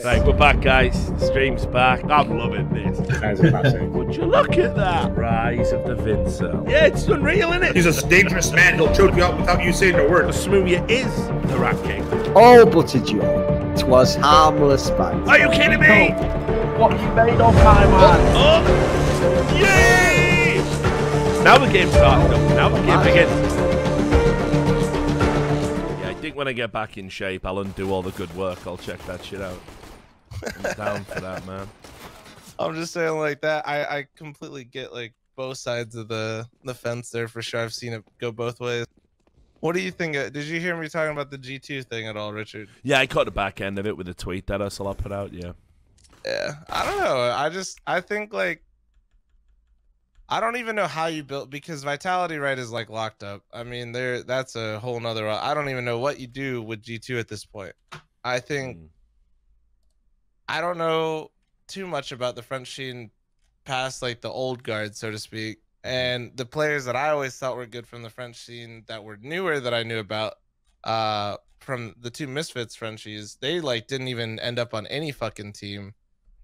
Right, we're back, guys. The stream's back. I'm loving this. That is a classic. Would you look at that? Rise of the Vincel. Yeah, it's unreal, isn't it? He's a dangerous man. He'll choke you out without you saying a word. Smoothie is the Rat King. All but a joke. 'Twas harmless banter. Are you kidding me? What you made of my man? Oh! Yay! Now the game's starting up. Now the game begins. Yeah, I think when I get back in shape, I'll undo all the good work. I'll check that shit out. I'm down for that, man. I'm just saying, like that. I completely get like both sides of the fence there for sure. I've seen it go both ways. What do you think? Did you hear me talking about the G2 thing at all, Richard? Yeah, I caught the back end of it with a tweet that I saw put out. Yeah. Yeah, I don't know. I think like I don't even know how you built, because Vitality right is like locked up. I mean, that's a whole nother. I don't even know what you do with G2 at this point. I think I don't know too much about the French scene past like the old guard, so to speak. And the players that I always thought were good from the French scene that were newer that I knew about from the two Misfits Frenchies, they like didn't even end up on any fucking team.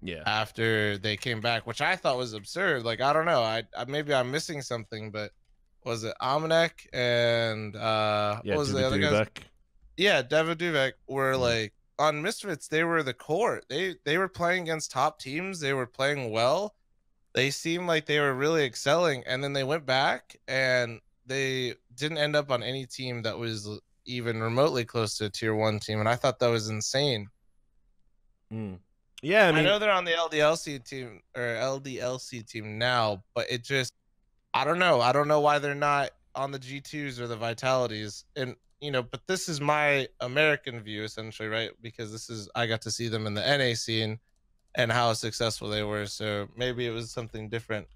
Yeah. After they came back, which I thought was absurd. Like, I don't know. I maybe I'm missing something, but was it Amanek and what was the other guys? Yeah, Deva Duvek were like on Misfits, they were the core. They were playing against top teams, they were playing well. They seemed like they were really excelling, and then they went back and they didn't end up on any team that was even remotely close to a tier 1 team, and I thought that was insane. Yeah, I mean, I know they're on the LDLC team or LDLC team now, but it just I don't know. I don't know why they're not on the G2s or the Vitalities. And you know, but this is my American view essentially, right? Because this is I got to see them in the NA scene and how successful they were. So maybe it was something different.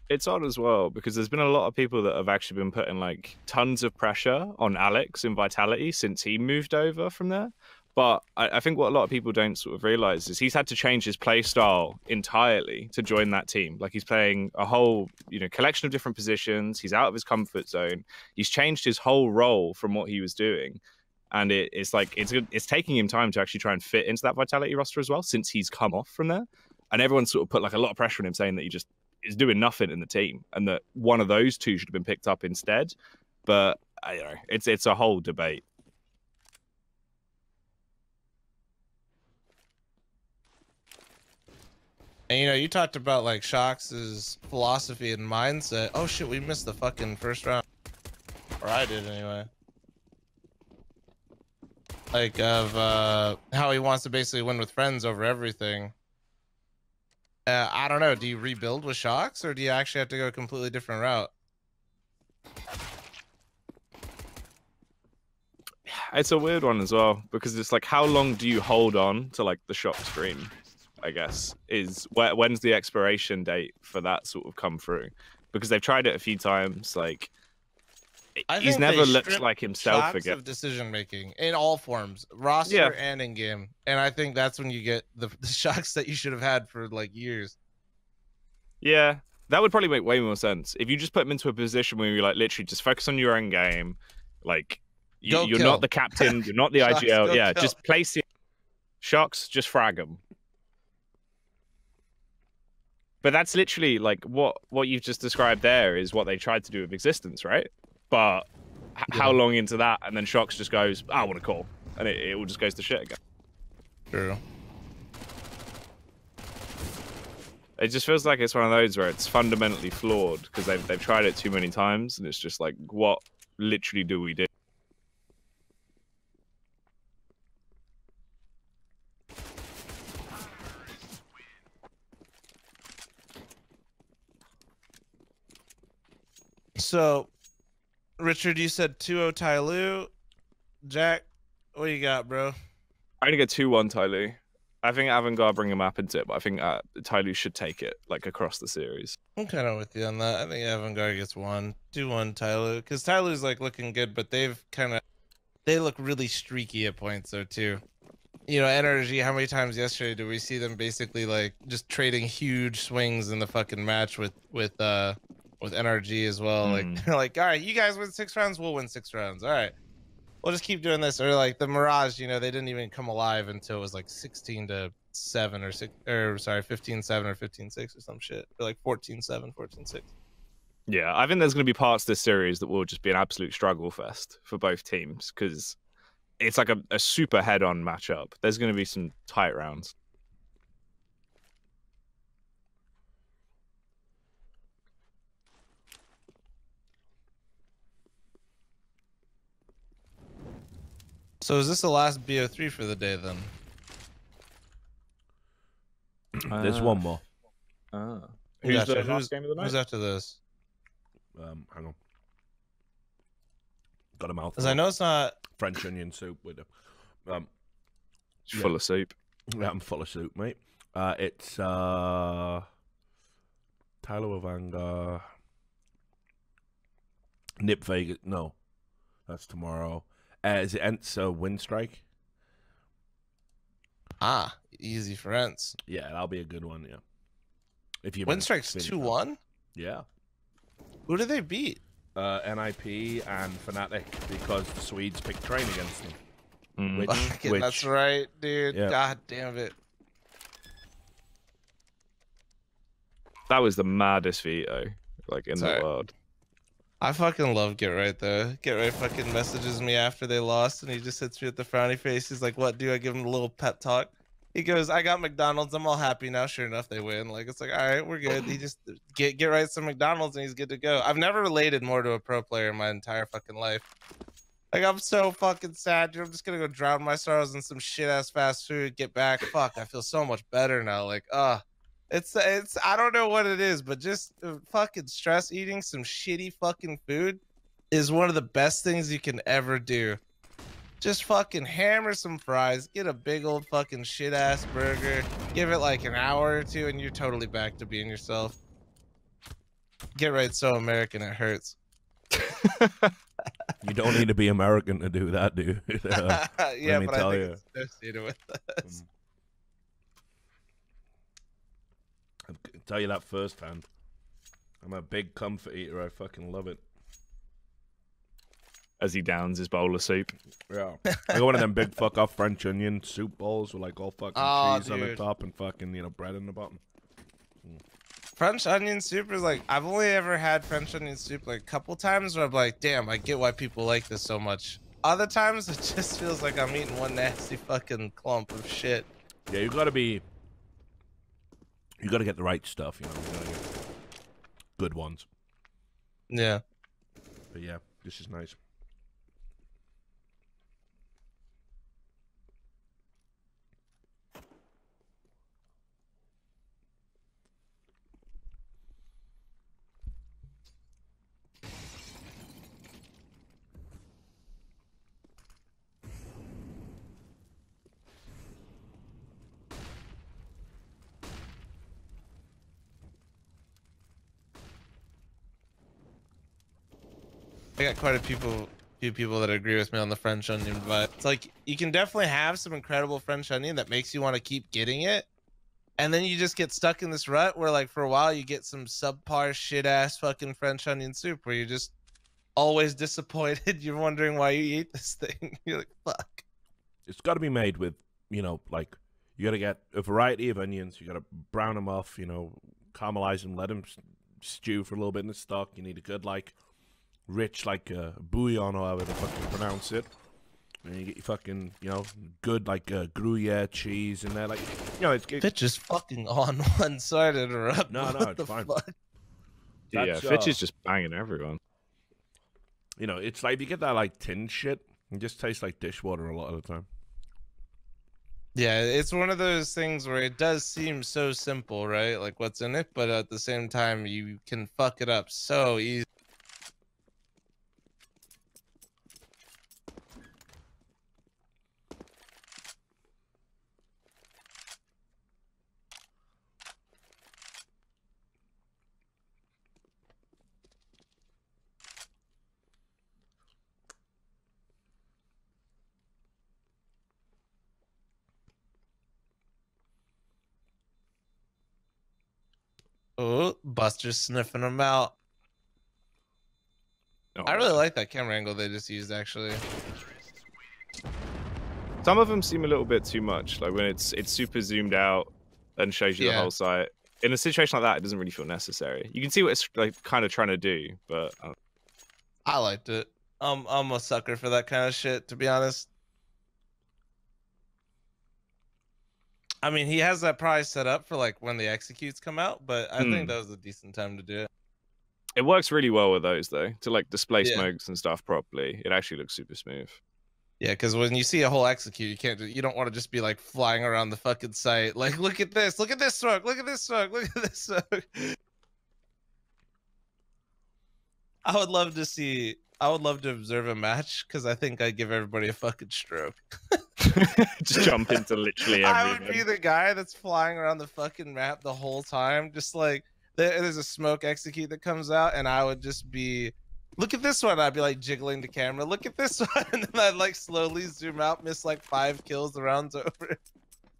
It's odd as well, because there's been a lot of people that have actually been putting like tons of pressure on Alex in Vitality since he moved over from there. But I think what a lot of people don't sort of realize is he's had to change his play style entirely to join that team. Like, he's playing a whole, collection of different positions. He's out of his comfort zone. He's changed his whole role from what he was doing. And it's taking him time to actually try and fit into that Vitality roster as well, since he's come off from there. And everyone sort of put like a lot of pressure on him, saying that he just is doing nothing in the team and that one of those two should have been picked up instead. But I don't know, it's a whole debate. And you talked about like Shox's philosophy and mindset. Oh shit, we missed the fucking first round. Or I did anyway. Like of how he wants to basically win with friends over everything. I don't know, do you rebuild with Shox, or do you actually have to go a completely different route? It's a weird one as well, because it's like, how long do you hold on to like the Shox stream? I guess is when's the expiration date for that sort of come through, because they've tried it a few times. Like, he's never looked like himself again. Of decision making in all forms, roster and in game, and I think that's when you get the Shox that you should have had for like years. Yeah, that would probably make way more sense if you just put him into a position where you like literally just focus on your own game. Like, you're not the captain, you're not the IGL. Yeah, just place it. Shox, just frag him. But that's literally like what you've just described there is what they tried to do with Existence, right? But how long into that? And then Shox just goes, I want to call. And it all just goes to shit again. True. It just feels like it's one of those where it's fundamentally flawed, because they've tried it too many times, and it's just like, what literally do we do? So, Richard, you said 2-0 TyLoo. Jack, what you got, bro? I'm going to go 2-1 TyLoo. I think Avangar bring a map into it, but I think TyLoo should take it like across the series. I'm kind of with you on that. I think Avangar gets 2-1 TyLoo, because TyLoo's like looking good, but they look really streaky at points though too. Energy. How many times yesterday did we see them basically like just trading huge swings in the fucking match with NRG as well? Like, they're like, all right, you guys win 6 rounds, we'll win 6 rounds. All right, we'll just keep doing this. Or like the Mirage, you know, they didn't even come alive until it was like 16-7 or 6, or sorry, 15-7 or 15-6 or some shit. Or like 14-7, 14-6. Yeah, I think there's going to be parts of this series that will just be an absolute struggle fest for both teams because it's like a super head-on matchup. There's going to be some tight rounds. So is this the last BO3 for the day then? There's one more. Who's the Gotcha. last game of the night? Who's after this? Hang on. Got a mouthful. Because I know it's not. French onion soup with it. Full of soup. Yeah, I'm full of soup, mate. It's TyLoo, Avangar, Nip Vegas. No, that's tomorrow. Is it Enzo Windstrike? Ah, easy for Ents. Yeah, that'll be a good one. Yeah. If you Windstrike's 2-1. Yeah. Who do they beat? NIP and Fnatic because the Swedes picked train against them. Mm. That's right, dude. Yeah. God damn it. That was the maddest veto, like in Sorry. the world. I fucking love Get Right though. Get Right fucking messages me after they lost, and he just hits me with the frowny face. He's like, "What do?" I give him a little pep talk. He goes, "I got McDonald's. I'm all happy now." Sure enough, they win. Like it's like, all right, we're good. He just get right some McDonald's, and he's good to go. I've never related more to a pro player in my entire fucking life. Like I'm so fucking sad, dude. I'm just gonna go drown my sorrows in some shit ass fast food. Get back. Fuck. I feel so much better now. Like, it's I don't know what it is, but just fucking stress eating some shitty fucking food is one of the best things you can ever do. Just fucking hammer some fries, get a big old fucking shit ass burger, give it like an hour or two, and you're totally back to being yourself. Get Right so American it hurts. You don't need to be American to do that, dude. Yeah, me but tell I think you. it's associated with this. I can tell you that firsthand. I'm a big comfort eater. I fucking love it. As he downs his bowl of soup. Yeah. I got one of them big fuck off French onion soup bowls with like all fucking cheese on the dude. top and fucking, bread in the bottom. French onion soup is like, I've only ever had French onion soup like a couple times where I'm like, damn, I get why people like this so much. Other times it just feels like I'm eating one nasty fucking clump of shit. Yeah, you gotta get the right stuff, you gotta get good ones. Yeah. But yeah, this is nice. I got quite a few people that agree with me on the French onion, but it's like you can definitely have some incredible French onion that makes you want to keep getting it, and then you just get stuck in this rut where like for a while you get some subpar shit ass fucking French onion soup where you're just always disappointed. You're wondering why you eat this thing. You're like, fuck. It's got to be made with, like you got to get a variety of onions. You got to brown them off, caramelize them, let them stew for a little bit in the stock. You need a good rich bouillon or however the fuck you pronounce it. And you get your fucking, good Gruyere cheese in there. Fitch is fucking on one. Sorry to interrupt. No, What it's the fine. fuck? Yeah, Fitch is just banging everyone. It's like if you get that tin shit, it just tastes like dishwater a lot of the time. Yeah, it's one of those things where it does seem so simple, right? Like what's in it, but at the same time you can fuck it up so easy. Oh, Buster's sniffing them out. Oh, I really like that camera angle they just used, actually. Some of them seem a little bit too much, like when it's super zoomed out and shows you the whole site. In a situation like that, it doesn't really feel necessary. You can see what it's like kind of trying to do, but I liked it. I'm a sucker for that kind of shit, to be honest. I mean, he has that prize set up for like when the executes come out, but I think that was a decent time to do it. It works really well with those though, to like display smokes and stuff properly. It actually looks super smooth. Yeah, because when you see a whole execute, you don't want to just be like flying around the fucking site. Like, look at this smoke, look at this smoke, look at this smoke. I would love to observe a match because I think I'd give everybody a fucking stroke. Just jump into literally everything. I would be the guy that's flying around the fucking map the whole time, just like there's a smoke execute that comes out, and I would just be, look at this one. I'd be like jiggling the camera. Look at this one, and then I'd like slowly zoom out, miss like 5 kills. The round's over.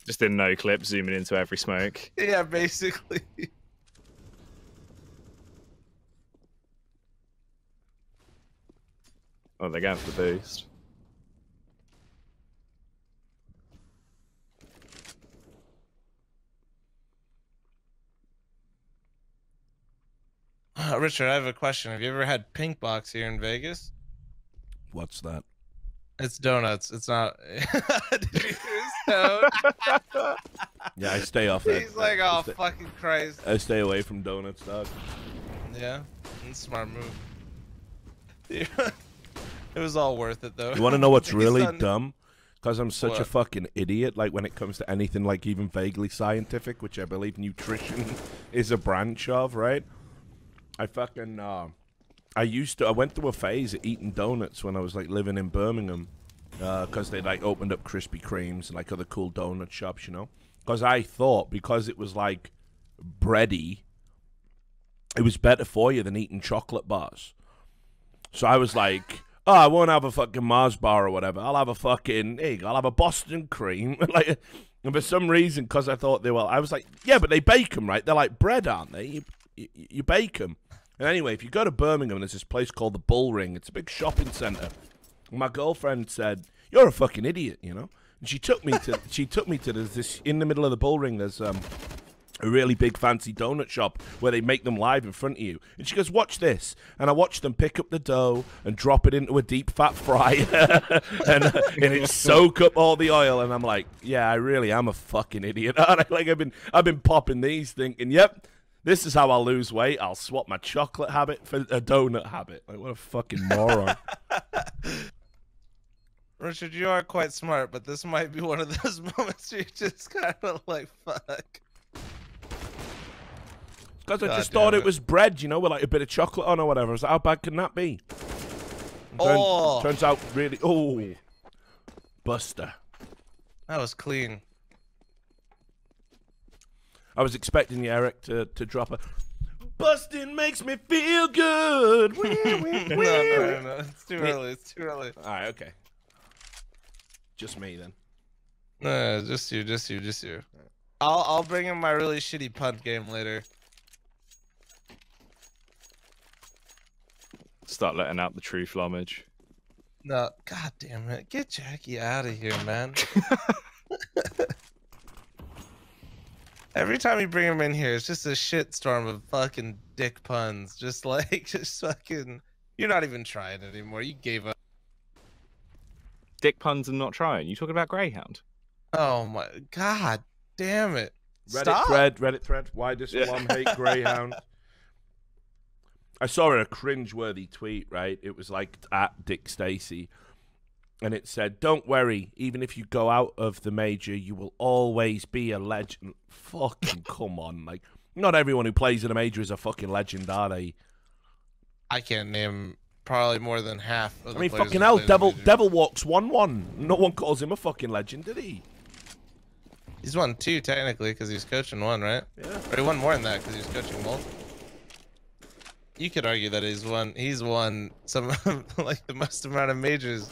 Just in no clip, zooming into every smoke. Yeah, basically. Oh, they're going for the boost. Richard, I have a question. Have you ever had Pink Box here in Vegas? What's that? It's donuts. It's not. Did you hear his tone? Yeah, I stay off that. He's like, oh, fucking Christ. I stay away from donuts, dog. Yeah, that's a smart move. It was all worth it, though. You want to know what's really dumb? Because I'm such a fucking idiot, like when it comes to anything like even vaguely scientific, which I believe nutrition is a branch of, right? I fucking, I went through a phase of eating donuts when I was like living in Birmingham, because they like opened up Krispy Kremes and like other cool donut shops, you know? Because I thought because it was like bready, it was better for you than eating chocolate bars. So I was like, oh, I won't have a fucking Mars bar or whatever. I'll have a fucking, I'll have a Boston cream. Like, and for some reason, because I thought they were, I was like, yeah, but they bake them, right? They're like bread, aren't they? You bake them. And anyway, if you go to Birmingham, there's this place called the Bull Ring. It's a big shopping center. My girlfriend said, "You're a fucking idiot," you know. And she took me to this in the middle of the Bull Ring. There's a really big fancy donut shop where they make them live in front of you. And she goes, "Watch this." And I watched them pick up the dough and drop it into a deep fat fryer, and it soak up all the oil. And I'm like, "Yeah, I really am a fucking idiot." Like I've been popping these, thinking, "Yep. This is how I'll lose weight. I'll swap my chocolate habit for a donut habit." Like, what a fucking moron. Richard, you are quite smart, but this might be one of those moments where you just kind of like, fuck. Because I just thought it was bread, you know, with like a bit of chocolate on or whatever. I was like, how bad can that be? Turns out really, Buster. That was clean. I was expecting you, Eric, to drop a "Bustin' makes me feel good." No. It's too early. It's too early. All right, okay. Just me then. No, just you. I'll bring in my really shitty punt game later. Start letting out the true flumage. No, god damn it. Get Jacky out of here, man. Every time you bring him in here, it's just a shitstorm of fucking dick puns. Just fucking... You're not even trying anymore. You gave up. Dick puns and not trying. You talking about Greyhound? Oh my... God damn it. Reddit thread. Why does Slum hate Greyhound? I saw a cringe-worthy tweet, right? It was like at Dick Stacy. And it said, "Don't worry, even if you go out of the major, you will always be a legend." Fucking come on. Like, not everyone who plays in a major is a fucking legend, are they? I can't name probably more than half of the players fucking hell, Devil Walks 1-1. No one calls him a fucking legend, did he? He's won 2, technically, because he's coaching 1, right? Yeah. Or he won more than that, because he's coaching multiple. You could argue that he's won some, like, the most amount of majors.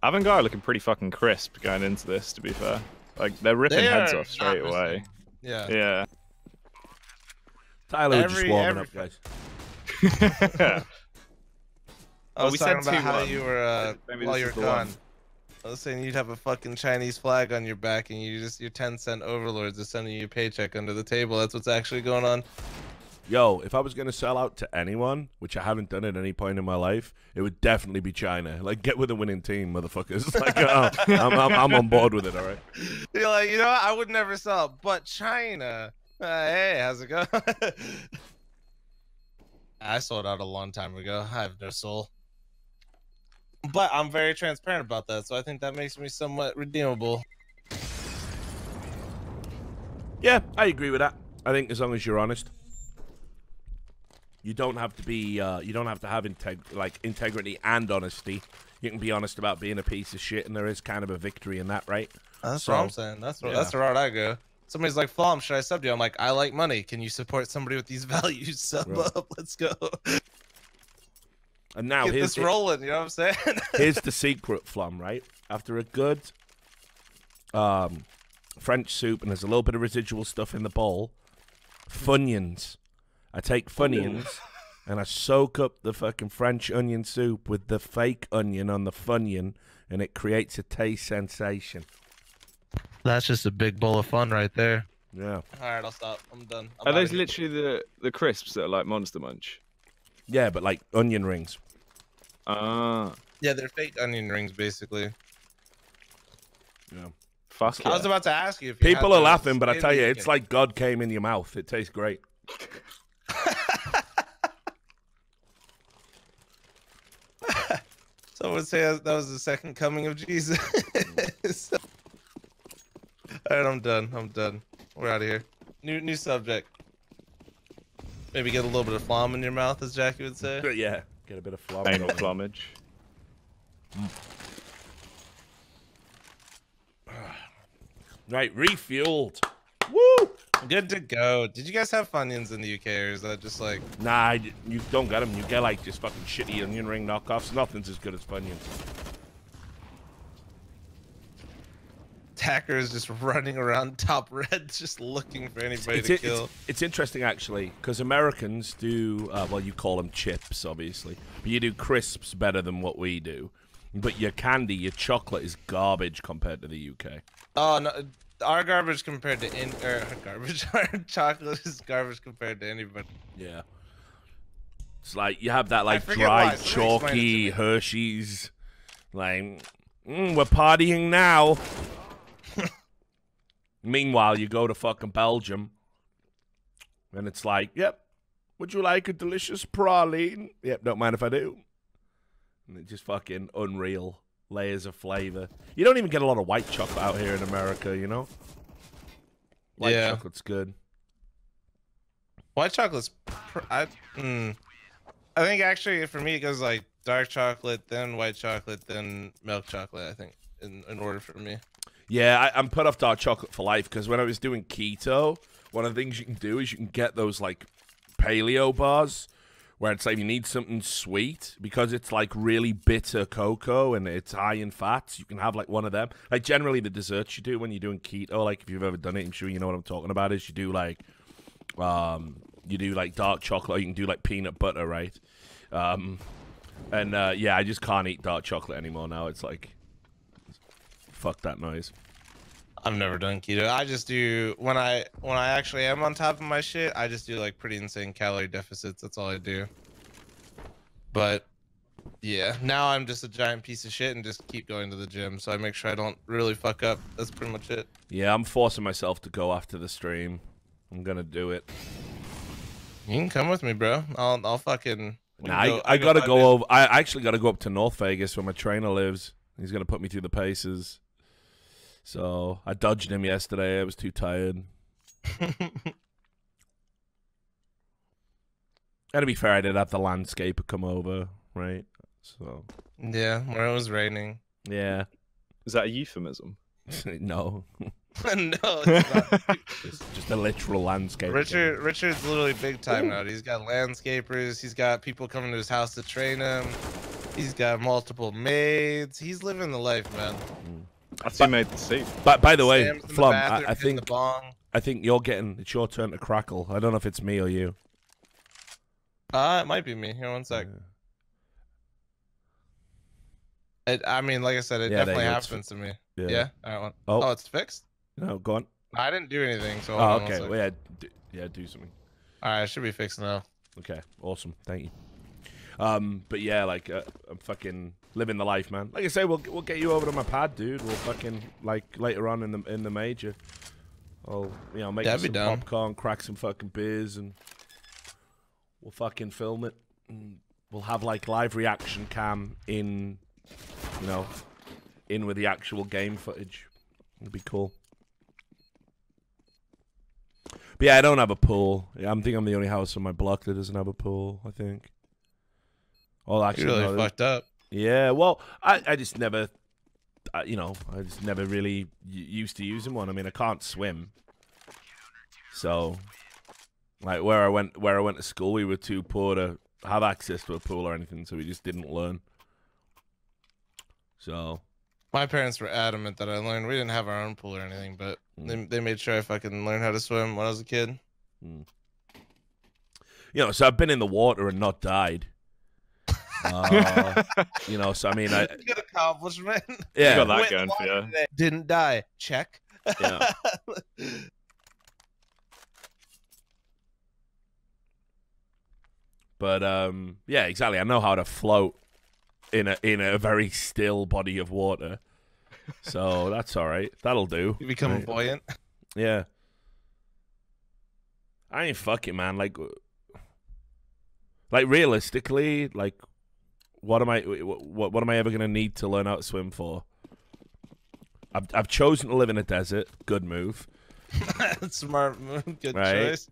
Avangar looking pretty fucking crisp going into this, to be fair. Like, they're ripping heads off straight away. Yeah. Yeah. TyLoo just warming up, guys. I was we talking said about how 2-1. you were Maybe while this you're is the gone. one. I was saying you'd have a fucking Chinese flag on your back, and your 10-cent overlords are sending you a paycheck under the table. That's what's actually going on. Yo, if I was gonna sell out to anyone, which I haven't done at any point in my life, it would definitely be China. Like, get with the winning team, motherfuckers. Like, I'm on board with it. All right. You're like, you know what? I would never sell, but China. Hey, how's it going? I sold out a long time ago. I have no soul. But I'm very transparent about that, so I think that makes me somewhat redeemable. Yeah, I agree with that. I think as long as you're honest, you don't have to be. You don't have to have integrity and honesty. You can be honest about being a piece of shit, and there is kind of a victory in that, right? That's So, what I'm saying. That's yeah. the route I go. Somebody's like, Flom, should I sub you? I'm like, I like money. Can you support somebody with these values? Sub Right. up. Let's go. And now Get here's this rolling. You know what I'm saying? here's the secret, Flom. Right after a good French soup, and there's a little bit of residual stuff in the bowl. Funyuns. I take Funyuns and I soak up the fucking French onion soup with the fake onion on the Funyun, and it creates a taste sensation. That's just a big bowl of fun right there. Yeah. All right, I'll stop. I'm done. Are those literally the crisps that are like Monster Munch? Yeah, but like onion rings. Ah. Yeah, they're fake onion rings, basically. Yeah. Fuck I yeah. was about to ask you if People are laughing, but I tell you, it's like God came in your mouth. It tastes great. Someone would say that was the second coming of Jesus. All right, I'm done. I'm done. We're out of here. New subject. Maybe get a little bit of phlegm in your mouth, as Jacky would say. But yeah, get a bit of flop. Anal plumage. Right, refueled. Woo! Good to go. Did you guys have Funyuns in the UK, or is that just like... Nah, you don't get them. You get like just fucking shitty onion ring knockoffs. Nothing's as good as Funyuns. Attackers just running around top red, just looking for anybody to kill? It's interesting, actually, because Americans do, well, you call them chips, obviously, but you do crisps better than what we do. But your candy, your chocolate is garbage compared to the UK. Oh, no. Our garbage compared to garbage. Our chocolate is garbage compared to anybody. Yeah. It's like, you have that, like, forget dry, why. Somebody explain it to chalky me. Hershey's, like, we're partying now. Meanwhile, you go to fucking Belgium, and it's like, yep, would you like a delicious praline? Yep, don't mind if I do. And it's just fucking unreal layers of flavor. You don't even get a lot of white chocolate out here in America, you know? White chocolate's good. White chocolate's... I think actually for me it goes like dark chocolate, then white chocolate, then milk chocolate, I think, in order for me. Yeah, I'm put off dark chocolate for life because when I was doing keto, one of the things you can do is you can get those like paleo bars where it's like you need something sweet because it's like really bitter cocoa and it's high in fats. You can have like one of them. Like generally the desserts you do when you're doing keto, like if you've ever done it, I'm sure you know what I'm talking about, is you do like dark chocolate, or you can do like peanut butter, right? Yeah, I just can't eat dark chocolate anymore now. It's like, fuck that noise. I've never done keto. I just do when I actually am on top of my shit, I just do like pretty insane calorie deficits. That's all I do. But yeah, now I'm just a giant piece of shit and just keep going to the gym, so I make sure I don't really fuck up. That's pretty much it. Yeah, I'm forcing myself to go after the stream. I'm gonna do it. You can come with me, bro. I'll fucking. Nah, I gotta go over. I actually gotta go up to North Vegas where my trainer lives. He's gonna put me through the paces. So I dodged him yesterday. I was too tired. And to be fair, I did have the landscaper come over, right? So Yeah, where it was raining. yeah. Is that a euphemism? No. No, it's not. Just a literal landscape. Richard's literally big time now. He's got landscapers. He's got people coming to his house to train him. He's got multiple maids. He's living the life, man. That's who made the scene. But by the way, Sam's in the Flum, bathroom I hitting the think bong. it's your turn to crackle. I don't know if it's me or you. It might be me. Here, one sec. I mean, like I said, it Yeah, there definitely you go. happens to me. Yeah. Yeah. All right. Oh. Oh, it's fixed. No, go on. I didn't do anything. So hold Oh, on one okay. sec. Well, yeah, do something. All right, it should be fixed now. Okay, awesome. Thank you. But yeah, like I'm fucking living the life, man. Like I say, we'll get you over to my pad, dude. We'll fucking like later on in the major. I'll make Yeah, us I'd be some down. popcorn, crack some fucking beers, and we'll fucking film it. And we'll have like live reaction cam in with the actual game footage. It'd be cool. But yeah, I don't have a pool. I think I'm the only house on my block that doesn't have a pool, I think. Oh, actually, You're really no, fucked up. yeah, well, I just never, I just never really used to using one. I mean, I can't swim. So, like, where I went to school, we were too poor to have access to a pool or anything, so we just didn't learn. So... My parents were adamant that I learned. We didn't have our own pool or anything, but they made sure I fucking learned how to swim when I was a kid. So I've been in the water and not died. So I mean, Good accomplishment. yeah, You got that Went going for water you. today. Didn't die. Check. yeah. But yeah, exactly. I know how to float in a very still body of water, so that's all right. That'll do. You become Right. buoyant. Yeah. I ain't fucking, man. Like realistically, like, what am I ever gonna need to learn how to swim for? I've chosen to live in a desert. Good move. Smart move. Good Right. choice.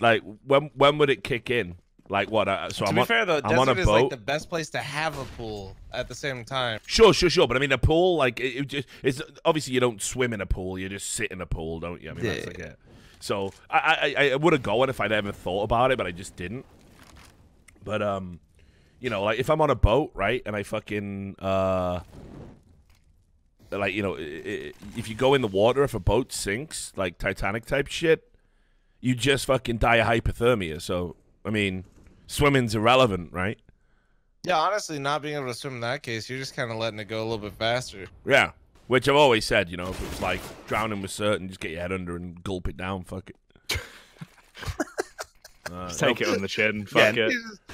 Like, when would it kick in? Like what? So To I'm be on, fair though, I'm on a desert is like boat. the best place to have a pool at the same time. Sure. But I mean, a pool, like, it's obviously you don't swim in a pool. You just sit in a pool, don't you? I mean, that's like it. So I would have gone if I'd ever thought about it, but I just didn't. But like if I'm on a boat, right, and I fucking like, if you go in the water, if a boat sinks, like Titanic type shit, you just fucking die of hypothermia. So I mean, swimming's irrelevant, right? Yeah, honestly, not being able to swim in that case, you're just kind of letting it go a little bit faster. Yeah, which I've always said, if it was like drowning was certain, just get your head under and gulp it down, fuck it. Take it on the chin. Fuck it.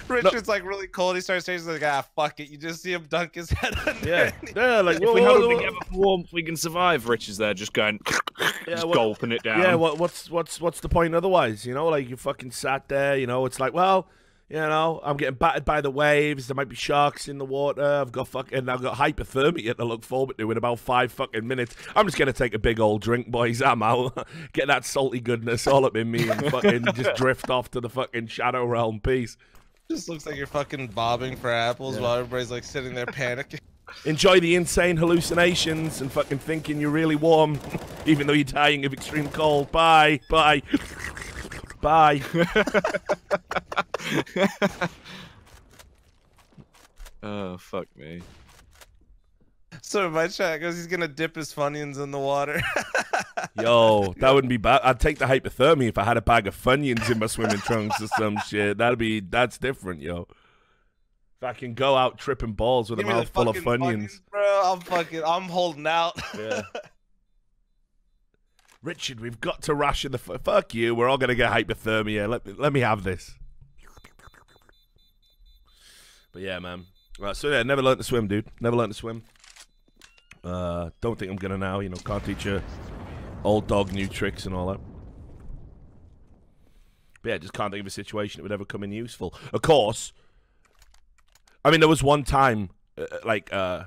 Richard's like really cold. He starts saying like, fuck it. You just see him dunk his head under. Yeah, yeah, like, If we hold together for warmth, we can survive. Rich is there, just going, just gulping it down. Yeah, what's the point otherwise? Like you fucking sat there. It's like, well, I'm getting battered by the waves. There might be sharks in the water. I've got hypothermia to look forward to in about 5 fucking minutes. I'm just gonna take a big old drink, boys. I'm out. Get that salty goodness all up in me and fucking just drift off to the fucking shadow realm. Peace. Just looks like you're fucking bobbing for apples while everybody's like sitting there panicking. Enjoy the insane hallucinations and fucking thinking you're really warm, even though you're dying of extreme cold. Bye. Bye. Oh, fuck me. So my chat goes, he's gonna dip his Funyuns in the water. Yo, that wouldn't be bad. I'd take the hypothermia if I had a bag of Funyuns in my swimming trunks or some shit. That's different, yo. If I can go out tripping balls with a Give me the mouth full of fucking Funyuns. bro. I'm holding out. Yeah. Richard, we've got to ration the fuck you. We're all gonna get hypothermia. Let me have this. But yeah, man. Right, so yeah, never learned to swim, dude. Never learned to swim. Don't think I'm gonna now. Can't teach a old dog new tricks and all that. But yeah, just can't think of a situation that would ever come in useful. Of course. I mean, there was one time, I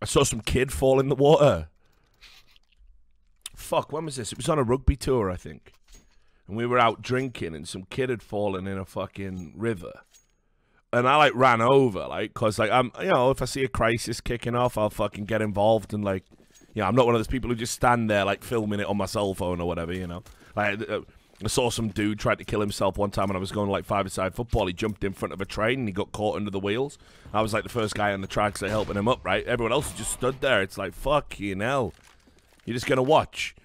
saw some kid fall in the water. Fuck, when was this? It was on a rugby tour, I think. And we were out drinking, and some kid had fallen in a fucking river. And I, ran over, because, I'm, if I see a crisis kicking off, I'll fucking get involved. And, I'm not one of those people who just stand there, filming it on my cell phone or whatever, I saw some dude try to kill himself one time when I was going like five-a-side football. He jumped in front of a train and he got caught under the wheels. I was like the first guy on the tracks there helping him up, right? Everyone else just stood there. It's like, fuck you hell. You're just going to watch.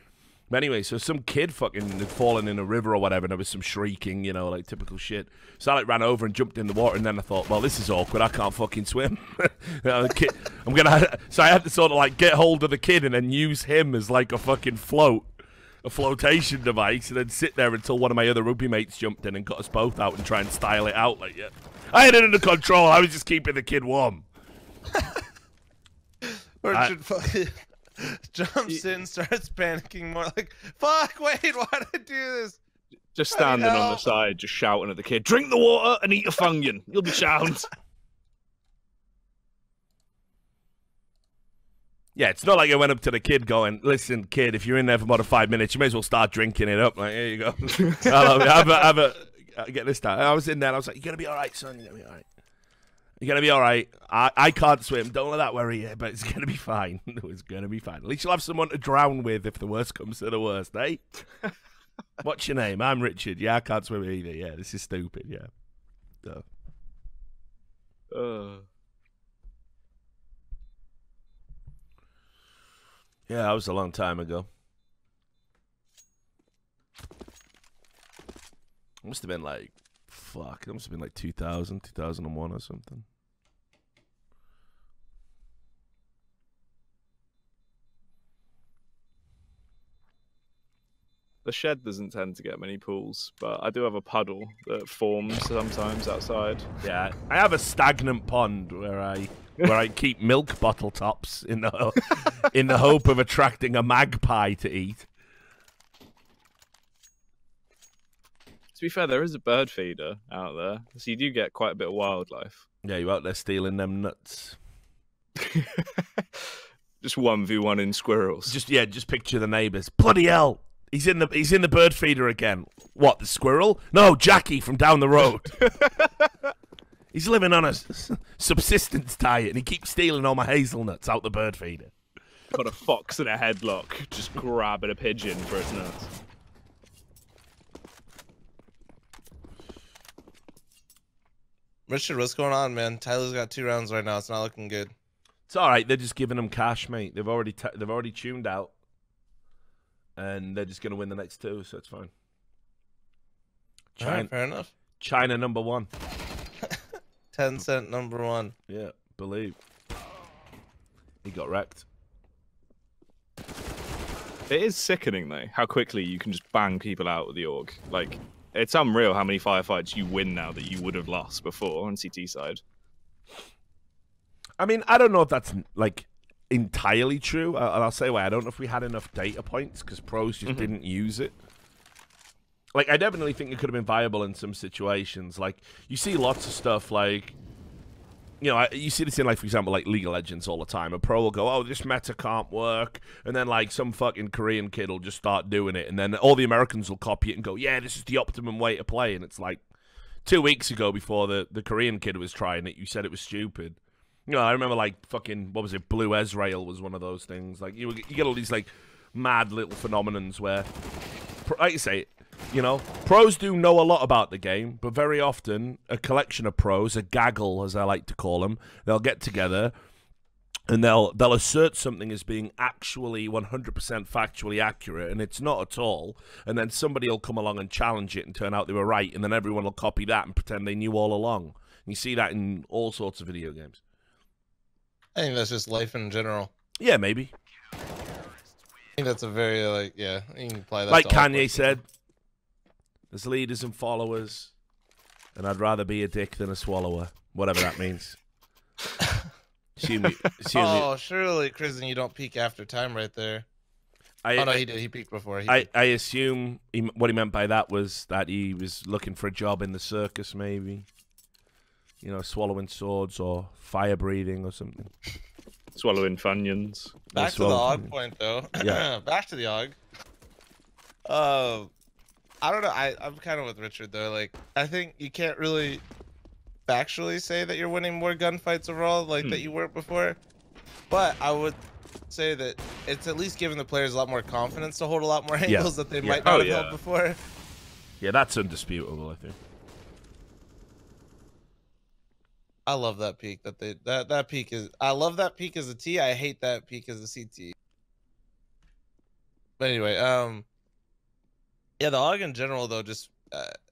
But anyway, so some kid fucking had fallen in a river or whatever, and there was some shrieking, you know, like typical shit. So I like ran over and jumped in the water, and then I thought, well, this is awkward. I can't fucking swim. So I had to sort of like get hold of the kid and then use him as like a fucking a flotation device, and then sit there until one of my other rugby mates jumped in and got us both out and try and style it out. Like, yeah, I had it under control. I was just keeping the kid warm. Richard fucking jumps in, starts panicking more like, fuck, wait, why did I do this? Just standing on the side, just shouting at the kid, drink the water and eat a Funyun. You'll be sound. Yeah, it's not like I went up to the kid going, listen, kid, if you're in there for more than 5 minutes, you may as well start drinking it up. Like, here you go. Get this down. I was in there, and I was like, you're going to be all right, son. You're going to be all right. You're going to be all right. I can't swim. Don't let that worry you, but it's going to be fine. It's going to be fine. At least you'll have someone to drown with if the worst comes to the worst, eh? What's your name? I'm Richard. Yeah, I can't swim either. Yeah, this is stupid. Yeah. Yeah, that was a long time ago. It must have been like, fuck, it must have been like 2000, 2001 or something. The shed doesn't tend to get many pools, but I do have a puddle that forms sometimes outside. Yeah, I have a stagnant pond where I keep milk bottle tops in the hope of attracting a magpie to eat. To be fair, there is a bird feeder out there, so you do get quite a bit of wildlife. Yeah, you out there stealing them nuts. Just 1v1 in squirrels. Just picture the neighbours. Bloody hell! He's in the bird feeder again. What, the squirrel? No, Jacky from down the road. He's living on a subsistence diet, and he keeps stealing all my hazelnuts out the bird feeder. Got a fox in a headlock, just grabbing a pigeon for its nuts. Richard, what's going on, man? TyLoo's got 2 rounds right now. It's not looking good. It's all right. They're just giving them cash, mate. They've already tuned out, and they're just gonna win the next 2, so it's fine. All right, fair enough. China number 1. 10-cent number 1. Yeah, believe. He got wrecked. It is sickening though how quickly you can just bang people out with the org. Like, it's unreal how many firefights you win now that you would have lost before on CT side. I mean, I don't know if that's like entirely true. I'll say why. I don't know if we had enough data points because pros just didn't use it. Like, I definitely think it could have been viable in some situations. Like, you see lots of stuff like, you know, you see this in, like, for example, like League of Legends all the time. A pro will go, oh, this meta can't work. And then, like, some fucking Korean kid will just start doing it. And then all the Americans will copy it and go, yeah, this is the optimum way to play. And it's like 2 weeks ago before the Korean kid was trying it, you said it was stupid. You know, I remember, like, fucking, what was it, Blue Ezreal was one of those things. Like, you get all these, like, mad little phenomenons where, like you say, you know, pros do know a lot about the game, but very often a collection of pros, a gaggle as I like to call them, they'll get together and they'll assert something as being actually 100% factually accurate, and it's not at all. And then somebody will come along and challenge it and turn out they were right, and then everyone will copy that and pretend they knew all along. And you see that in all sorts of video games. I think that's just life in general. Yeah, maybe. I think that's a very, like, yeah, you can apply that like to all Kanye places. said, there's leaders and followers, and I'd rather be a dick than a swallower, whatever that means. Surely, Kristen, you don't peak after time right there. Oh, no, he did. He peaked before. I assume what he meant by that was that he was looking for a job in the circus, maybe. You know, swallowing swords or fire breathing or something. Swallowing Funyuns. Back to the Og point, though. Yeah. Back to the Og. I don't know. I'm kind of with Richard, though. Like, I think you can't really factually say that you're winning more gunfights overall, like that you weren't before. But I would say that it's at least giving the players a lot more confidence to hold a lot more angles that they might not have held before. Yeah, that's undisputable, I think. I love that peak that peak is. I love that peak as a T. I hate that peak as a CT. But anyway, yeah, the hog in general though, just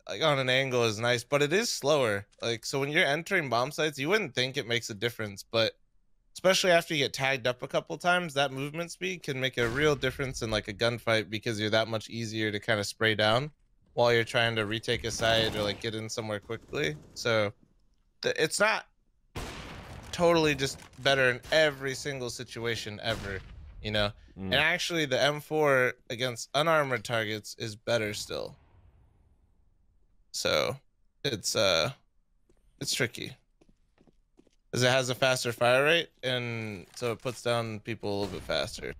like on an angle is nice, but it is slower. Like so, when you're entering bomb sites, you wouldn't think it makes a difference, but especially after you get tagged up a couple times, that movement speed can make a real difference in like a gunfight because you're that much easier to kind of spray down while you're trying to retake a site or like get in somewhere quickly. So it's not totally just better in every single situation ever, you know. And actually the M4 against unarmored targets is better still. So it's tricky as it has a faster fire rate, and so it puts down people a little bit faster.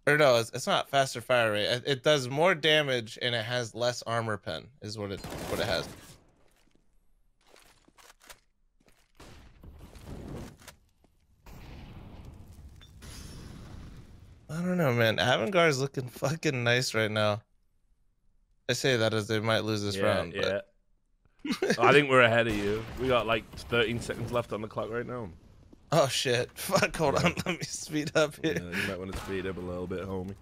Or no, it's not faster fire rate. It does more damage and it has less armor pen is what it has. I don't know, man. Avangar is looking fucking nice right now. I say that as they might lose this round. Yeah. But... I think we're ahead of you. We got like 13 seconds left on the clock right now. Oh shit! Fuck! Hold on. Let me speed up here. Yeah, you might want to speed up a little bit, homie.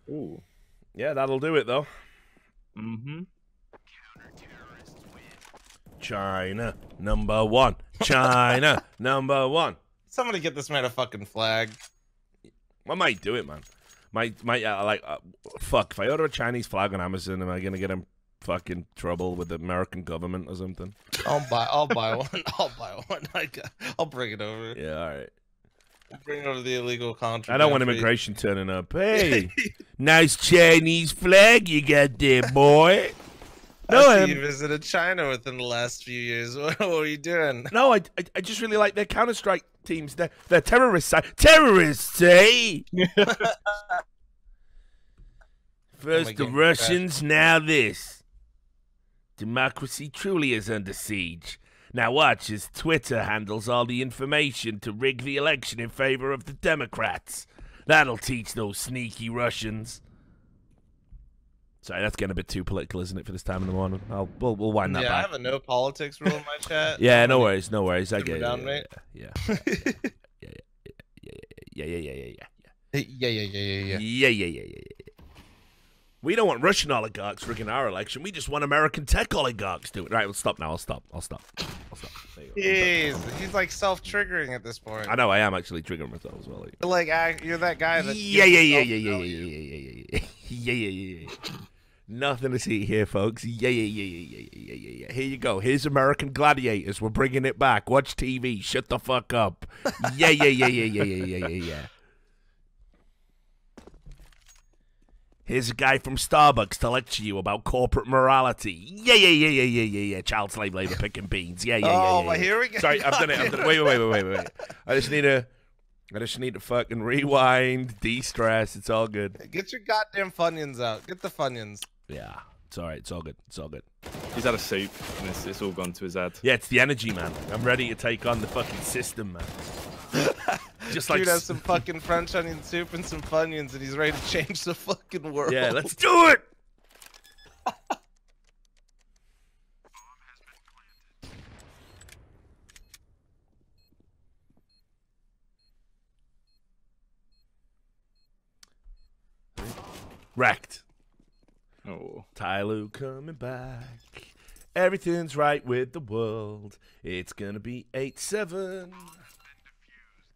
Ooh. Yeah, that'll do it though. China #1. China #1. Somebody get this man a fucking flag. I might do it, man. Fuck. If I order a Chinese flag on Amazon, am I gonna get in fucking trouble with the American government or something? I'll buy one. I'll buy one. I'll bring it over. Yeah, all right. I'll bring over the illegal contraband. I don't want immigration turning up. Hey, nice Chinese flag you got there, boy. No, I see you visited China within the last few years. What were you doing? No, I just really like their Counter-Strike teams. They're terrorists. Terrorists, eh? First the Russians, now this. Democracy truly is under siege. Now watch as Twitter handles all the information to rig the election in favor of the Democrats. That'll teach those sneaky Russians. Sorry, that's getting a bit too political, isn't it, for this time in the morning? We'll wind that back. Yeah, I have a no politics rule in my chat. Yeah, no worries. I get it. Down, mate. Yeah. We don't want Russian oligarchs rigging our election. We just want American tech oligarchs doing it. Right, we'll stop now. I'll stop. Jeez, he's like self-triggering at this point. I know, I am actually triggering myself as well. Like, you're that guy that... Yeah. Nothing to see here, folks. Yeah. Here you go. Here's American Gladiators. We're bringing it back. Watch TV. Shut the fuck up. Yeah. Here's a guy from Starbucks to lecture you about corporate morality. Yeah. Child slave labor picking beans. Yeah. Oh, here we go. Sorry, I've done it. Wait. I just need to fucking rewind, de-stress. It's all good. Get your goddamn Funyuns out. Get the Funyuns. Yeah, it's all right. It's all good. He's had a soup, and it's all gone to his head. Yeah, it's the energy, man. I'm ready to take on the fucking system, man. Just like dude has some fucking French onion soup and some Funyuns, and he's ready to change the fucking world. Yeah, let's do it. Wrecked. Oh. TyLoo coming back. Everything's right with the world. It's gonna be 8-7.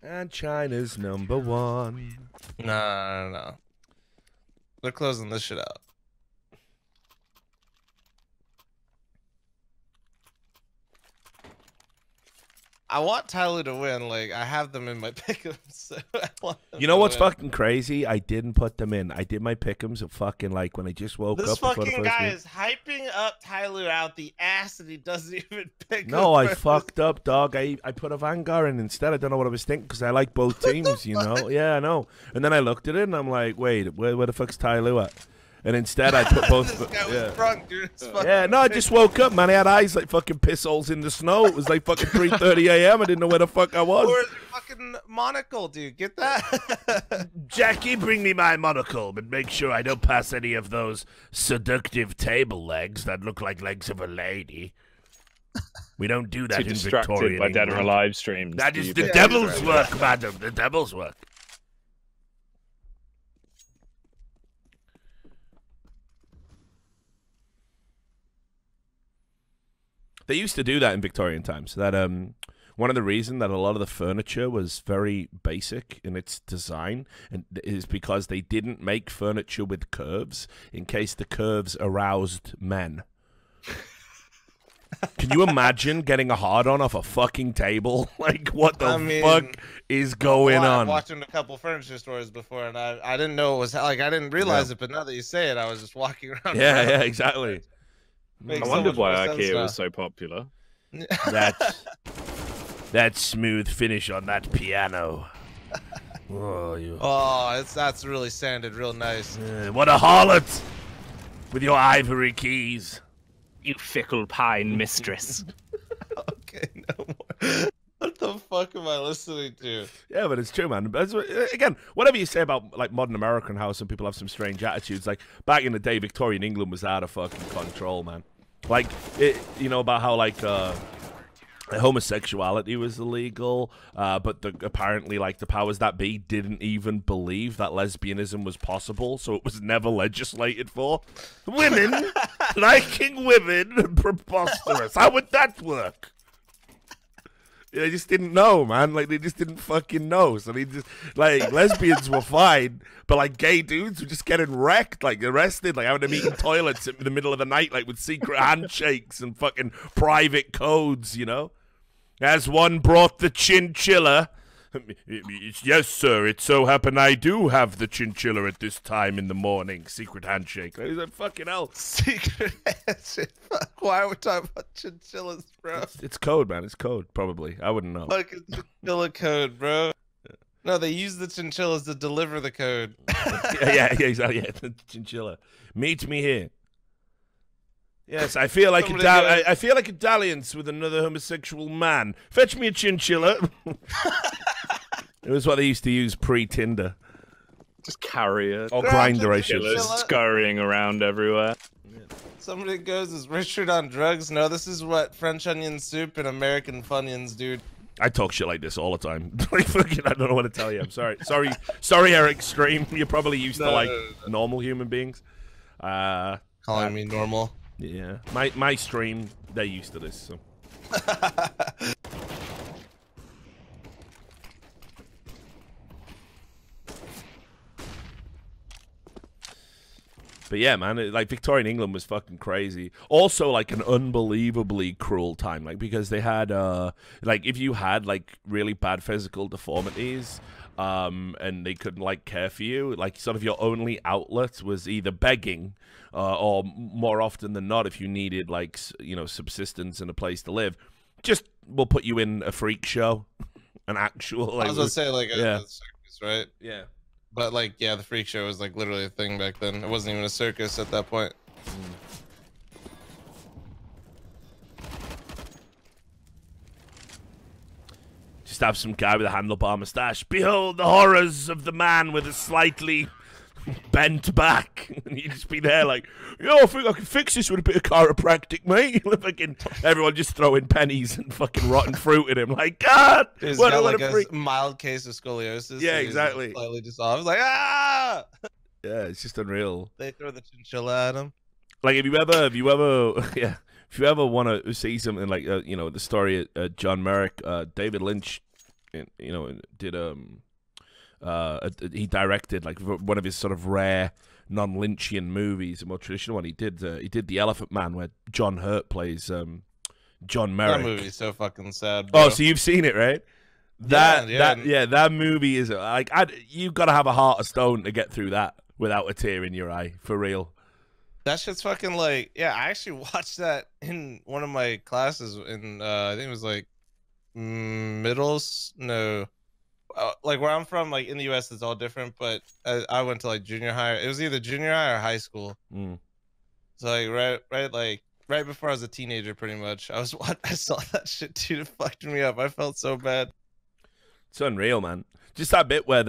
And China's #1. No. They're closing this shit out. I want TyLoo to win. Like, I have them in my pick'ems. So I want them you know to what's win. fucking crazy? I didn't put them in. I did my pick'ems at fucking, like, when I just woke This up. Before the fucking first guy game. is hyping up TyLoo out the ass, and he doesn't even pick him. No, I fucked up, dog. I put Avangar in instead. I don't know what I was thinking because I like both teams, you know? Yeah, I know. And then I looked at it and I'm like, wait, where the fuck's TyLoo at? And instead, I put both. This guy was drunk, dude. Yeah, no, I just woke up, man. I had eyes like fucking piss holes in the snow. It was like fucking 3:30 a.m. I didn't know where the fuck I was. Where's your fucking monocle, dude? Get that? Jackie, bring me my monocle, but make sure I don't pass any of those seductive table legs that look like legs of a lady. We don't do that Too in distracted Victorian by Dead or England. Alive streams. That is You the think- devil's work, madam. The devil's work. They used to do that in Victorian times. That one of the reasons that a lot of the furniture was very basic in its design and is because they didn't make furniture with curves in case the curves aroused men. Can you imagine getting a hard-on off a fucking table? Like, what the fuck is going on? I've watched a couple furniture stores before, and I didn't know it was like I didn't realize it, but now that you say it, I was just walking around. Yeah, exactly. I wondered why IKEA was so popular. That smooth finish on that piano. Oh, that's really sanded real nice. What a harlot with your ivory keys. You fickle pine mistress. Okay, no more. What the fuck am I listening to? Yeah, but it's true, man. But again, whatever you say about like modern America and how some people have some strange attitudes, like back in the day, Victorian England was out of fucking control, man. Like, you know about how like homosexuality was illegal, but apparently like the powers that be didn't even believe that lesbianism was possible, so it was never legislated for. Women liking women, preposterous. How would that work? They just didn't know, man. Like, they just didn't fucking know. So they just, like, lesbians were fine, but, like, gay dudes were just getting wrecked, like, arrested, like, having to meet in toilets in the middle of the night, like, with secret handshakes and fucking private codes, you know? As one brought the chinchilla. Yes, sir, it so happened I do have the chinchilla at this time in the morning. Secret handshake. He's like, fucking hell. Secret handshake. Fuck, why are we talking about chinchillas, bro? It's code, man. It's code, probably. I wouldn't know. Fucking chinchilla code, bro. No, they use the chinchillas to deliver the code. yeah, exactly. Yeah, the chinchilla. Meet me here. Yes, I feel like I feel like a dalliance with another homosexual man. Fetch me a chinchilla. It was what they used to use pre-Tinder. Just carrier. Or Grindr, I should Killers scurrying around everywhere. Somebody goes, is Richard on drugs? No, this is what French onion soup and American Funyuns, dude. I talk shit like this all the time. Like, fucking, I don't know what to tell you. I'm sorry. Sorry, Eric Stream. You're probably used to, like, normal human beings. Calling me normal. Yeah. My stream, they're used to this, so. But yeah, man, like Victorian England was fucking crazy. Also, like an unbelievably cruel time, like because they had, like if you had like really bad physical deformities, and they couldn't like care for you, like sort of your only outlet was either begging, or more often than not, if you needed like subsistence and a place to live, just we'll put you in a freak show, an actual. Like, I was gonna say like a circus, right? Yeah. But, like, yeah, the freak show was, like, literally a thing back then. It wasn't even a circus at that point. Just have some guy with a handlebar mustache. Behold the horrors of the man with a slightly bent back. And you just be there like, yo, I think I can fix this with a bit of chiropractic, mate. Fucking everyone just throwing pennies and fucking rotten fruit at him. Like, God! He's what got, a like, freak. a mild case of scoliosis. Yeah, so exactly. He's slightly dissolved. I was like, ah! Yeah, it's just unreal. They throw the chinchilla at him. Like, if you ever want to see something like, the story of John Merrick, David Lynch, did he directed like one of his sort of rare non-Lynchian movies, a more traditional one. He did The Elephant Man, where John Hurt plays John Merrick. That movie's so fucking sad, bro. Oh, so you've seen it, right? That movie is like you've got to have a heart of stone to get through that without a tear in your eye, for real. That shit's fucking like, yeah, I actually watched that in one of my classes in I think it was like like where I'm from, like in the U.S. it's all different, but I went to like junior high. It was either junior high or high school. So like right before I was a teenager, pretty much. I saw that shit, dude. It fucked me up. I felt so bad. It's unreal, man. Just that bit where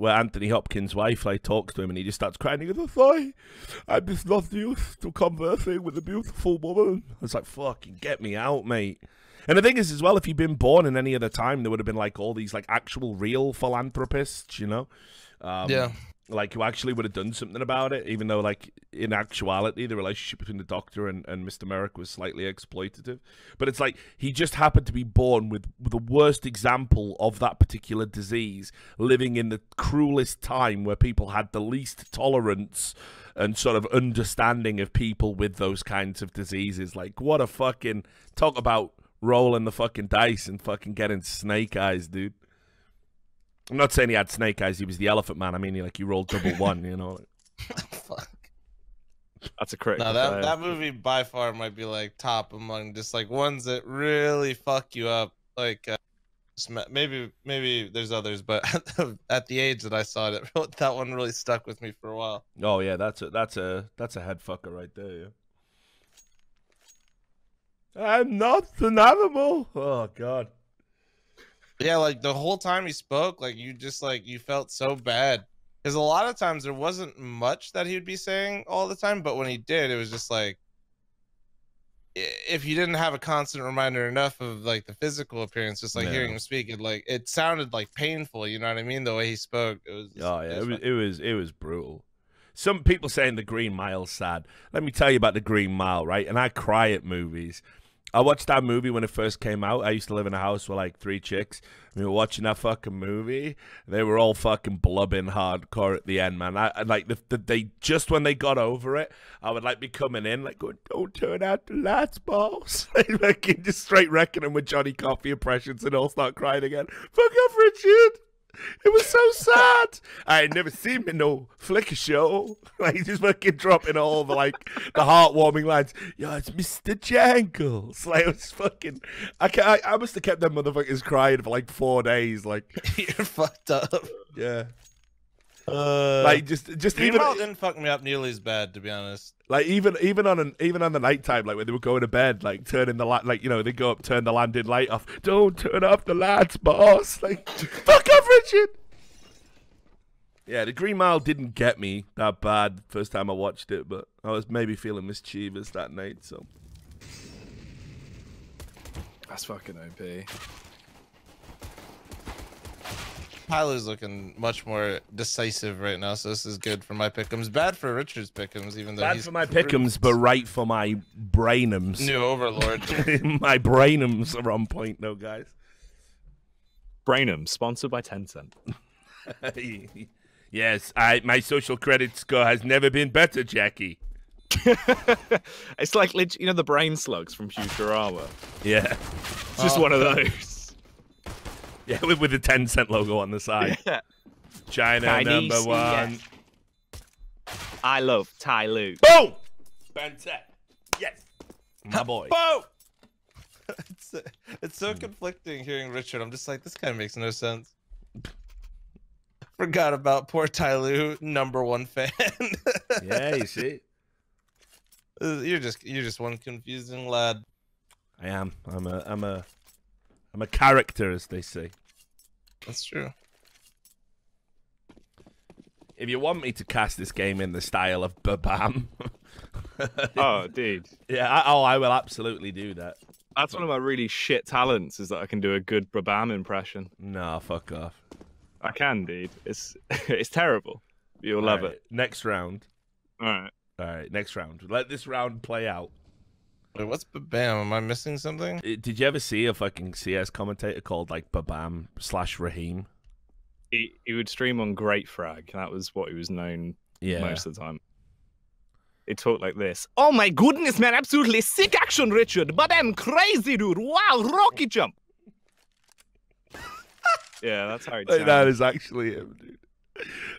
Anthony Hopkins' wife like talks to him and he just starts crying. He goes, "Sorry, I'm just not used to conversing with a beautiful woman." It's like, fucking get me out, mate. And the thing is, as well, if you'd been born in any other time, there would have been like all these like actual real philanthropists, you know? Yeah. Like who actually would have done something about it, even though like in actuality the relationship between the Doctor and Mr. Merrick was slightly exploitative. But it's like he just happened to be born with the worst example of that particular disease, living in the cruelest time where people had the least tolerance and sort of understanding of people with those kinds of diseases. Like, what a fucking talk about rolling the fucking dice and fucking getting snake eyes, dude. I'm not saying he had snake eyes. He was the elephant man. I mean, he rolled double one, you know. Fuck. That's a critical. No, that movie by far might be like top among just like ones that really fuck you up. Like maybe there's others, but at the age that I saw it, that one really stuck with me for a while. Oh yeah, that's a head fucker right there. Yeah. I'm not an animal. Oh god. Yeah, like the whole time he spoke, like you just like you felt so bad because a lot of times there wasn't much that he would be saying all the time, but when he did, it was just like if you didn't have a constant reminder enough of like the physical appearance, just like hearing him speak, it sounded like painful. You know what I mean? The way he spoke, it was. It was brutal. Some people saying the Green Mile's sad. Let me tell you about the Green Mile, right? And I cry at movies. I watched that movie when it first came out. I used to live in a house with like 3 chicks. We were watching that fucking movie. They were all fucking blubbing hardcore at the end, man. I like they just when they got over it, I would like be coming in like, going, "Don't turn out the lights, boss." Like just straight wrecking them with Johnny Coffey impressions and all start crying again. Fuck off, Richard. It was so sad. I had never seen me no flicker show. Like just fucking dropping all the like the heartwarming lines. Yo, it's Mr. Jangles. Like it was fucking. I must have kept them motherfuckers crying for like 4 days. Like you're fucked up. Yeah. Like just even didn't fuck me up nearly as bad, to be honest. Like even on the nighttime, like when they were going to bed, like turning the light, like they go up, turn the landing light off. Don't turn off the lights, boss. Like fuck off, Richard. Yeah, the Green Mile didn't get me that bad first time I watched it, but I was maybe feeling mischievous that night. So that's fucking OP. TyLoo's looking much more decisive right now, so this is good for my pick'ems. Bad for Richard's pick'ems, even though bad for my pick'ems, but right for my brainums. New overlord. My brainums are on point, though, guys. Brainum, sponsored by Tencent. Yes, my social credit score has never been better, Jacky. It's like the brain slugs from Futurama. Yeah, it's just one of those. Yeah, with the 10-cent logo on the side. Yeah. China Chinese, number one. I love TyLoo. Boom! Fantastic. Yes. My boy. Boom! It's so conflicting hearing Richard. I'm just like, this kind of makes no sense. Forgot about poor TyLoo, #1 fan. Yeah, you see. You're just one confusing lad. I am. I'm a character, as they say. That's true. If you want me to cast this game in the style of Babam, oh, dude, yeah, I will absolutely do that. That's one of my really shit talents, is that I can do a good Babam impression. No, fuck off. I can, dude. It's terrible. You'll love it. Next round. All right. Next round. Let this round play out. Wait, what's Babam? Am I missing something? Did you ever see a fucking CS commentator called like Babam/Raheem? He would stream on Great Frag, and that was what he was known most of the time. He talked like this. Oh my goodness, man! Absolutely sick action, Richard. But I'm crazy, dude. Wow, rocket jump. Yeah, that's how he sounds. That is actually him, dude.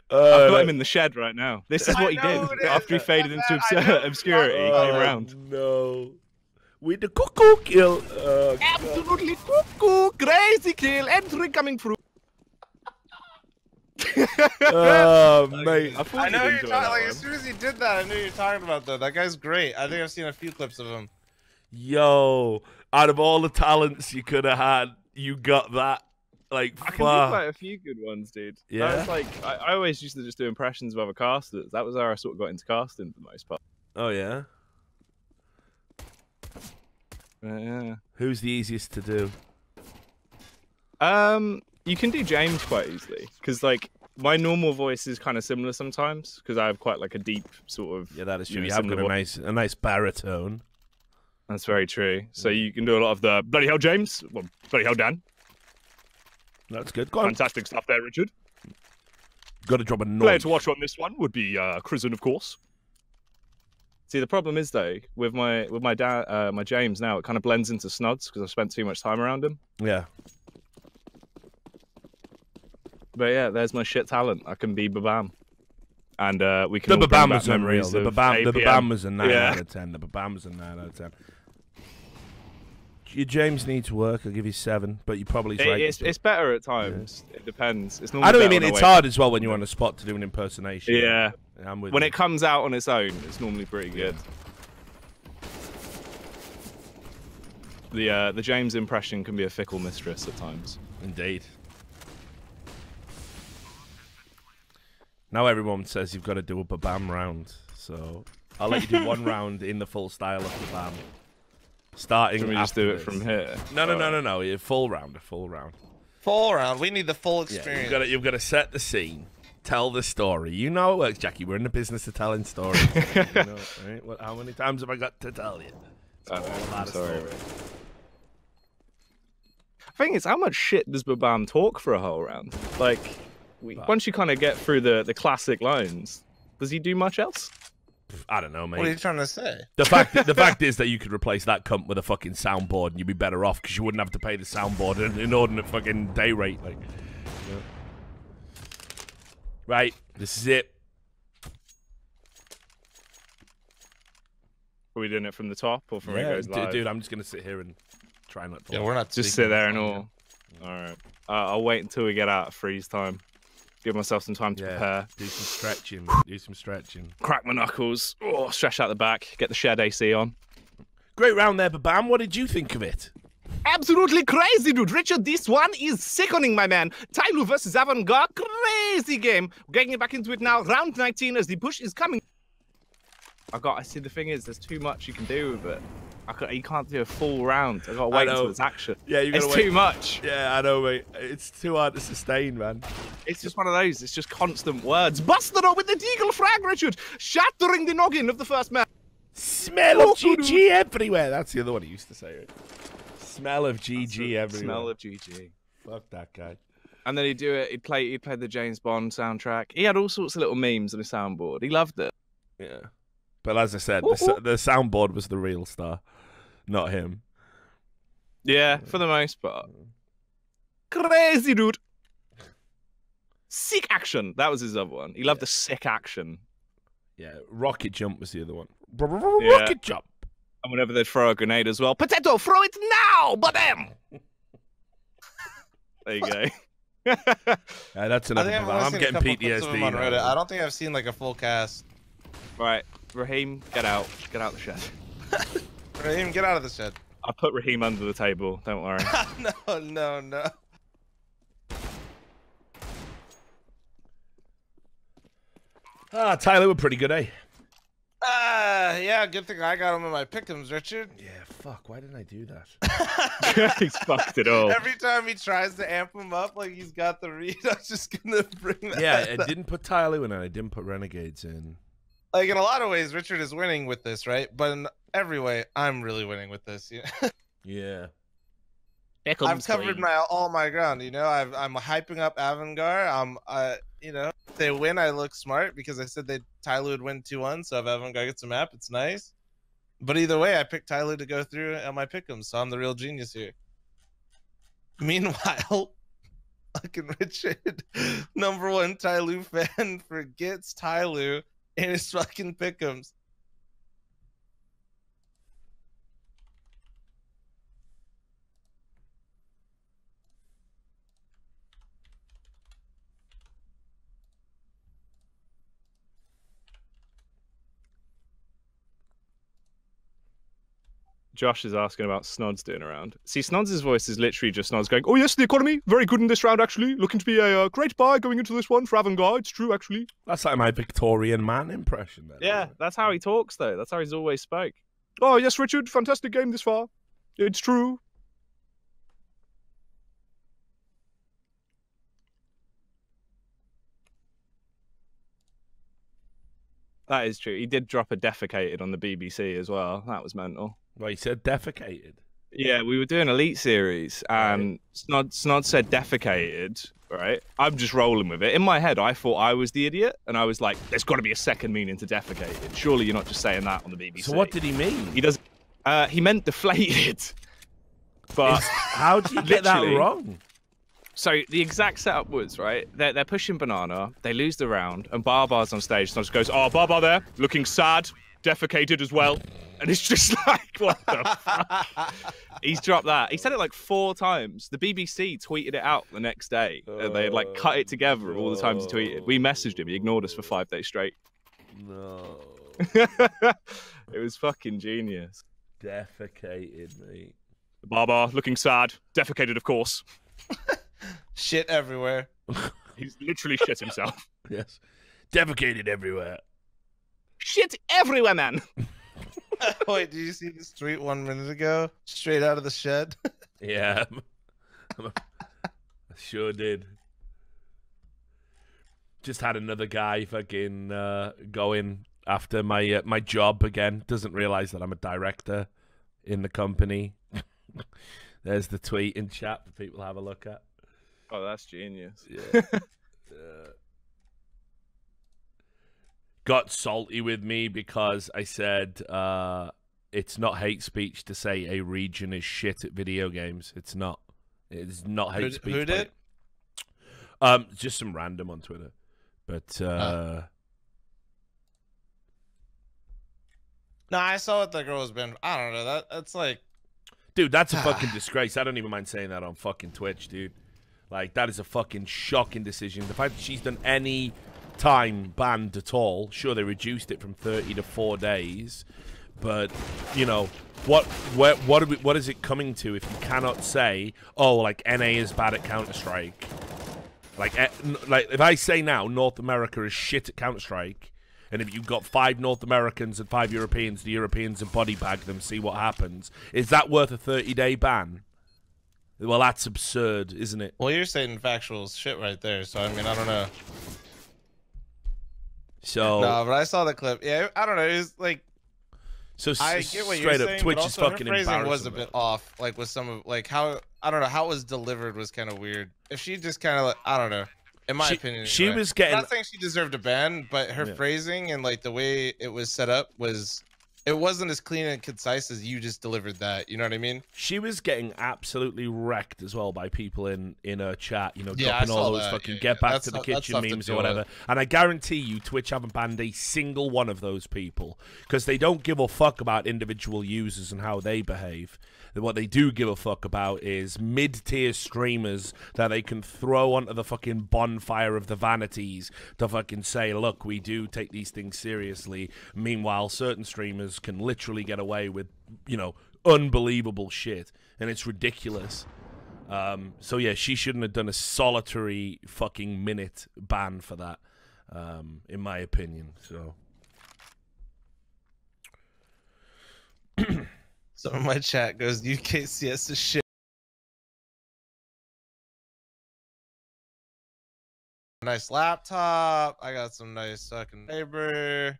I've got him in the shed right now. This is what he did after he faded into obscurity. He came around. No. With the cuckoo kill. Absolutely cuckoo, crazy kill, entry coming through. Oh, mate. I thought I know you'd you're enjoy talking. that Like one. as soon as you did that, I knew you were talking about that. That guy's great. I think I've seen a few clips of him. Yo, out of all the talents you could have had, you got that. Like, I can do fuck. quite a few good ones, dude. Yeah? That was like I always used to just do impressions of other casters. That was how I sort of got into casting for the most part. Oh, yeah? Yeah. Who's the easiest to do? You can do James quite easily because like my normal voice is kind of similar sometimes because I have quite like a deep sort of. Yeah, that is true. know, You have got similar a nice baritone. That's very true. So you can do a lot of the bloody hell, James. Well, bloody hell, Dan. That's good. Go on. Fantastic stuff there, Richard. Got to drop a noise. Player to watch on this one would be Kristen, of course. See, the problem is though with my dad, my James now, it kind of blends into Snods because I've spent too much time around him. Yeah. But yeah, there's my shit talent. I can be Babam, and we can. The all bring Babam back was unreal. memories The of Babam APM. was a 9 Yeah. out of 10. The Babam was a 9 out of 10. Your James needs work. I'll give you 7, but you probably right. It's better at times. It depends. It's I normally know what you better mean. on It's a wake. hard as well when you're on the spot to do an impersonation. Yeah. I'm with When you. it comes out on its own, it's normally pretty good. The James impression can be a fickle mistress at times. Indeed. Now everyone says you've got to do a Babam round, so I'll let you do one round in the full style of Babam. Starting Can we just after do it this. from here? No. A full round. Full round. We need the full Yeah, experience. you've got to set the scene, tell the story. You know how it works, Jacky. We're in the business of telling stories. You know, right? How many times have I got to tell you? It's all about a sorry. story. The thing is, how much shit does Babam talk for a whole round? Like, once you kind of get through the classic lines, does he do much else? I don't know, mate. What are you trying to say? The fact is that you could replace that cunt with a fucking soundboard and you'd be better off because you wouldn't have to pay the soundboard an inordinate fucking day rate. Like, right, this is it. Are we doing it from the top or from where it goes live? Dude, I'm just gonna sit here and try not to. Yeah, we're not Just speaking sit there this and one, all. All right. I'll wait until we get out of freeze time. Give myself some time to prepare. Do some stretching. Crack my knuckles. Oh, stretch out the back. Get the shed AC on. Great round there, Babam. What did you think of it? Absolutely crazy, dude. Richard, this one is sickening, my man. TyLoo versus Avangar. Crazy game. We're getting back into it now. Round 19 as the push is coming. I see, the thing is, there's too much you can do with it. You can't do a full round. I gotta wait until it's action. Yeah, you gotta It's wait. too much. Yeah, I know, mate. It's too hard to sustain, man. It's just one of those. It's just constant words. Busted up with the deagle frag, Richard. Shattering the noggin of the first man. Smell of GG everywhere. That's the other one he used to say. Right? Smell of GG everywhere. Smell of GG. Fuck that guy. And then he'd do it. He'd play the James Bond soundtrack. He had all sorts of little memes on his soundboard. He loved it. Yeah. But as I said, the soundboard was the real star, not him. Yeah, for the most part. Crazy, dude. Sick action. That was his other one. He loved the sick action. Yeah, rocket jump was the other one. Yeah. Rocket jump. And whenever they'd throw a grenade as well. Potato, throw it now! Badam! There you go. That's I enough. think I've Of only I'm seen a getting couple clips of him PTSD. on Reddit. now. I don't think I've seen like a full cast. Right, Raheem, get out. Get out the shed. Raheem, get out of the shed. I put Raheem under the table. Don't worry. No. TyLoo were pretty good, eh? Yeah, good thing I got him in my pick'ems, Richard. Yeah, fuck. Why didn't I do that? He's fucked it all. Every time he tries to amp him up like he's got the read, I'm just gonna bring that Yeah, I up. didn't put TyLoo in and I didn't put Renegades in. Like, in a lot of ways, Richard is winning with this, right? But in every way, I'm really winning with this. Yeah. I've covered all my ground, you know. I'm hyping up Avangar. If they win, I look smart because I said TyLoo would win 2-1. So if Avangar gets a map, it's nice. But either way, I picked TyLoo to go through on my pick'em, so I'm the real genius here. Meanwhile, fucking Richard, #1 TyLoo fan, forgets TyLoo in his fucking pick'ems. Josh is asking about Snods doing around. See, Snods' voice is literally just Snods going, "Oh yes, the economy very good in this round actually. Looking to be a great buy going into this one for Avangar. It's true actually." That's like my Victorian man impression. Then, Yeah, that's how he talks though. That's how he's always spoke. "Oh yes, Richard, fantastic game this far. It's true." That is true. He did drop a defecated on the BBC as well. That was mental. Well, he said defecated. Yeah, we were doing Elite Series, and Snod said defecated, right? I'm just rolling with it. In my head, I thought I was the idiot, and I was like, there's got to be a second meaning to defecated. Surely you're not just saying that on the BBC. So what did he mean? He does. He meant deflated. But how did you get that wrong? So the exact setup was, right, they're pushing Banana, they lose the round, and Barbar's on stage, so just goes, "Oh, Barbar there, looking sad, defecated as well." And it's just like, what the fuck? He's dropped that. He said it like 4 times. The BBC tweeted it out the next day. They had like cut it together all the times he tweeted. We messaged him, he ignored us for 5 days straight. No. It was fucking genius. Defecated, mate. Barbar, looking sad, defecated of course. Shit everywhere. He's literally shit himself. Yes. Defecated everywhere. Shit everywhere, man. Wait, did you see this tweet 1 minute ago? Straight out of the shed? Yeah. I sure did. Just had another guy fucking going after my job again. Doesn't realize that I'm a director in the company. There's the tweet in chat for people to have a look at. Oh, that's genius. Yeah. Got salty with me because I said it's not hate speech to say a region is shit at video games. It's not. It's not hate speech. Who did? Just some random on Twitter. But no, I saw what the girl has been. I don't know. That's like, dude, that's a fucking disgrace. I don't even mind saying that on fucking Twitch, dude. Like, that is a fucking shocking decision. The fact that she's done any time banned at all, sure, they reduced it from 30 to 4 days, but, you know, what is it coming to if you cannot say, oh, like, NA is bad at Counter-Strike? Like, if I say now North America is shit at Counter-Strike, and if you've got 5 North Americans and 5 Europeans, the Europeans have body bag them, see what happens. Is that worth a 30-day ban? Well, that's absurd, isn't it? Well, you're saying factual shit right there, so I mean, I don't know. So no, but I saw the clip. Yeah, I don't know. It was like, so I get what straight you're up, saying, Twitch but is also fucking her phrasing embarrassing. was a bit off, like with some of like how I don't know how it was delivered was kind of weird. If she just kind of like I don't know, in my opinion, she anyway. was getting. I'm not saying she deserved a ban, but her phrasing and like the way it was set up was. It wasn't as clean and concise as you just delivered that. You know what I mean? She was getting absolutely wrecked as well by people in her chat. You know, Yeah, dropping I all saw those that. fucking Yeah, get back that's to the tough- kitchen that's tough to memes or deal whatever. with. And I guarantee you, Twitch haven't banned a single one of those people because they don't give a fuck about individual users and how they behave. What they do give a fuck about is mid-tier streamers that they can throw onto the fucking bonfire of the vanities to fucking say, look, we do take these things seriously. Meanwhile, certain streamers can literally get away with, you know, unbelievable shit. And it's ridiculous. So, yeah, she shouldn't have done a solitary fucking minute ban for that, in my opinion. So... Some of my chat goes, UKCS is shit. Nice laptop. I got some nice fucking paper.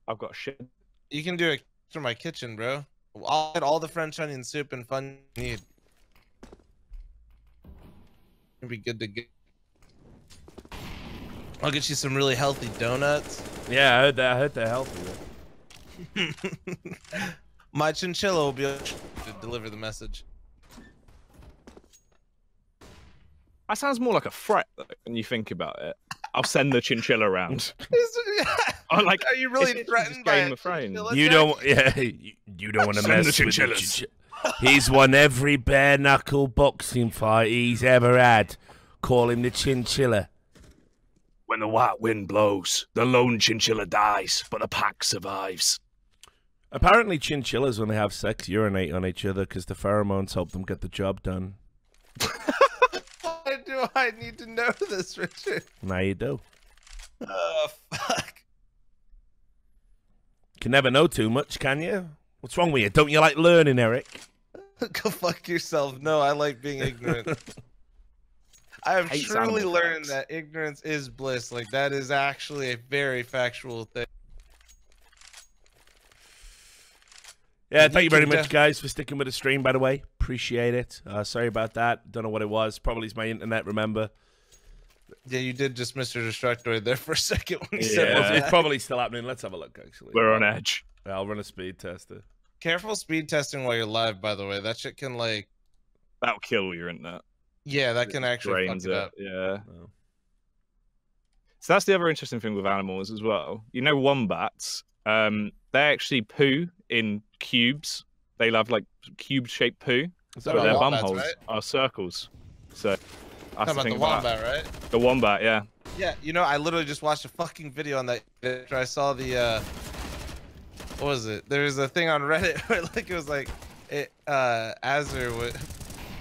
I've got shit. You can do it through my kitchen, bro. I'll get all the French onion soup and fun you need. It'll be good to go. I'll get you some really healthy donuts. Yeah, I heard that. I heard they're healthy. My chinchilla will be able to deliver the message. That sounds more like a threat though, when you think about it. I'll send the chinchilla around. Are you really threatened by Game of Thrones? You don't, you don't want to mess with the chinchillas. He's won every bare knuckle boxing fight he's ever had. Call him the chinchilla. When the white wind blows, the lone chinchilla dies, but the pack survives. Apparently, chinchillas, when they have sex, urinate on each other because the pheromones help them get the job done. Why do I need to know this, Richard? Now you do. Oh, fuck. Can never know too much, can you? What's wrong with you? Don't you like learning, Eric? Go fuck yourself. No, I like being ignorant. I have Hates truly animal learned facts. that ignorance is bliss. Like, that is actually a very factual thing. Yeah, You thank you very can much, guys, for sticking with the stream, by the way. Appreciate it. Sorry about that. Don't know what it was. Probably it's my internet, remember? Yeah, you did just Mr. Destructoid there for a second when you said Yeah. It's that. probably still happening. Let's have a look, actually. We're on edge. I'll run a speed tester. Careful speed testing while you're live, by the way. That shit can, like... That'll kill your internet. Yeah, that can actually fuck Drains it up. Yeah. Oh. So that's the other interesting thing with animals as well. You know, wombats, they actually poo in cubes. They love like cube-shaped poo. Is So that their right? bum wombats, holes right? are circles. So that's Talking the about thing the about wombat, right? the wombat. Yeah. Yeah, you know, I literally just watched a fucking video on that after I saw the, what was it? There was a thing on Reddit where, like, it was like, Azur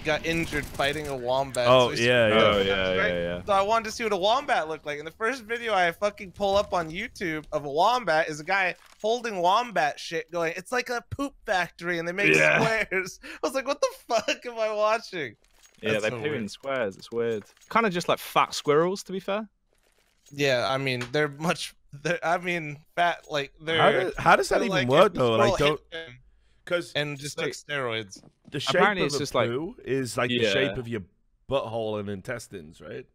got injured fighting a wombat. Oh, so he yeah, screwed yeah. up, Oh, yeah, right? yeah, yeah. So I wanted to see what a wombat looked like. And the first video I fucking pull up on YouTube of a wombat is a guy holding wombat shit going, it's like a poop factory and they make Yeah. squares. I was like, what the fuck am I watching? Yeah, That's they so poo in weird. squares. It's weird. Kind of just like fat squirrels, to be fair. Yeah, I mean, they're fat, like, they're... How does that they're even like work, a though? Like, scroll don't... hit him Because and just took steroids. the shape Apparently of it's a just like- poo is like the Yeah. shape of your butthole and intestines, right?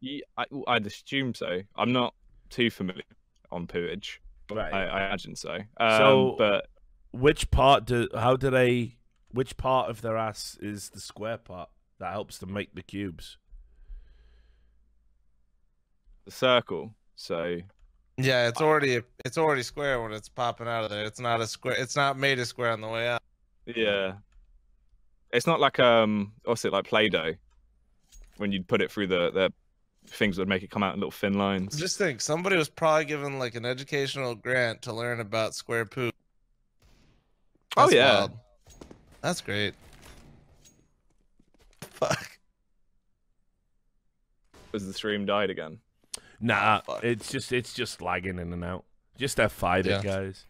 Yeah, I'd assume so. I'm not too familiar on pooage. Right. I imagine so. So- But Which part of their ass is the square part that helps them make the cubes? the circle. So Yeah, it's already square when it's popping out of there. It's not a square. It's not made a square on the way out. yeah, it's not like what's it like Play-Doh? When you'd put it through the things that would make it come out in little thin lines. Just think, somebody was probably given like an educational grant to learn about square poop. Oh, That's yeah. wild. That's great. Fuck. As the stream died again. Nah, fuck. it's just lagging in and out. Just F5 Yeah. it, guys.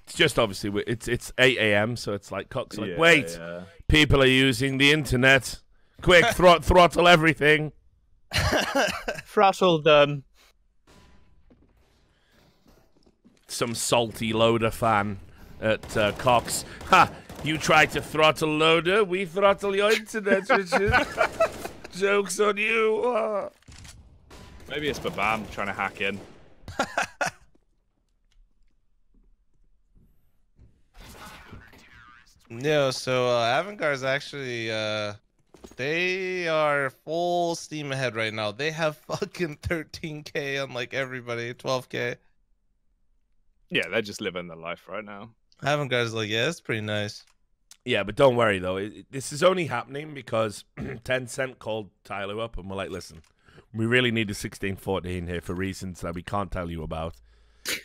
It's just obviously it's 8 a.m. so it's like Cox like Yeah, wait, yeah. people are using the internet. Quick, throttle everything. Throttle them. Some salty Loader fan at Cox. Ha! You try to throttle Loader, we throttle your internet, Richard. Joke's on you. Ah. Maybe it's Babam trying to hack in. No, so Avangar's actually they are full steam ahead right now. They have fucking 13k on like everybody, 12k. Yeah, they're just living their life right now. Avangar's like, yeah, it's pretty nice. Yeah, but don't worry though. This is only happening because Tencent called TyLoo up and we're like, listen, we really need a 16-14 here for reasons that we can't tell you about.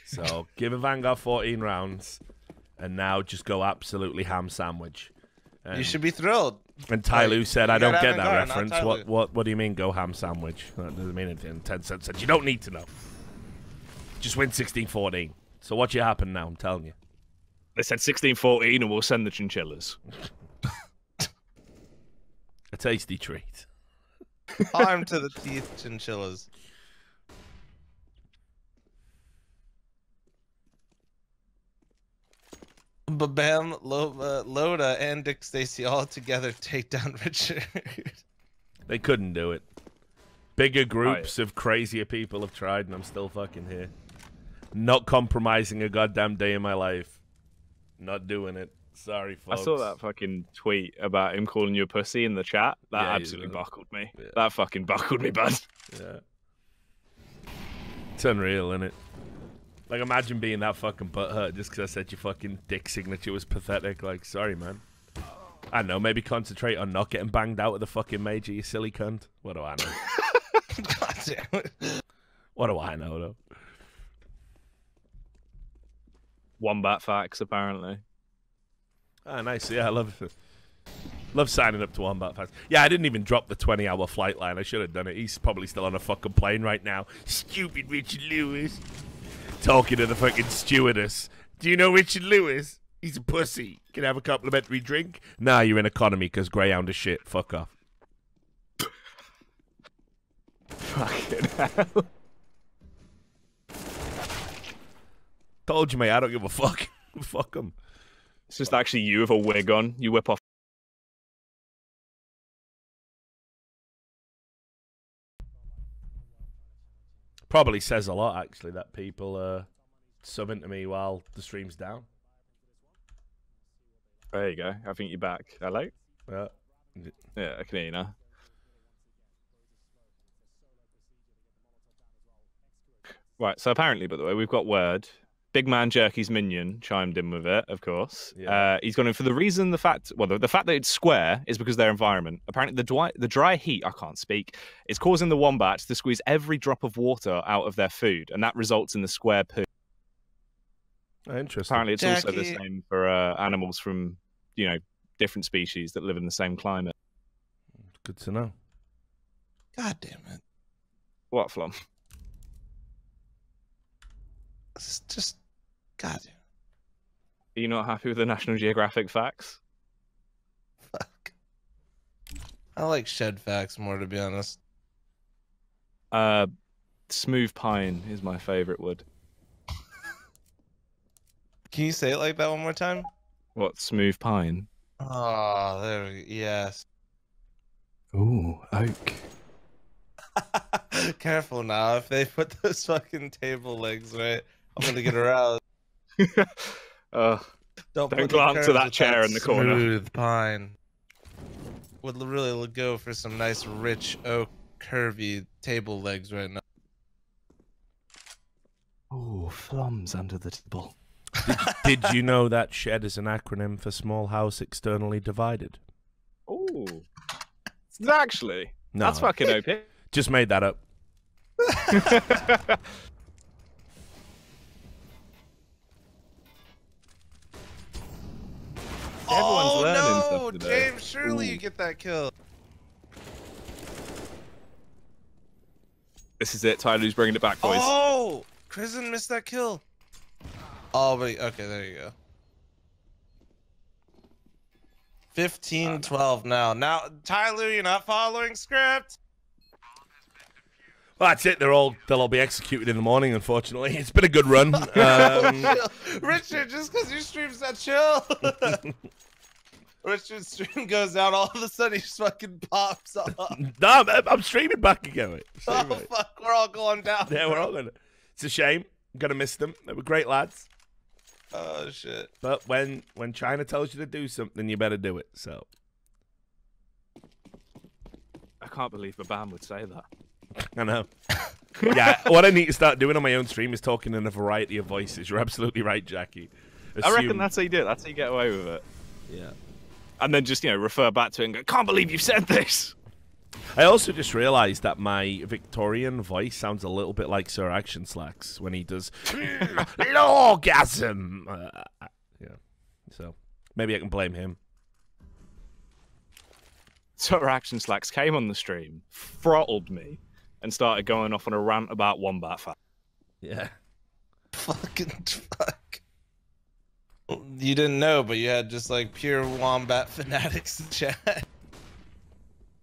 So give Avangar 14 rounds and now just go absolutely ham sandwich. You should be thrilled. And TyLoo like, said, you I don't got get that Avangar, not reference. TyLoo. What do you mean go ham sandwich? That doesn't mean anything. And Tencent said, you don't need to know. Just win 16-14. So what you happen now, I'm telling you. They said 16-14 and we'll send the chinchillas. A tasty treat. Arm to the teeth, chinchillas. Babam, Loda, and Dick Stacy all together take down Richard. They couldn't do it. Bigger groups of crazier people have tried, and I'm still fucking here. Not compromising a goddamn day in my life. Not doing it. Sorry, folks. I saw that fucking tweet about him calling you a pussy in the chat. That Yeah, absolutely buckled me. Yeah. That fucking buckled me, bud. Yeah. It's unreal, isn't it? Like, imagine being that fucking butthurt just because I said your fucking dick signature was pathetic. Like, sorry, man. I don't know, maybe concentrate on not getting banged out with a fucking major, you silly cunt. What do I know? God damn it. What do I know, though? Wombat facts, apparently. Ah, nice. Yeah, I love signing up to Wombat Facts. Yeah, I didn't even drop the 20-hour flight line. I should have done it. He's probably still on a fucking plane right now. Stupid Richard Lewis. Talking to the fucking stewardess. Do you know Richard Lewis? He's a pussy. Can I have a complimentary drink? Nah, you're in economy because Greyhound is shit. Fuck off. Fucking hell. Told you, mate. I don't give a fuck. Fuck them. It's just actually you with a wig on. You whip off. Probably says a lot, actually, that people subbing to me while the stream's down. There you go. I think you're back. Hello? Yeah. Yeah, I can hear you now. Right, so apparently, by the way, we've got word. Big man Jerky's minion chimed in with it, of course. Yeah. He's gone in for the reason the fact that it's square is because their environment. Apparently, the dry heat, I can't speak, is causing the wombats to squeeze every drop of water out of their food, and that results in the square poo. Interesting. Apparently, it's also the Jacky. same for animals from, different species that live in the same climate. Good to know. God damn it. What, Flom? It's just, God damn. Are you not happy with the National Geographic facts? Fuck. I like shed facts more, to be honest. Smooth pine is my favorite wood. Can you say it like that one more time? What, smooth pine? Oh, there we go. Yes. Ooh, oak. Careful now. If they put those fucking table legs right, I'm gonna get aroused. Don't Don't put the glance curves at that with chair in the corner. Smooth pine. Would really go for some nice, rich oak, curvy table legs right now. Ooh, Flom's under the table. Did you know that SHED is an acronym for Small House Externally Divided? Ooh. Actually, No. that's fucking OP. Just made that up. Everyone's learning no, stuff today. James, surely Ooh. you get that kill. This is it. TyLoo's bringing it back, boys. Oh, Kristen missed that kill. Oh, but okay, there you go. 15-12 now. Now, TyLoo, you're not following script. Well, that's it. They'll all be executed in the morning. Unfortunately, it's been a good run. Richard, just because your stream's not chill. Richard's stream goes out, all of a sudden he just fucking pops off. No, I'm streaming back again. Mate. Oh Streaming. fuck, we're all going down. Yeah, we're all gonna. It's a shame. I'm gonna miss them. They were great lads. Oh shit. But when China tells you to do something, you better do it. So I can't believe a band would say that. I know. Yeah, what I need to start doing on my own stream is talking in a variety of voices. You're absolutely right, Jacky. I reckon that's how you do it. That's how you get away with it. Yeah. And then just, refer back to it and go, can't believe you've said this. I also just realised that my Victorian voice sounds a little bit like Sir Action Slacks when he does orgasm. Yeah. So maybe I can blame him. So Action Slacks came on the stream, throttled me, and started going off on a rant about Wombat fact. Yeah. Fucking fuck. You didn't know, but you had just like pure Wombat fanatics in chat.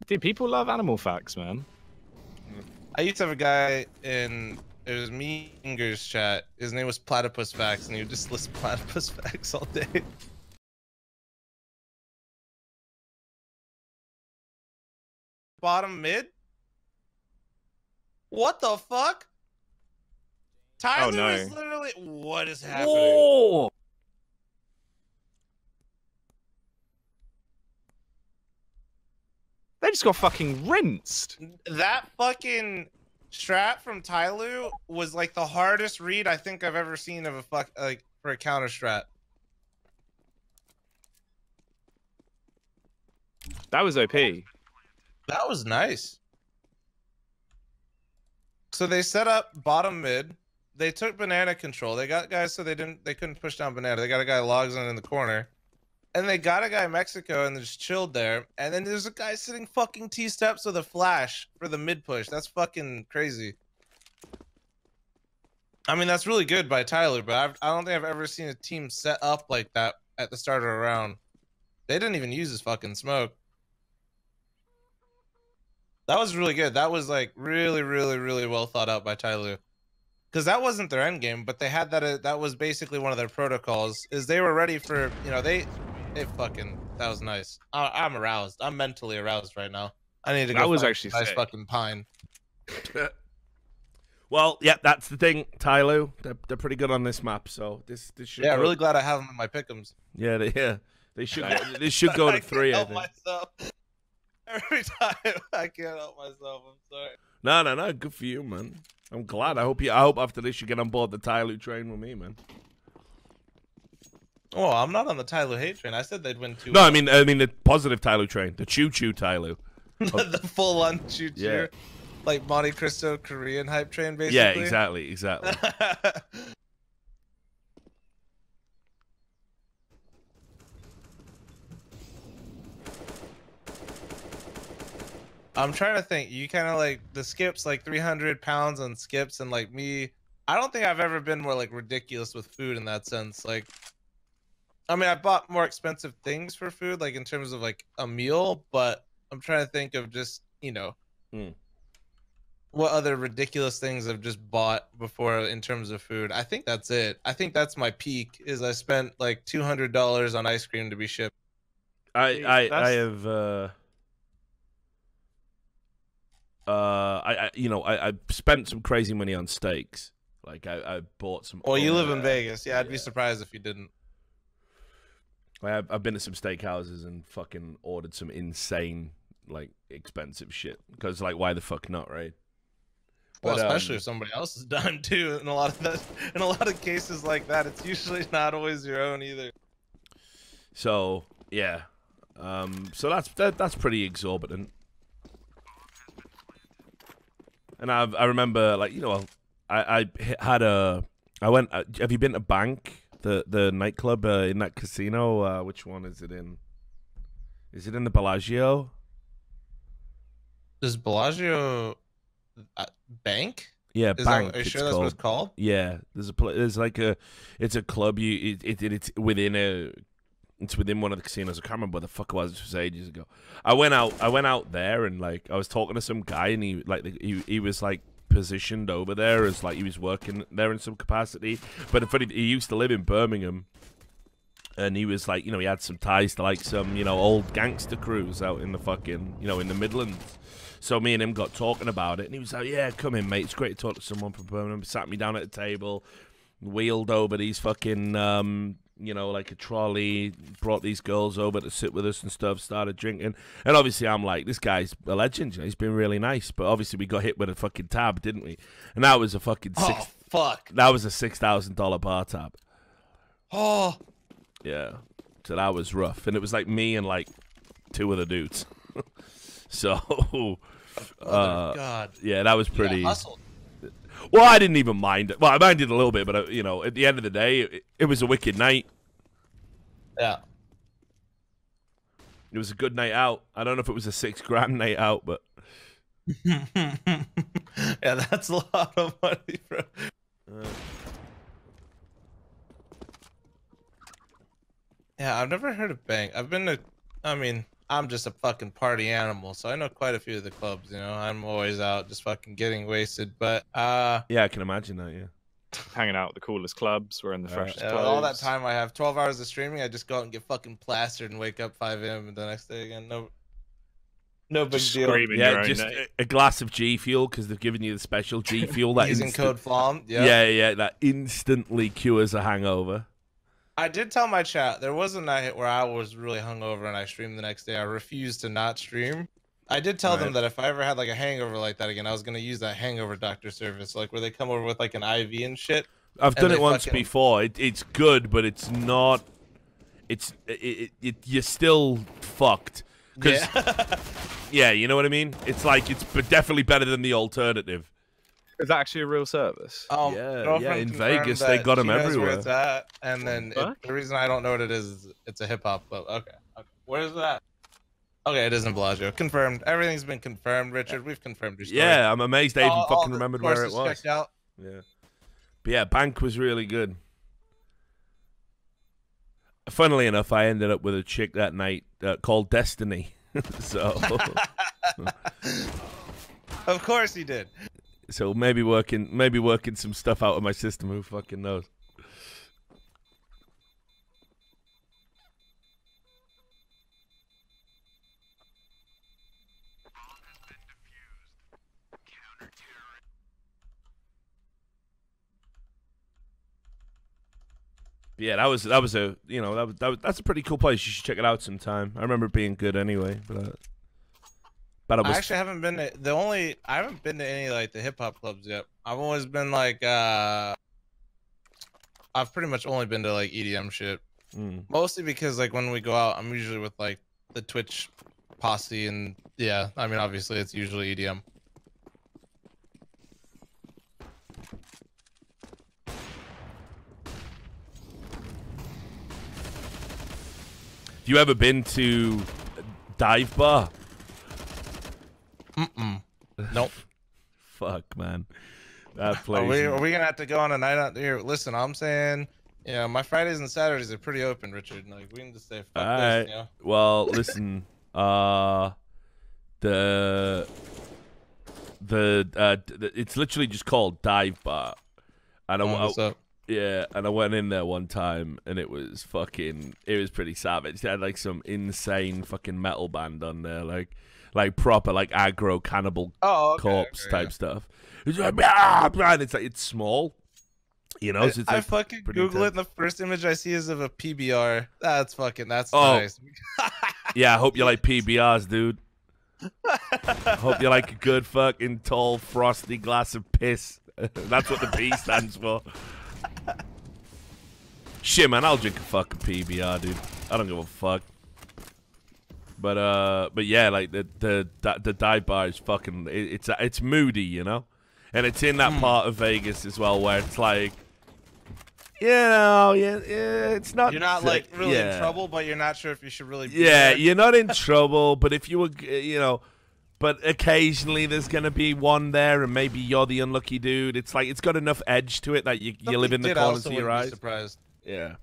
Dude, people love animal facts, man. I used to have a guy in, it was me, Inger's chat. His name was Platypus Facts, and he would just list platypus facts all day. Bottom mid? What the fuck? TyLoo no. is literally, what is happening? Whoa! They just got fucking rinsed. That fucking strat from TyLoo was like the hardest read I think I've ever seen of a for a counter strat. That was OP. That was nice. So they set up bottom mid. they took banana control. They got guys so they couldn't push down banana. They got a guy logs in the corner. And they got a guy in Mexico and they just chilled there. And then there's a guy sitting fucking T-steps with a flash for the mid push. That's fucking crazy. I mean, that's really good by TyLoo, but I don't think I've ever seen a team set up like that at the start of a round. They didn't even use his fucking smoke. That was really good. That was like really, really, really well thought out by TyLoo. Because that wasn't their end game, but they had that. That was basically one of their protocols. Is they were ready for, you know, they fucking, that was nice. I'm aroused. I'm mentally aroused right now. I need to go. That was find actually a nice sick. fucking pine. Well, yeah, that's the thing, TyLoo. They're pretty good on this map, so this should. Yeah, go. really glad I have them in my pick'ems. Yeah, they should. This should go to 3. I Help think. myself. Every time I can't help myself. I'm sorry. No. Good for you, man. I'm glad. I hope after this you get on board the TyLoo train with me, man. Oh, I'm not on the TyLoo hate train. I said they'd win 2. No, I mean the positive TyLoo train, the choo-choo TyLoo. The full-on choo-choo. Yeah. Like Monte Cristo Korean hype train, basically. Yeah, exactly. I'm trying to think. You kind of like the skips, like 300 pounds on skips, and like me, I don't think I've ever been more like ridiculous with food in that sense. Like, I mean, I bought more expensive things for food, like in terms of like a meal, but I'm trying to think of just, you know, what other ridiculous things I've just bought before in terms of food. I think that's it. I think that's my peak. Is I spent like $200 on ice cream to be shipped. I have. I spent some crazy money on steaks. Like I bought some. Well, you live in Vegas. Yeah, I'd be surprised if you didn't. I've been to some steakhouses and fucking ordered some insane, like, expensive shit. Because, like, why the fuck not, right? Well, But, especially if somebody else is done too. In a lot of cases like that, it's usually not always your own either. So yeah, so that's pretty exorbitant. And I remember, like, you know, I went. Have you been to Bank, the nightclub in that casino? Which one is it in? Is it in the Bellagio? Is Bellagio Bank? Yeah, Bank. Are you sure that's what it's called? Yeah, there's like it's a club. It's within one of the casinos. I can't remember what the fuck it was. It was ages ago. I went out there and, like, I was talking to some guy, and he was like positioned over there as, like, he was working there in some capacity. But he used to live in Birmingham, and he was like, you know, he had some ties to, like, some, you know, old gangster crews out in the fucking, you know, in the Midlands. So me and him got talking about it, and he was like, yeah, come in, mate. It's great to talk to someone from Birmingham. Sat me down at a table, wheeled over these fucking, you know, like a trolley, brought these girls over to sit with us and stuff, started drinking. And obviously I'm like, this guy's a legend, you know, he's been really nice. But obviously we got hit with a fucking tab, didn't we? And that was a fucking that was a $6,000 bar tab. Oh. Yeah. So that was rough. And it was like me and like 2 other dudes. So God. yeah, that was pretty. Hustled. Well, I didn't even mind it. Well, I minded a little bit, but you know, at the end of the day, it was a wicked night. Yeah. It was a good night out. I don't know if it was a $6,000 night out, but yeah, that's a lot of money, bro. Yeah, I've never heard of Bank. I've been to. I mean, I'm just a fucking party animal, so I know quite a few of the clubs. You know, I'm always out just fucking getting wasted. But yeah, I can imagine that. Yeah, hanging out at the coolest clubs, wearing the freshest clothes. All that time I have 12 hours of streaming, I just go out and get fucking plastered and wake up 5 a.m. the next day again. No big deal. Yeah, just a glass of G Fuel because they've given you the special G Fuel that using code FLOM. Yeah, that instantly cures a hangover. I did tell my chat there was a night where I was really hungover and I streamed the next day. I refused to not stream. I did tell them that if I ever had like a hangover like that again, I was gonna use that hangover doctor service, like where they come over with like an IV and shit. I've done it once before. It's good, but it's not. You're still fucked. Yeah. Yeah, you know what I mean. It's like it's definitely better than the alternative. Is that actually a real service? Yeah, girlfriend in confirmed Vegas, that they got 'em she knows where everywhere. it's at, and then Fuck. the reason I don't know what it is, it's a hip hop club. Okay. Where's that? Okay, it isn't Bellagio. Confirmed. Everything's been confirmed, Richard. We've confirmed your story. Yeah, I'm amazed they even all fucking the remembered where it sources was. checked out. Yeah. But yeah, Bank was really good. Funnily enough, I ended up with a chick that night called Destiny. So Of course he did. so maybe working some stuff out of my system, who fucking knows. Yeah, that was a that's a pretty cool place. You should check it out sometime. I remember it being good anyway, but it I was actually haven't been to I haven't been to any like the hip hop clubs yet. I've always been like I've pretty much only been to like EDM shit. Mostly because like when we go out, I'm usually with like the Twitch posse, and yeah, I mean obviously it's usually EDM. Have you ever been to Dive Bar? Nope. Fuck, man. That place. Are we gonna have to go on a night out here? Listen, I'm saying, yeah, my Fridays and Saturdays are pretty open, Richard. Like we can just say fuck All this, right. you know? Well, listen. It's literally just called Dive Bar, and What's up? yeah, and I went in there one time, and it was pretty savage. They had like some insane fucking metal band on there, like proper like aggro cannibal corpse type stuff. It's like, and it's small, you know. So it's I like fucking pretty Google it, intense. and the first image I see is of a PBR. That's Oh. nice. Yeah, I hope you like PBRs, dude. Hope you like a good fucking tall frosty glass of piss. That's what the P stands for. Shit, man, I'll drink a fucking PBR, dude. I don't give a fuck. But yeah, like the dive bar is fucking. It's moody, you know, and it's in that part of Vegas as well where it's like, yeah, it's not. You're not like really in yeah. trouble, but you're not sure if you should really. Be Yeah, there. you're not in trouble, but if you were, you know, but occasionally there's gonna be one there, and maybe you're the unlucky dude. It's like it's got enough edge to it that you live in the Something I corners also of your wouldn't be eyes. Surprised. Yeah.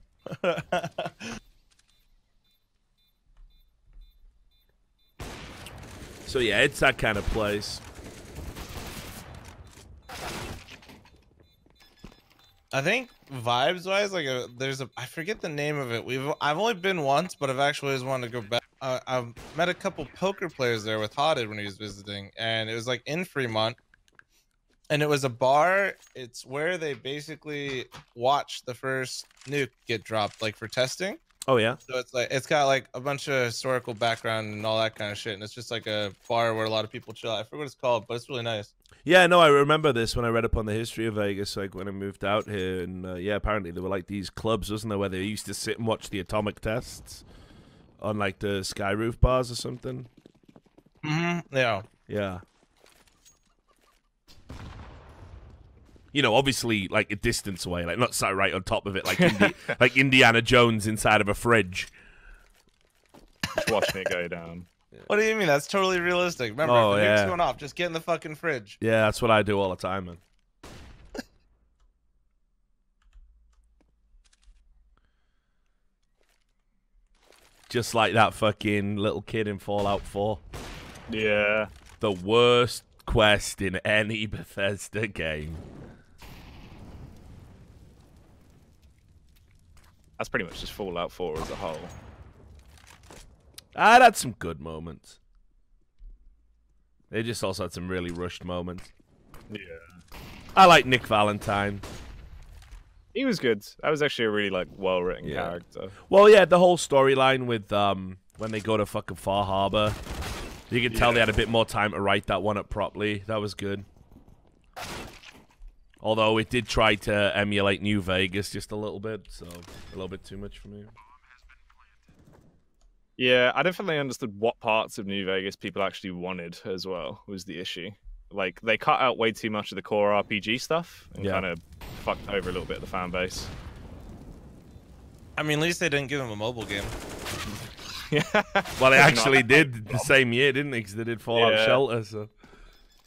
So yeah, it's that kind of place. I think vibes wise, like I forget the name of it. I've only been once, but I've actually always wanted to go back. I've met a couple poker players there with Hodded when he was visiting, and it was like in Fremont, and it was a bar. It's where they basically watch the first nuke get dropped, like for testing. Oh yeah. So it's got like a bunch of historical background and all that kind of shit, and it's just like a bar where a lot of people chill. I forget what it's called, but it's really nice. Yeah, no, I remember this when I read up on the history of Vegas, like when I moved out here, and yeah, apparently there were like these clubs, wasn't there, where they used to sit and watch the atomic tests on like the sky roof bars or something. Yeah. Yeah. You know, obviously, like a distance away, like not sat right on top of it, like like Indiana Jones inside of a fridge. Just watching it go down. What do you mean? That's totally realistic. Remember, Oh, if the nuke's yeah. going off, just get in the fucking fridge. Yeah, that's what I do all the time, man. Just like that fucking little kid in Fallout 4. Yeah. The worst quest in any Bethesda game. That's pretty much just Fallout 4 as a whole. I'd had some good moments. They just also had some really rushed moments. Yeah. I like Nick Valentine. He was good. That was actually a really like well-written Yeah. character. Well, yeah, the whole storyline with when they go to fucking Far Harbor, you can tell they had a bit more time to write that one up properly. That was good. Although it did try to emulate New Vegas just a little bit, so a little bit too much for me. Yeah, I definitely understood what parts of New Vegas people actually wanted as well, was the issue. like they cut out way too much of the core RPG stuff and Yeah. kind of fucked over a little bit of the fan base. I mean, at least they didn't give him a mobile game. Yeah. Well, they actually did the same year, didn't they? Because they did Fallout Yeah. Shelter. So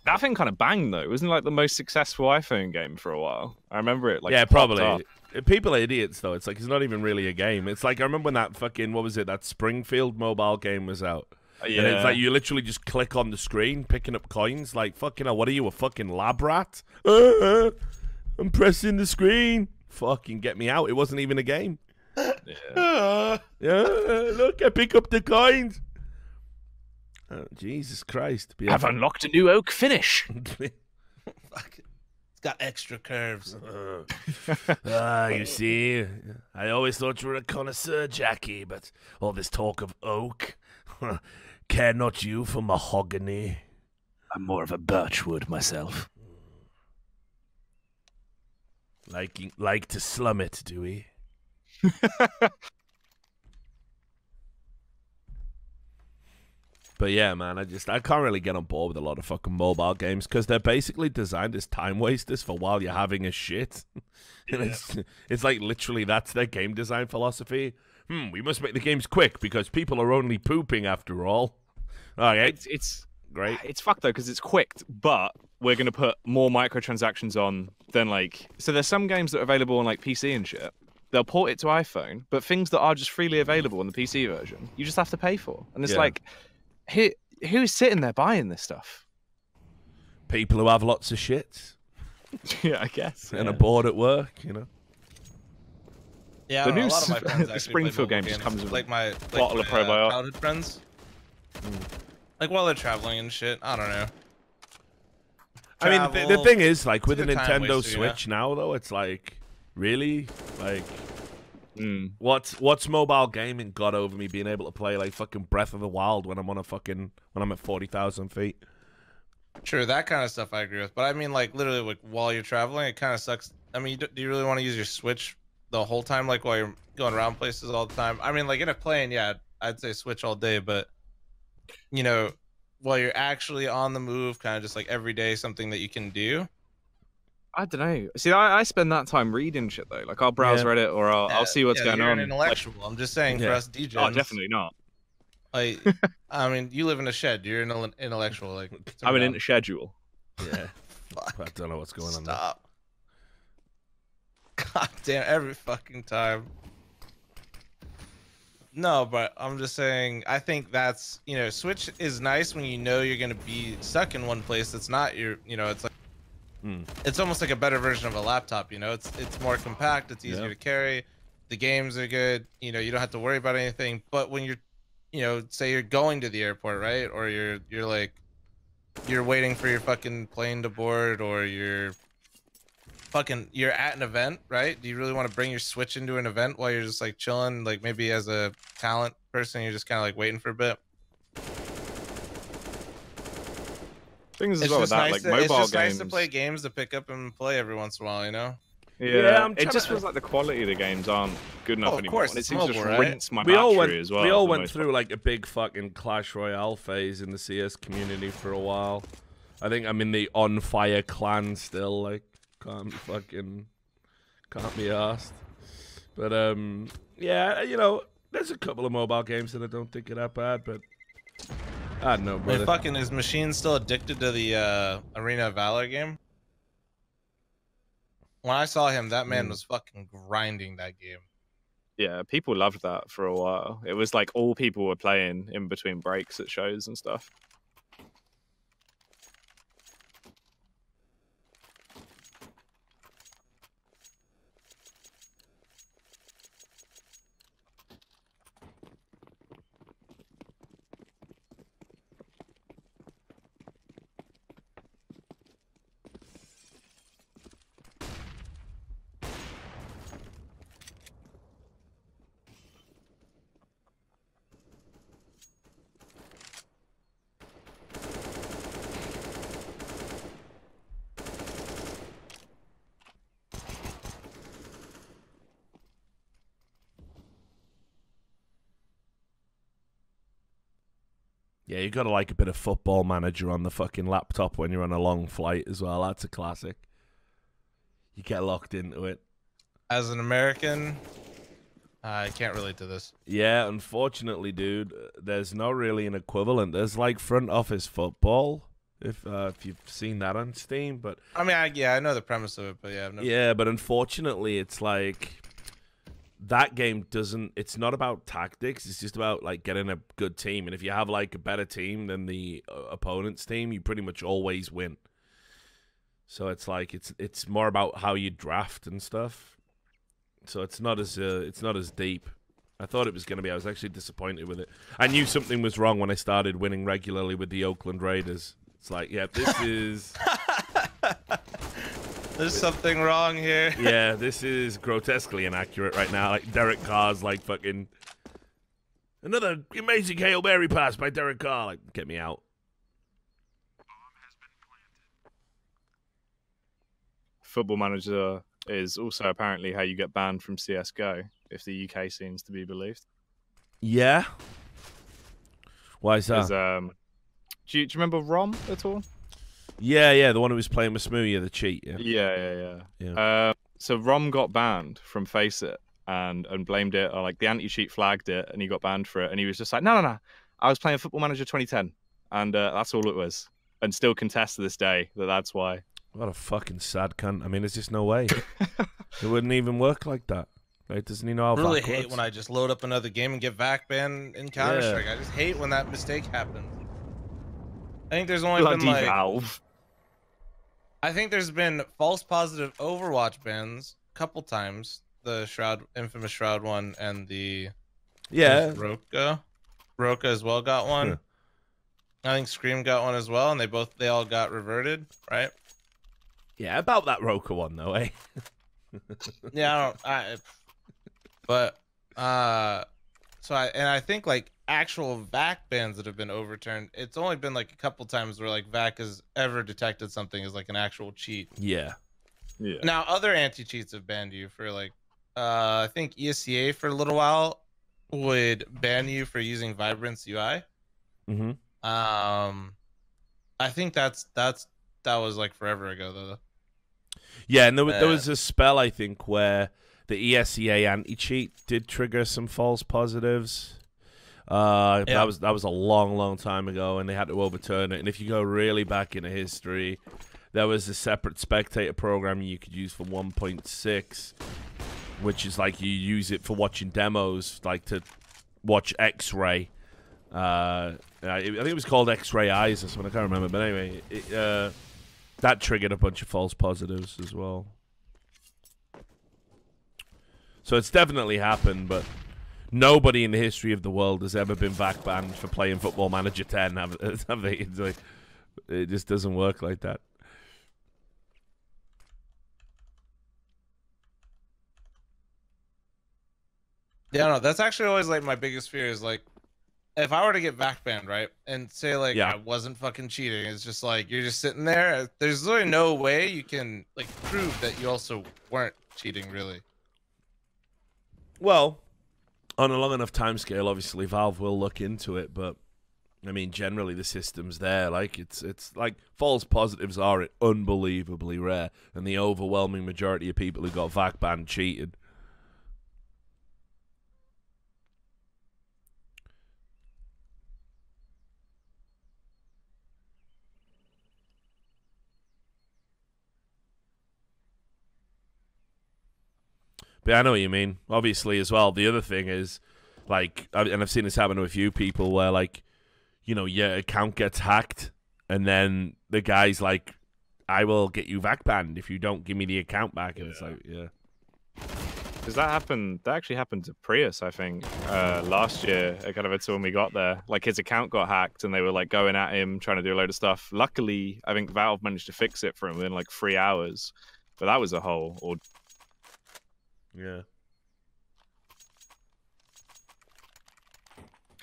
That thing kind of banged though. It wasn't like the most successful iPhone game for a while. I remember it like yeah, popped probably. up. People are idiots though. It's like it's not even really a game. It's like I remember when that fucking what was it? That Springfield mobile game was out. Yeah. And it's like you literally just click on the screen, picking up coins. Like fucking hell, what are you, a fucking lab rat? I'm pressing the screen. Fucking get me out. It wasn't even a game. Yeah. Yeah, look, I pick up the coins. Oh, Jesus Christ. But yeah, I've unlocked a new oak finish. Fuck. It's got extra curves. you see, I always thought you were a connoisseur, Jacky, but all this talk of oak, care not you for mahogany. I'm more of a birchwood myself. Like to slum it, do we? But yeah, man, I can't really get on board with a lot of fucking mobile games because they're basically designed as time wasters for while you're having a shit. And it's like literally that's their game design philosophy. We must make the games quick because people are only pooping after all. Okay, It's great. It's fucked though because it's quick, but we're gonna put more microtransactions on than like. So there's some games that are available on like PC and shit. They'll port it to iPhone, but things that are just freely available on the PC version, you just have to pay for. And it's Yeah. like, who's sitting there buying this stuff? People who have lots of shit Yeah, I guess. and are bored at work, you know. Yeah, The I don't know, new a lot of my friends the actually Springfield play game mobile just games. comes with like my bottle of probiotic. childhood friends. Like while they're traveling and shit. I don't know. I mean, the Travel, thing is, like, with a it's a time Nintendo waster, yeah. Switch now, though, it's like, really? Like, Mm. what's mobile gaming got over me being able to play, like, fucking Breath of the Wild when I'm at 40,000 feet? True, that kind of stuff I agree with. But I mean, like, literally, like, while you're traveling, it kind of sucks. I mean, do you really want to use your Switch the whole time, like, while you're going around places all the time? I mean, like, in a plane, yeah, I'd say Switch all day. But, you know, while you're actually on the move, kind of just, like, every day, something that you can do. I don't know. See, I spend that time reading shit though. Like I'll browse Yeah. Reddit or I'll see what's going you're on. an intellectual. I'm just saying, for Yeah. us DJs. Oh, definitely not. Like, I mean, you live in a shed. You're an intellectual. Like, I'm an into schedule. Yeah. Fuck. I don't know what's going on there. Stop. God damn, every fucking time. No, but I'm just saying, I think that's, you know, Switch is nice when you know you're going to be stuck in one place that's not your, you know, it's like, it's almost like a better version of a laptop, you know, it's more compact, it's easier Yeah. to carry, the games are good, you know, you don't have to worry about anything. But when you're, you know, say you're going to the airport, right? Or you're like, you're waiting for your fucking plane to board, or you're at an event, right? Do you really want to bring your Switch into an event while you're just like chilling, like maybe as a talent person you're just kind of like waiting for a bit? Things as It's well with just that, nice like to, mobile it's just games. nice to play games to pick up and play every once in a while, you know? Yeah, I'm it trying just to- feels like the quality of the games aren't good enough of anymore. course, And it it's seems to mobile, just right? rinse my We all battery as well. we all for the went most through like a big fucking Clash Royale phase in the CS community for a while. I think I'm in the On Fire clan still. Like, can't be asked. But yeah, you know, there's a couple of mobile games that I don't think are that bad, but I don't know, Wait, brother. fucking is Machine still addicted to the Arena of Valor game? When I saw him, that man was fucking grinding that game. Yeah, people loved that for a while. It was like all people were playing in between breaks at shows and stuff. Yeah, you got to like a bit of Football Manager on the fucking laptop when you're on a long flight as well. That's a classic. You get locked into it. As an American, I can't relate to this. Yeah, unfortunately, dude, there's not really an equivalent. There's like front office football, if you've seen that on Steam, but I mean, I know the premise of it, but yeah, I've never... yeah, but unfortunately, it's like that game doesn't. It's not about tactics. It's just about like getting a good team, and if you have like a better team than the opponent's team, you pretty much always win. So it's like it's more about how you draft and stuff. So it's not as deep. I thought it was going to be. I was actually disappointed with it. I knew something was wrong when I started winning regularly with the Oakland Raiders. It's like, yeah, this is... There's something wrong here. Yeah, this is grotesquely inaccurate right now. Like, Derek Carr's like fucking... Another amazing Hail Mary pass by Derek Carr. Like, get me out. Football Manager is also apparently how you get banned from CSGO, if the UK seems to be believed. Yeah? Why is that? Do you remember Rom at all? Yeah, the one who was playing with Smoothie, the cheat. Yeah. So Rom got banned from Face It and blamed it, or like the anti-cheat flagged it, and he got banned for it, and he was just like, no. I was playing Football Manager 2010, and that's all it was. And still contests to this day that's why. What a fucking sad cunt. I mean, there's just no way. It wouldn't even work like that. Right? Doesn't he know how I really VAC hate works? when I just load up another game and get VAC banned in Counter-Strike. I just hate when that mistake happens. I think there's only been like... Valve. I think there's been false positive Overwatch bans a couple times. The infamous Shroud one, and the... Yeah. Roka as well got one. Huh. I think Scream got one as well, and they all got reverted, right? Yeah, about that Roka one though, eh? Yeah, I think like actual VAC bans that have been overturned, it's only been like a couple times where like VAC has ever detected something as like an actual cheat. Yeah. Now other anti-cheats have banned you for like I think ESCA for a little while would ban you for using Vibrance UI. Mm-hmm. I think that was like forever ago though. Yeah, and there was a spell, I think, where the ESEA anti-cheat did trigger some false positives. That was a long time ago, and they had to overturn it. And if you go really back into history, there was a separate spectator program you could use for 1.6, which is like you use it for watching demos, like to watch X-Ray. I think it was called X-Ray Eyes or something. I can't remember, but anyway, that triggered a bunch of false positives as well. So it's definitely happened, but nobody in the history of the world has ever been VAC banned for playing Football Manager 10, have they? It's like, it just doesn't work like that. Yeah, no, that's actually always like my biggest fear is like, if I were to get VAC banned, right, and say like I wasn't fucking cheating, it's just like you're just sitting there. There's really no way you can like prove that you also weren't cheating, really. Well, on a long enough timescale, obviously Valve will look into it, but I mean, generally the system's there. Like it's like false positives are unbelievably rare, and the overwhelming majority of people who got VAC banned cheated. But I know what you mean. Obviously, as well, the other thing is, like, and I've seen this happen to a few people where, like, you know, your account gets hacked, and then the guy's like, I will get you VAC banned if you don't give me the account back. And it's like, Because that actually happened to Prius, I think, last year, kind of until when we got there. Like, his account got hacked, and they were, like, going at him, trying to do a load of stuff. Luckily, I think Valve managed to fix it for him within, like, 3 hours. But that was a whole ordeal. Yeah.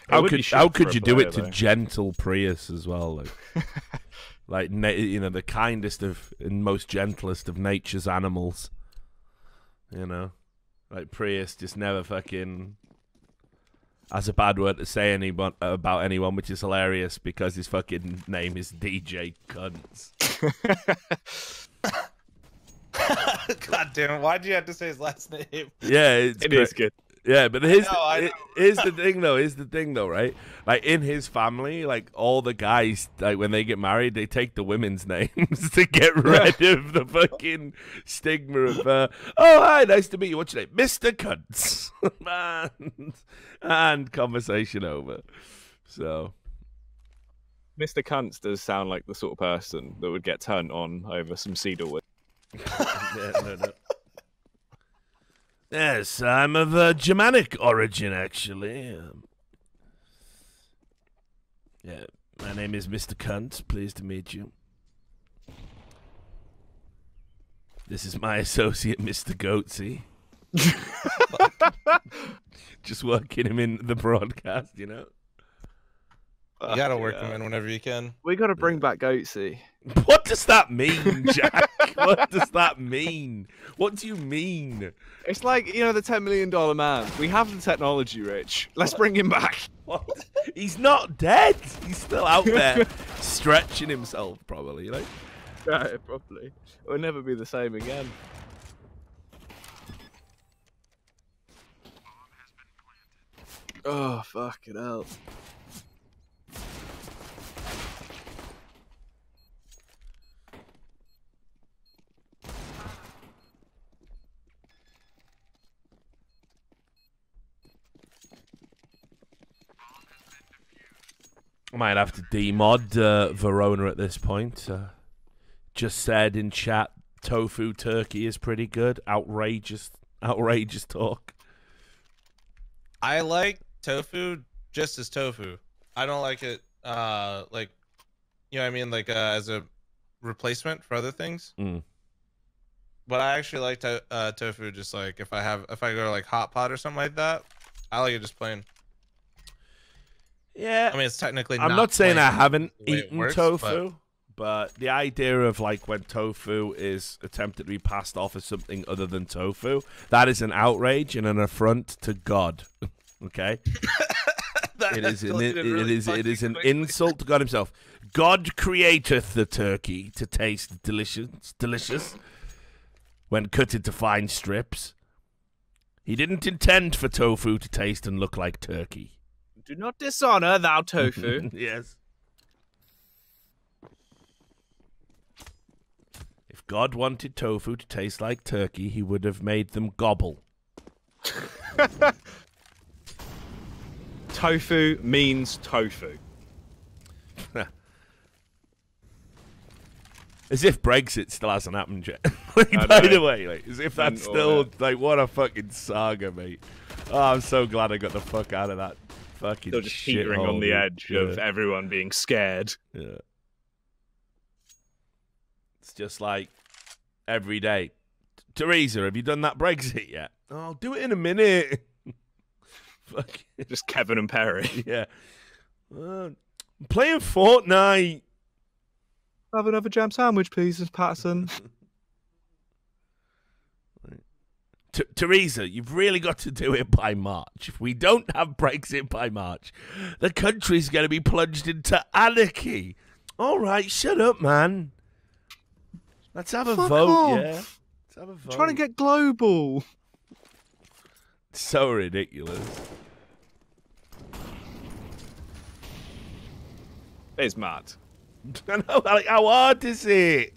How could you do it to gentle Prius as well? Like, you know, the kindest of and most gentlest of nature's animals. You know, like Prius just never fucking. has a bad word to say about anyone, which is hilarious because his fucking name is DJ Cunts. God damn it! Why'd you have to say his last name? Yeah, It is good. Yeah, but I know. here's the thing though, right? Like in his family, like all the guys, like when they get married, they take the women's names to get rid of the fucking stigma of, oh hi, nice to meet you. What's your name? Mr. Cunts. and conversation over. So Mr. Cunts does sound like the sort of person that would get turned on over some cedarwood. yeah, no. Yes, I'm of Germanic origin, actually. Yeah, my name is Mr. Cunt. Pleased to meet you. This is my associate, Mr. Goatsy. Just working him in the broadcast, you know? You gotta work him in whenever you can. We gotta bring back Goatsy. What does that mean, Jack? What does that mean? What do you mean? It's like, the $10 million man. We have the technology, Rich. Let's bring him back. What? He's not dead. He's still out there stretching himself, probably. Like, Yeah, probably. It'll never be the same again. Oh, fucking hell. I might have to demod Verona at this point. Just said in chat, tofu turkey is pretty good. Outrageous talk. I like tofu just as tofu. I don't like it like, you know what I mean, like as a replacement for other things. But I actually like tofu just like if I go to like hot pot or something like that. I like it just plain. Yeah, I mean, it's technically. I'm not saying I haven't the way it eaten works, tofu, but the idea of like when tofu is attempted to be passed off as something other than tofu, that is an outrage and an affront to God. Okay, it is an insult to God himself. God createth the turkey to taste delicious when cut into fine strips. He didn't intend for tofu to taste and look like turkey. Do not dishonor thou tofu. Yes. If God wanted tofu to taste like turkey, he would have made them gobble. Tofu means tofu. As if Brexit still hasn't happened yet. By the way, like, as if that's still, like, what a fucking saga, mate. Oh, I'm so glad I got the fuck out of that fucking Still just shit teetering on the edge of Yeah. everyone being scared. Yeah. It's just like every day. Teresa, have you done that Brexit yet? Oh, I'll do it in a minute. Fuck. Just Kevin and Perry. Yeah. I'm playing Fortnite. Have another jam sandwich, please, Miss Patterson. Teresa, you've really got to do it by March. If we don't have Brexit by March, the country's going to be plunged into anarchy. All right, shut up, man. Let's have a Fuck vote, off. yeah? Let's have a vote. Trying to get global. So ridiculous. It's mad. I know, like, how hard is it?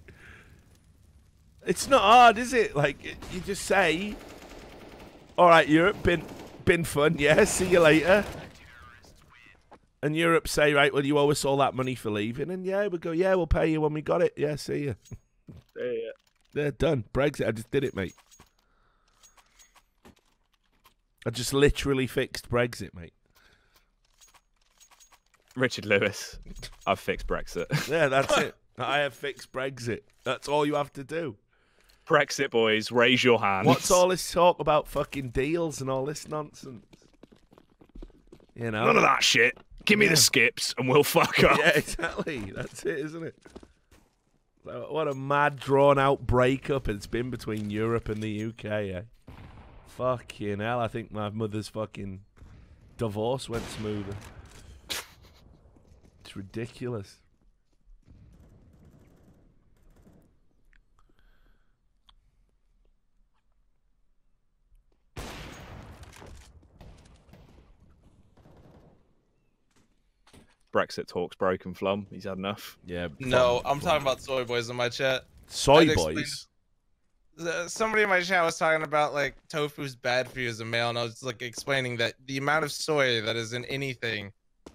It's not hard, is it? Like, you just say, all right, Europe, been fun, yeah, see you later. And Europe say, right, well, you owe us all that money for leaving. And yeah, we go, yeah, we'll pay you when we got it. Yeah, see you. Yeah. They're done. Brexit, I just did it, mate. I just literally fixed Brexit, mate. Richard Lewis, I've fixed Brexit. Yeah, that's it. I have fixed Brexit. That's all you have to do. Brexit boys, raise your hands. What's all this talk about fucking deals and all this nonsense? You know? None of that shit. Give me the skips and we'll fuck up. Yeah, exactly. That's it, isn't it? So what a mad, drawn-out breakup it's been between Europe and the UK, eh? Fucking hell, I think my mother's fucking divorce went smoother. It's ridiculous. Brexit talks broken flum. He's had enough. Yeah. No, I'm talking about soy boys in my chat. Soy I'd boys. Somebody in my chat was talking about like tofu's bad for you as a male, and I was like explaining that the amount of soy that is in anything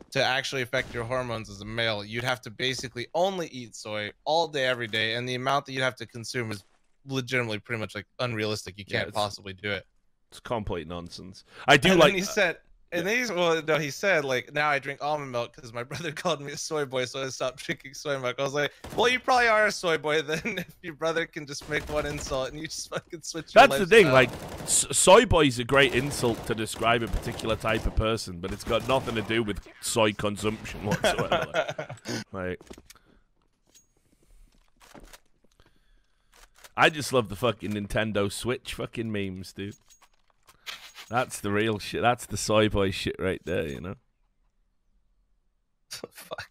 to actually affect your hormones as a male, you'd have to basically only eat soy all day, every day, and the amount that you'd have to consume is legitimately pretty much like unrealistic. You can't possibly do it. It's complete nonsense. I do and like. Then he said. And he said, like, now I drink almond milk because my brother called me a soy boy, so I stopped drinking soy milk. I was like, well, you probably are a soy boy then if your brother can just make one insult and you just fucking switch your That's the thing, lifestyle. like, soy boy is a great insult to describe a particular type of person, but it's got nothing to do with soy consumption whatsoever. like, I just love the fucking Nintendo Switch fucking memes, dude. That's the real shit. That's the soy boy shit right there, you know? Fuck.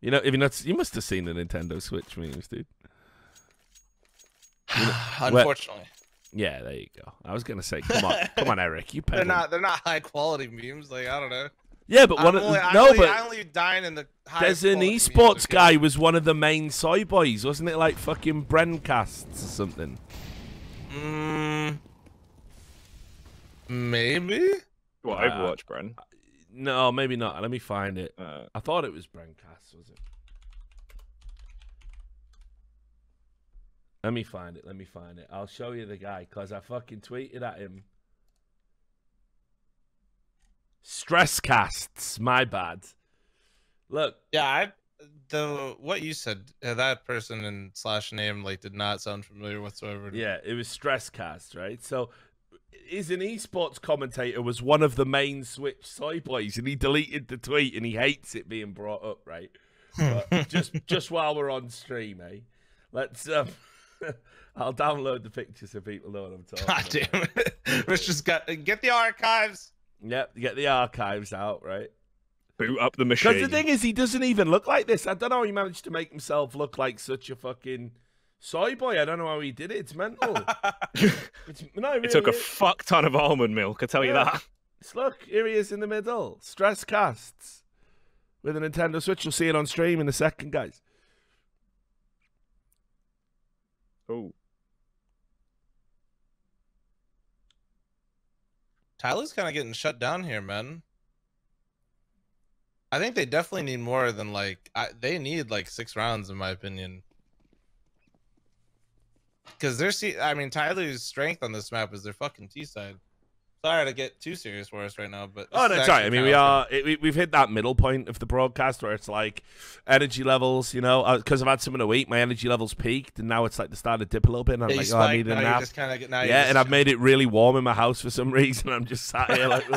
You know, if you're not, you must have seen the Nintendo Switch memes, dude. You know, Unfortunately. Yeah, there you go. I was gonna say, come on, Eric, you pay. They're not high quality memes. Like, I don't know. Yeah, but I only dine in the high. There's an esports guy was one of the main soy boys, wasn't it? Like fucking Brencasts or something. Maybe. What, Overwatch, Bren? No, maybe not. Let me find it. I thought it was Brencast, was it? Let me find it. I'll show you the guy, because I fucking tweeted at him. Stresscasts, my bad. Look. Yeah, what you said, that person and slash name like did not sound familiar whatsoever. Yeah, it was Stresscast, right? So is an esports commentator, was one of the main Switch soy boys, and he deleted the tweet and he hates it being brought up, right? But just while we're on stream, let's I'll download the pictures so people know what I'm talking about. God damn it. Let's just get the archives. Yep, get the archives out, right? Boot up the machine. Because the thing is, he doesn't even look like this. I don't know how he managed to make himself look like such a fucking soy boy. I don't know how he did it. It's mental. It took a fuck ton of almond milk, I tell you that. Look, here he is in the middle. Stress casts with a Nintendo Switch. You'll see it on stream in a second, guys. Oh. TyLoo's kind of getting shut down here, man. I think they definitely need more than like they need like 6 rounds in my opinion. Because TyLoo's strength on this map is their fucking T side. Sorry to get too serious for us right now, but oh, that's right. I mean, we've hit that middle point of the broadcast where it's like energy levels, you know, because I've had something to eat, my energy levels peaked, and now it's like they started to dip a little bit, and I'm like, oh, I need a nap. And I've made it really warm in my house for some reason. I'm just sat here like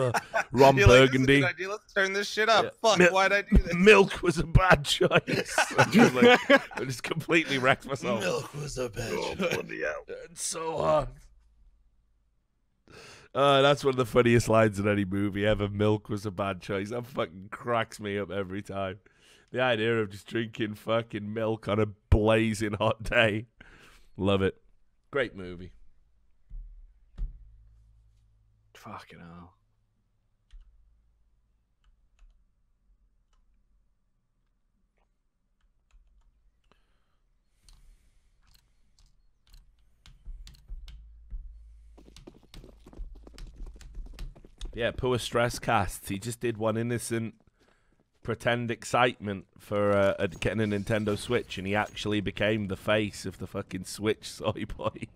Ron Burgundy. Like, let's turn this shit up. Yeah. Fuck, why'd I do this? Milk was a bad choice. I just completely wrecked myself. Milk was a bad choice. It's so hard. That's one of the funniest lines in any movie ever. Milk was a bad choice. That fucking cracks me up every time. The idea of just drinking fucking milk on a blazing hot day. Love it. Great movie. Fucking hell. Yeah, poor stress casts. He just did one innocent pretend excitement for getting a Nintendo Switch, and he actually became the face of the fucking Switch soy boys.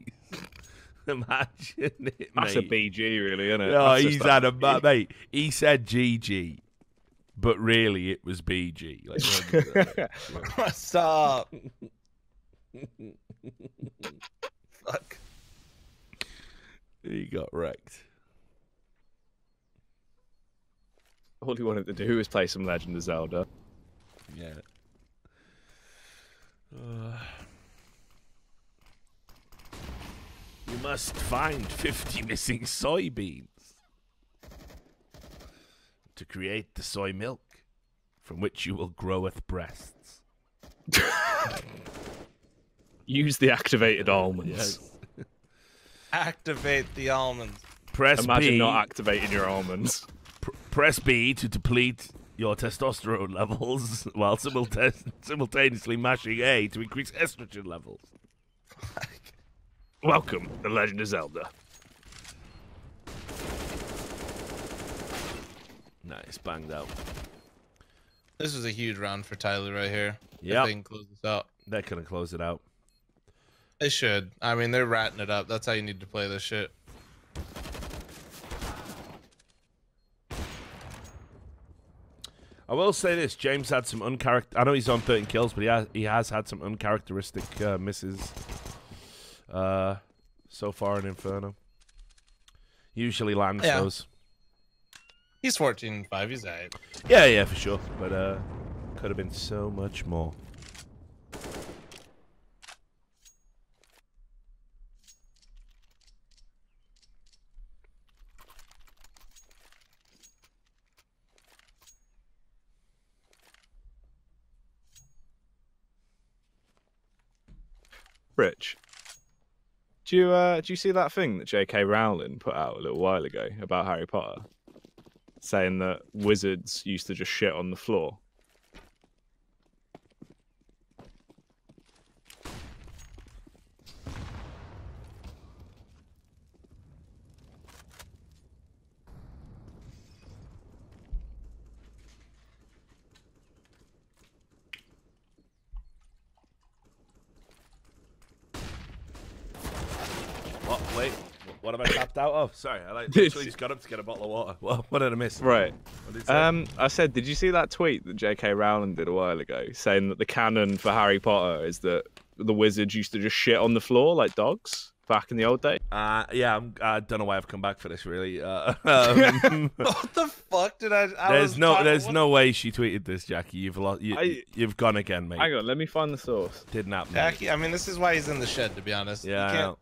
Imagine it, mate. That's a BG, really, isn't it? Oh, he's had a mate. He said GG, but really it was BG. Like, what's up? Fuck. He got wrecked. All he wanted to do was play some Legend of Zelda. Yeah. You must find 50 missing soybeans. to create the soy milk, from which you will groweth breasts. Use the activated almonds. Yes. Activate the almonds. Press Imagine B. not activating your almonds. Press B to deplete your testosterone levels while simultaneously mashing A to increase estrogen levels. Welcome, The Legend of Zelda. Nice, banged out. This was a huge round for TyLoo right here. Yep. If they can close this out. They're gonna close it out. They should. I mean, they're ratting it up. That's how you need to play this shit. I will say this: James had some I know he's on 13 kills, but he has had some uncharacteristic misses so far in Inferno. Usually lands those. He's 14-5. He's alright. Yeah, for sure. But could have been so much more. Rich, do you see that thing that J.K. Rowling put out a little while ago about Harry Potter, saying that wizards used to just shit on the floor? Wait, what have I tapped out of? Sorry, I literally just got up to get a bottle of water. What did I miss? Right. What did it say? I said, did you see that tweet that J.K. Rowling did a while ago, saying that the canon for Harry Potter is that the wizards used to just shit on the floor like dogs back in the old days? Yeah, I don't know why I've come back for this, really. What the fuck did I there's no way she tweeted this, Jacky. You've gone again, mate. Hang on, let me find the source. Didn't happen. Jacky, I mean, this is why he's in the shed, to be honest. Yeah, You I can't... know.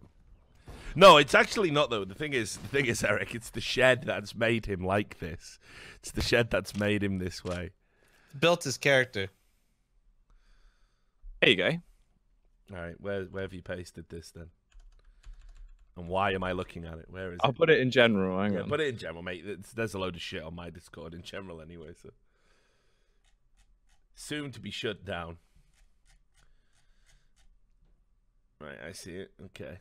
No, it's actually not though. The thing is, Eric, it's the shed that's made him like this. It's the shed that's made him this way. Built his character. There you go. All right, where have you pasted this then? And why am I looking at it? Where is it? I'll put it in general. Hang on. Put it in general, mate. There's a load of shit on my Discord in general anyway, so soon to be shut down. Right, I see it. Okay.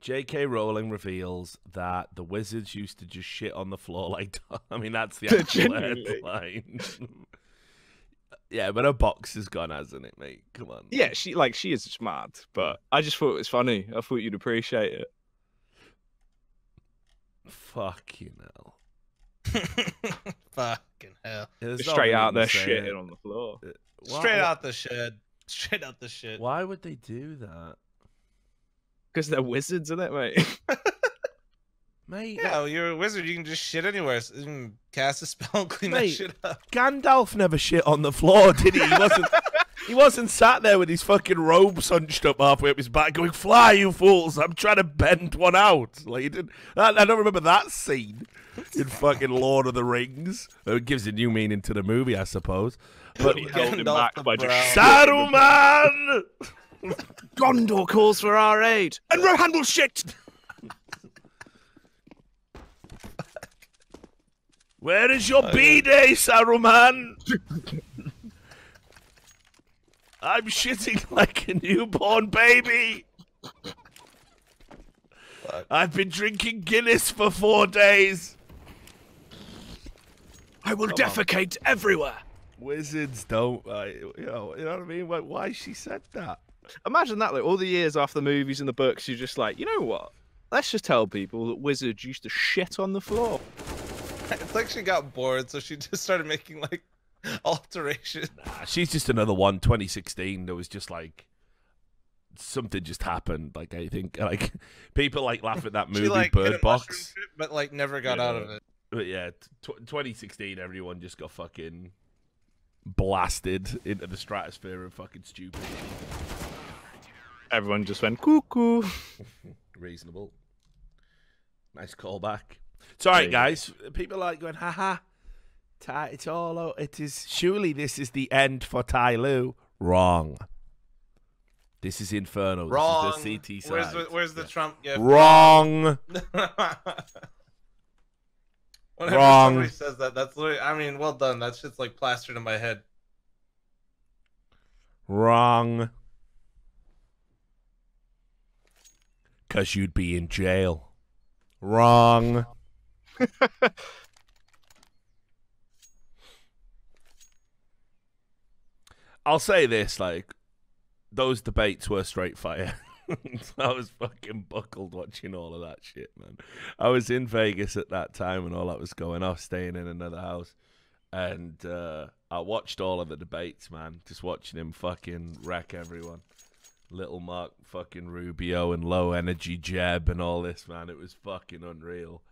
J.K. Rowling reveals that the wizards used to just shit on the floor like... I mean, that's the actual headline. Yeah, but her box is gone, hasn't it, mate? Come on. Yeah, she is smart, but I just thought it was funny. I thought you'd appreciate it. Fucking hell. Fucking hell. Just straight out there shitting on the floor. Straight out the shed. Straight out the shit. Why would they do that? Because they're wizards, isn't it, mate? Mate, Yeah, you're a wizard. You can just shit anywhere. So you can cast a spell and clean that shit up. Gandalf never shit on the floor, did he? He wasn't sat there with his fucking robes hunched up halfway up his back going, "Fly, you fools, I'm trying to bend one out." Like, he didn't, I don't remember that scene in fucking Lord of the Rings. It gives a new meaning to the movie, I suppose. But He held him back by just Saruman! Gondor calls for our aid, and Rohan will shit. Where is your B-Day, Saruman? I'm shitting like a newborn baby. I've been drinking Guinness for 4 days. I will defecate everywhere. Wizards don't, you know what I mean? Why she said that? Imagine that, like all the years after the movies and the books, you're just like, you know what? Let's just tell people that wizards used to shit on the floor. It's like she got bored, so she just started making like alterations. Nah, she's just another one. 2016, there was just like something just happened. Like, I think like people like laugh at that movie She like Bird hit a Box, mushroom trip, but like never got out of it. but yeah, 2016, everyone just got fucking blasted into the stratosphere of fucking stupid. Everyone just went cuckoo. Reasonable. Nice callback. It's all right, guys. People are like going, haha, It's all. It is. Surely this is the end for TyLoo. Wrong. This is Inferno. Wrong. This is the CT side. Where's the Trump gift? Wrong. Whenever Wrong. somebody says that, that's literally, I mean, well done. That shit's like plastered in my head. Wrong. Because you'd be in jail. Wrong. I'll say this, like, those debates were straight fire. I was fucking buckled watching all of that shit, man. I was in Vegas at that time when all that was going off, staying in another house. And I watched all of the debates, man. Just watching him fucking wreck everyone. Little Mark fucking Rubio and low energy Jeb and all this, man. It was fucking unreal.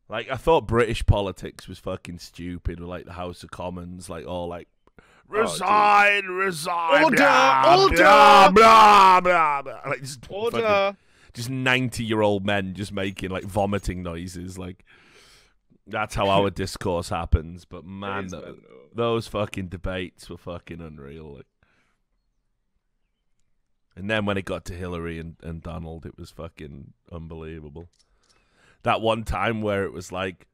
Like, I thought British politics was fucking stupid, with like the House of Commons, like all like resign, Order, blah, order, blah, blah, blah, blah. Like just order. fucking, just 90-year-old men just making like vomiting noises. Like, that's how our discourse happens. But man, those fucking debates were fucking unreal. Like. And then when it got to Hillary and Donald, it was fucking unbelievable. That one time where it was like,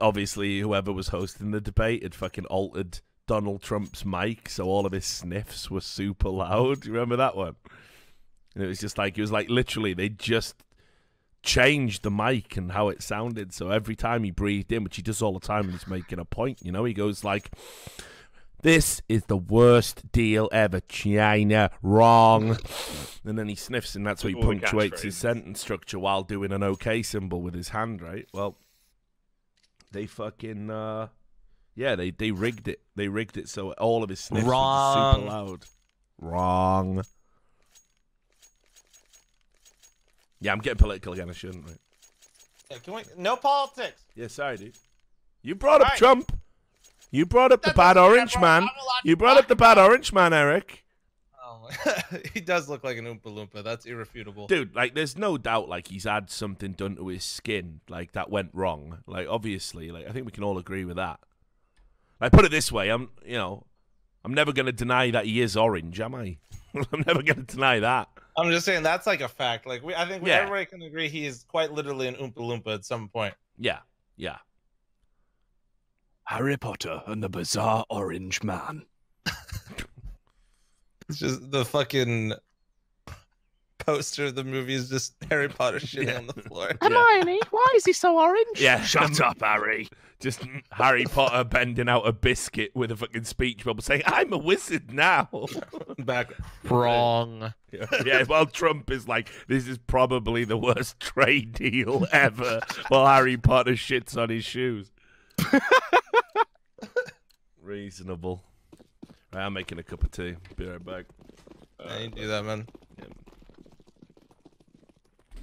obviously whoever was hosting the debate had fucking altered Donald Trump's mic, so all of his sniffs were super loud. Do you remember that one? And it was just like, it was like literally they just changed the mic and how it sounded. So every time he breathed in, which he does all the time when he's making a point, you know, he goes like, "This is the worst deal ever, China. Wrong." And then he sniffs, and that's how he All the punctuates his catchphrases. sentence structure while doing an OK symbol with his hand, right? Well, they fucking, yeah, they rigged it. They rigged it so all of his sniffs were just super loud. Wrong. Yeah, I'm getting political again. I shouldn't, right? Yeah, can we? No politics. Yeah, sorry, dude. You brought up Right. Trump. You brought up the That bad doesn't mean I orange brought- man. I'm allowed You to brought up talk the bad about- orange man, Eric. Oh, he does look like an Oompa Loompa. That's irrefutable. Dude, like, there's no doubt, like, he's had something done to his skin, like, that went wrong. Like, obviously, like, I think we can all agree with that. Like, put it this way, I'm never going to deny that he is orange, am I? I'm never going to deny that. I'm just saying that's like a fact. Like I think Yeah. everybody can agree he is quite literally an Oompa Loompa at some point. Yeah, yeah. Harry Potter and the Bizarre Orange Man. It's just the fucking poster of the movie is just Harry Potter shitting on the floor. Hermione, why is he so orange? Yeah. Shut up, Harry. Just Harry Potter bending out a biscuit with a fucking speech bubble saying, "I'm a wizard now." Back wrong. Yeah, well, Trump is like, this is probably the worst trade deal ever, while Harry Potter shits on his shoes. Reasonable. Right, I'm making a cup of tea. Be right back. Yeah, you do that, man.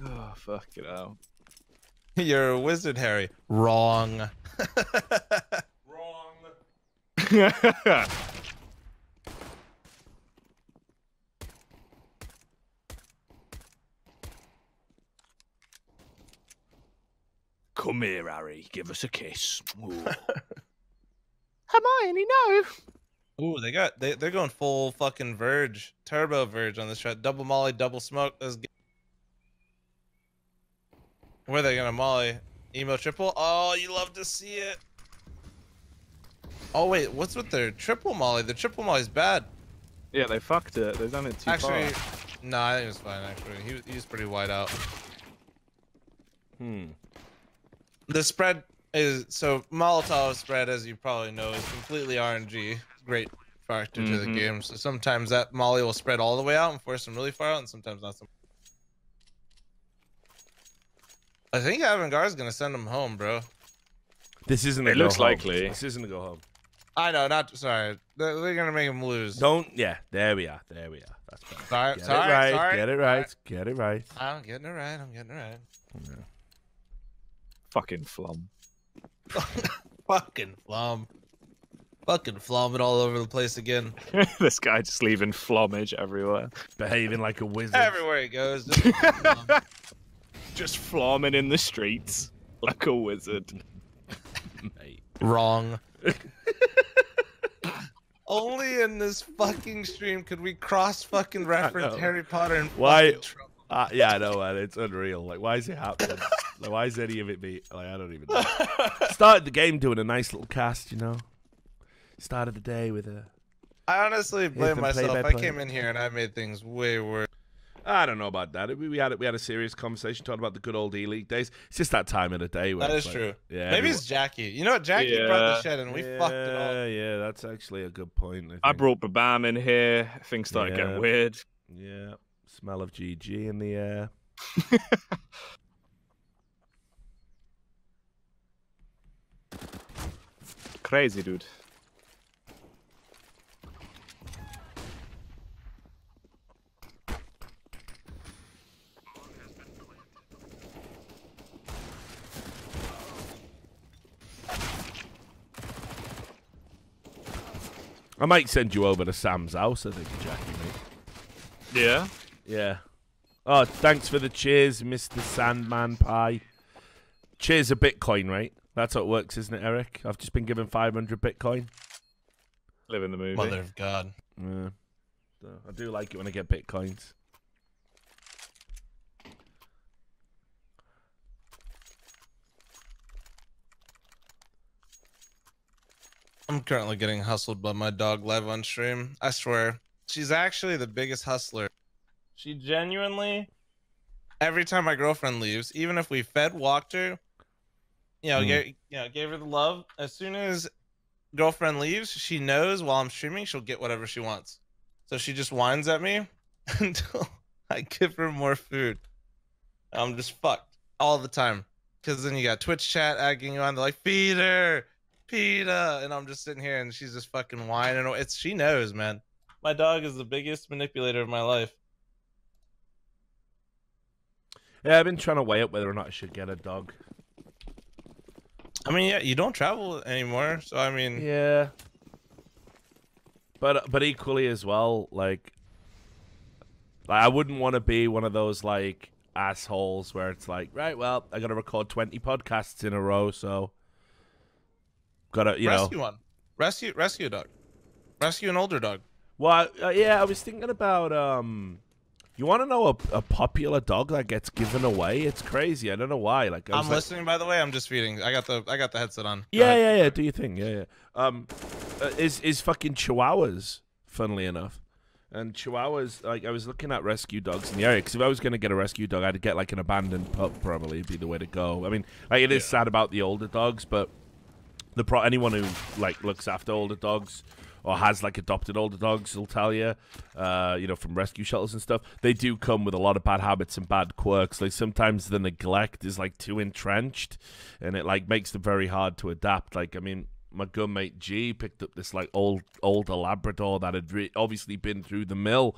Oh, fuck it out. You're a wizard, Harry. Wrong. Wrong. Come here, Harry. Give us a kiss. Ooh. Hermione, no. Ooh, they're going full fucking Verge, turbo Verge on this track. Double Molly, double smoke. Let's get... Where are they gonna Molly? Emo triple? Oh, you love to see it. Oh wait, what's with their triple Molly? The triple Molly's bad. Yeah, they fucked it. They've done it too Actually, far. no, I think it was fine. Actually, he was pretty wide out. The spread is so Molotov spread, as you probably know, is completely RNG. Great factor to the game. So sometimes that Molly will spread all the way out and force them really far out, and sometimes not. I think Avangar is gonna send him home, bro. This isn't a It go looks home. likely. This isn't a go home. I know, not sorry. They're gonna make him lose. Don't, yeah, there we are. There we are. That's better. Sorry, Get sorry, it right. sorry. Get it right. Get it right. I'm getting it right. I'm getting it right. Yeah. Fucking flum. Fucking flum. Fucking flumming all over the place again. This guy just leaving flummage everywhere. Behaving like a wizard. Everywhere he goes. Just flum. Just flumming in the streets like a wizard. Mate. Wrong. Only in this fucking stream could we cross fucking reference Harry Potter and Why? fucking Trump. Yeah, I know, man. It's unreal. Like, why is it happening? Like, why is any of it be? Like, I don't even know. Started the game doing a nice little cast, you know. Started the day with a. I honestly blame them myself. I play-by-play. came in here and I made things way worse. I don't know about that. We had a serious conversation talking about the good old E-League days. It's just that time of the day. Where That it's is like, true. Yeah. Maybe it's Jacky. You know what? Jacky brought the shed and we fucked it all. Yeah, that's actually a good point. I think. brought Babam in here. Things started getting weird. Yeah. Smell of GG in the air. Crazy, dude. I might send you over to Sam's house, I think, Jacky, mate. Yeah. Yeah. Oh, thanks for the cheers, Mr. Sandman Pie. Cheers a Bitcoin, right? That's how it works, isn't it, Eric? I've just been given 500 Bitcoin. Live in the movie. Mother of God. Yeah. So I do like it when I get Bitcoins. I'm currently getting hustled by my dog live on stream. I swear. She's actually the biggest hustler. She genuinely, every time my girlfriend leaves, even if we fed, walked her, gave her the love. As soon as girlfriend leaves, she knows while I'm streaming, she'll get whatever she wants. So she just whines at me until I give her more food. I'm just fucked all the time. Because then you got Twitch chat egging you on. They're like, feed her. PETA, and I'm just sitting here and she's just fucking whining. She knows, man. My dog is the biggest manipulator of my life. Yeah, I've been trying to weigh up whether or not I should get a dog. I mean, yeah, you don't travel anymore, so I mean, yeah. But equally as well, like I wouldn't want to be one of those like assholes where it's like, right, well, I got to record 20 podcasts in a row, so. Gotta, rescue one. Rescue a dog. Rescue an older dog. Well, yeah, I was thinking about, you want to know a popular dog that gets given away? It's crazy. I don't know why. Like, I'm listening, by the way. I'm just feeding. I got the headset on. Yeah. Do your thing. Yeah. Is fucking Chihuahuas, funnily enough. And Chihuahuas, like, I was looking at rescue dogs in the area, because if I was going to get a rescue dog, I'd get, like, an abandoned pup, probably, be the way to go. I mean, like, it is sad about the older dogs, but anyone who like looks after older dogs or has like adopted older dogs will tell you, from rescue shelters and stuff, they do come with a lot of bad habits and bad quirks. Like sometimes the neglect is like too entrenched, and it like makes them very hard to adapt. Like I mean, my good mate G picked up this like older Labrador that had obviously been through the mill.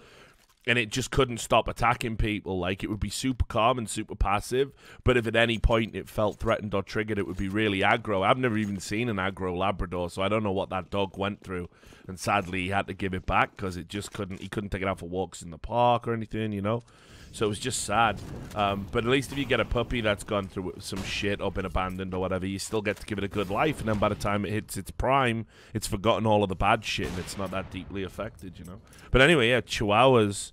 And it just couldn't stop attacking people. Like, it would be super calm and super passive, but if at any point it felt threatened or triggered, it would be really aggro. I've never even seen an aggro Labrador, so I don't know what that dog went through. And sadly, he had to give it back because he couldn't take it out for walks in the park or anything, you know? So it was just sad. But at least if you get a puppy that's gone through some shit or been abandoned or whatever, you still get to give it a good life. And then by the time it hits its prime, it's forgotten all of the bad shit and it's not that deeply affected, you know? But anyway, yeah, Chihuahuas...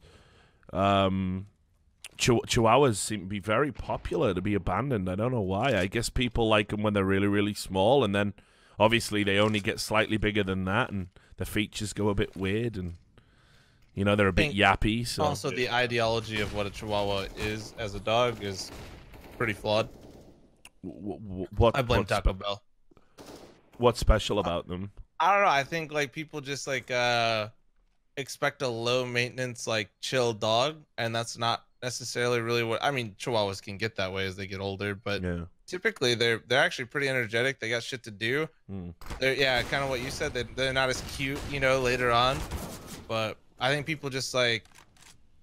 Chihuahuas seem to be very popular to be abandoned. I don't know why. I guess people like them when they're really, really small, and then obviously they only get slightly bigger than that, and the features go a bit weird, and they're a bit yappy. So also the ideology of what a Chihuahua is as a dog is pretty flawed. I blame Taco Bell. What's special about them? I don't know. I think like people just like expect a low maintenance like chill dog, and that's not necessarily really what I mean. Chihuahuas can get that way as they get older, but typically they're actually pretty energetic. They got shit to do. They're kind of what you said. They're not as cute, later on. But I think people just like,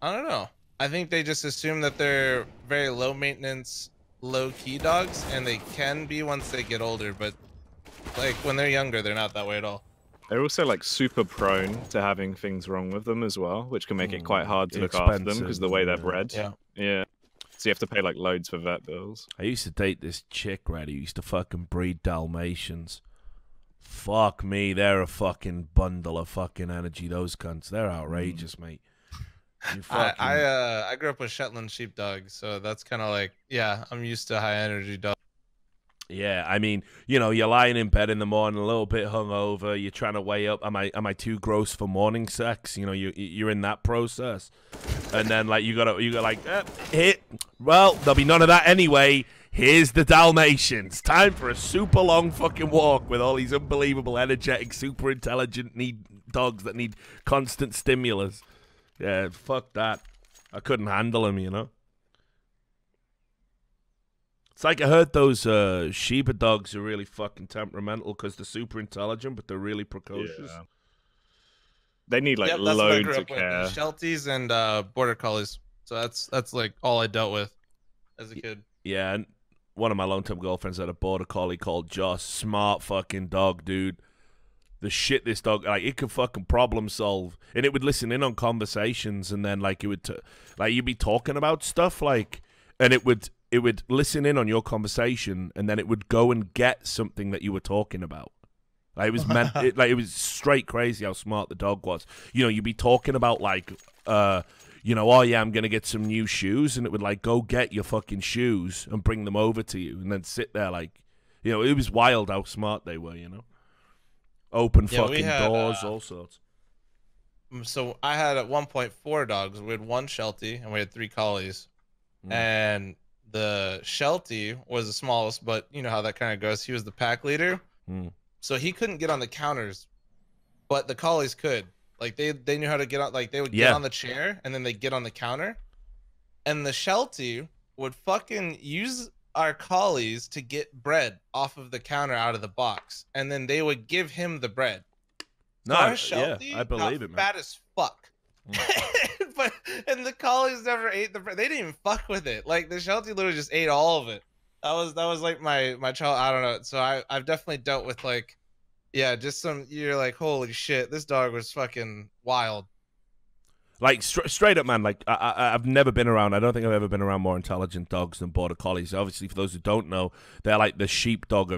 I don't know. I think they just assume that they're very low maintenance, low key dogs, and they can be once they get older. But like when they're younger, they're not that way at all. They're also like super prone to having things wrong with them as well, which can make it quite hard to look after them because of the way they're bred. Yeah. So you have to pay like loads for vet bills. I used to date this chick, right, who used to fucking breed Dalmatians. Fuck me, they're a fucking bundle of fucking energy, those cunts. They're outrageous, mate. You fucking... I grew up with Shetland sheepdogs, so that's kind of like, yeah, I'm used to high energy dogs. Yeah, I mean, you know, you're lying in bed in the morning, a little bit hungover. You're trying to weigh up. Am I too gross for morning sex? You know, you're in that process, and then like you got like hit. Well, there'll be none of that anyway. Here's the Dalmatians. Time for a super long fucking walk with all these unbelievable, energetic, super intelligent dogs that need constant stimulus. Yeah, fuck that. I couldn't handle them, you know. It's like I heard those Shiba dogs are really fucking temperamental because they're super intelligent, but they're really precocious. Yeah. They need like Yep, that's what I grew loads of up with, care. Shelties and border collies. So that's like all I dealt with as a kid. Yeah, and one of my long-term girlfriends had a border collie called Joss. Smart fucking dog, dude. The shit this dog, like, it could fucking problem solve, and it would listen in on conversations, and then like it would like you'd be talking about stuff, like, and it would listen in on your conversation, and then it would go and get something that you were talking about. Like, it was it was straight crazy how smart the dog was. You know, you'd be talking about like you know, oh yeah, I'm gonna get some new shoes, and it would like go get your fucking shoes and bring them over to you, and then sit there like, you know, it was wild how smart they were. You know, open fucking doors, all sorts. So I had at one point 4 dogs. We had 1 Sheltie and we had 3 collies, and the Sheltie was the smallest, but you know how that kind of goes. He was the pack leader, so he couldn't get on the counters, but the collies could. Like they knew how to get on. Like they would get on the chair and then they get on the counter, and the Sheltie would fucking use our collies to get bread off of the counter out of the box, and then they would give him the bread. No, our Sheltie yeah, I believe it, man. Fat as fuck. And the collies never ate the bread. They didn't even fuck with it. Like the Sheltie literally just ate all of it. That was like my child. I don't know. So I've definitely dealt with like, yeah, just some. You're like, holy shit, this dog was fucking wild. Like straight up, man. Like I've never been around. I don't think I've ever been around more intelligent dogs than border collies. Obviously, for those who don't know, they're like the sheepdog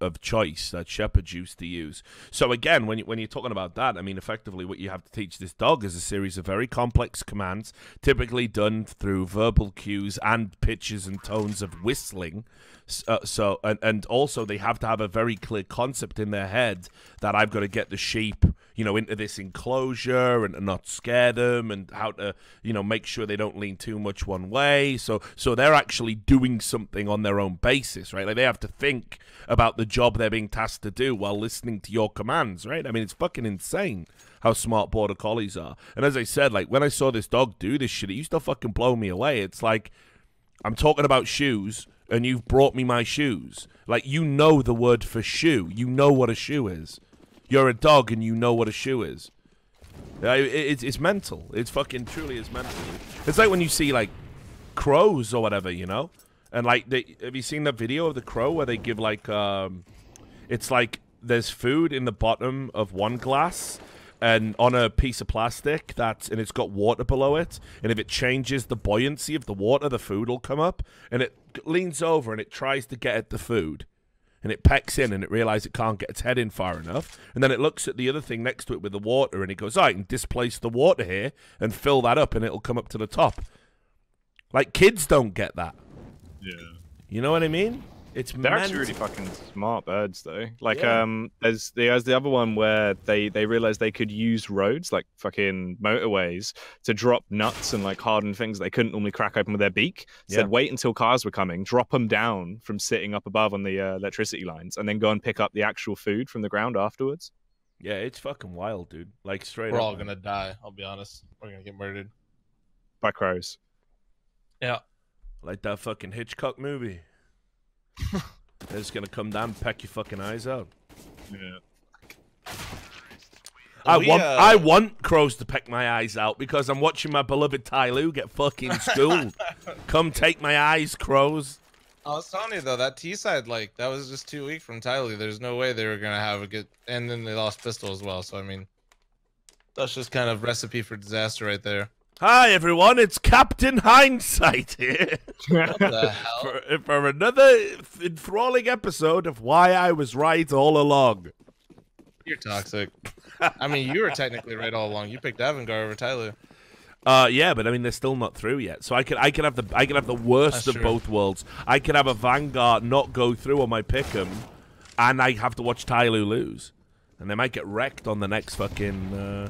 of choice that shepherds used to use. So again, when you're talking about that, I mean, effectively, what you have to teach this dog is a series of very complex commands, typically done through verbal cues and pitches and tones of whistling. And also they have to have a very clear concept in their head that I've got to get the sheep, you know, into this enclosure and not scare them, and how to, you know, make sure they don't lean too much one way. So they're actually doing something on their own basis, right? Like they have to think about the job they're being tasked to do while listening to your commands, right? I mean, it's fucking insane how smart border collies are. And as I said, like when I saw this dog do this shit, it used to fucking blow me away. It's like, I'm talking about shoes, and you've brought me my shoes. Like, you know the word for shoe. You know what a shoe is. You're a dog, and you know what a shoe is. It's mental. It's fucking truly is mental. It's like when you see, like, crows or whatever, you know? And, like, have you seen the video of the crow where they give, like, it's like there's food in the bottom of one glass, and on a piece of plastic and it's got water below it, and if it changes the buoyancy of the water, the food will come up, and it leans over and it tries to get at the food, and it pecks in, and it realizes it can't get its head in far enough, and then it looks at the other thing next to it with the water, and it goes, oh, I can displace the water here and fill that up, and it'll come up to the top. Like, kids don't get that. Yeah. You know what I mean? They're actually really fucking smart birds, though. Like, there's the other one where they realized they could use roads, like fucking motorways, to drop nuts and like hardened things they couldn't normally crack open with their beak. Said wait until cars were coming, drop them down from sitting up above on the electricity lines, and then go and pick up the actual food from the ground afterwards. Yeah, it's fucking wild, dude. Like, straight We're up. all gonna die. I'll be honest. We're gonna get murdered by crows. Yeah. Like that fucking Hitchcock movie. They're just gonna come down and peck your fucking eyes out. Yeah. I want crows to peck my eyes out because I'm watching my beloved TyLoo get fucking schooled. Come take my eyes, crows. I was telling you though, that T-side, like, that was just too weak from TyLoo. There's no way they were gonna have a good, and then they lost Pistol as well. So I mean, that's just kind of recipe for disaster right there. Hi everyone, it's Captain Hindsight here What the hell? for another enthralling episode of Why I Was Right All Along. You're toxic. I mean, you were technically right all along. You picked Avangar over TyLoo. Yeah, but I mean they're still not through yet. So I could have the worst That's of true. both worlds. I could have a Vanguard not go through on my pick'em, and I have to watch TyLoo lose, and they might get wrecked on the next fucking.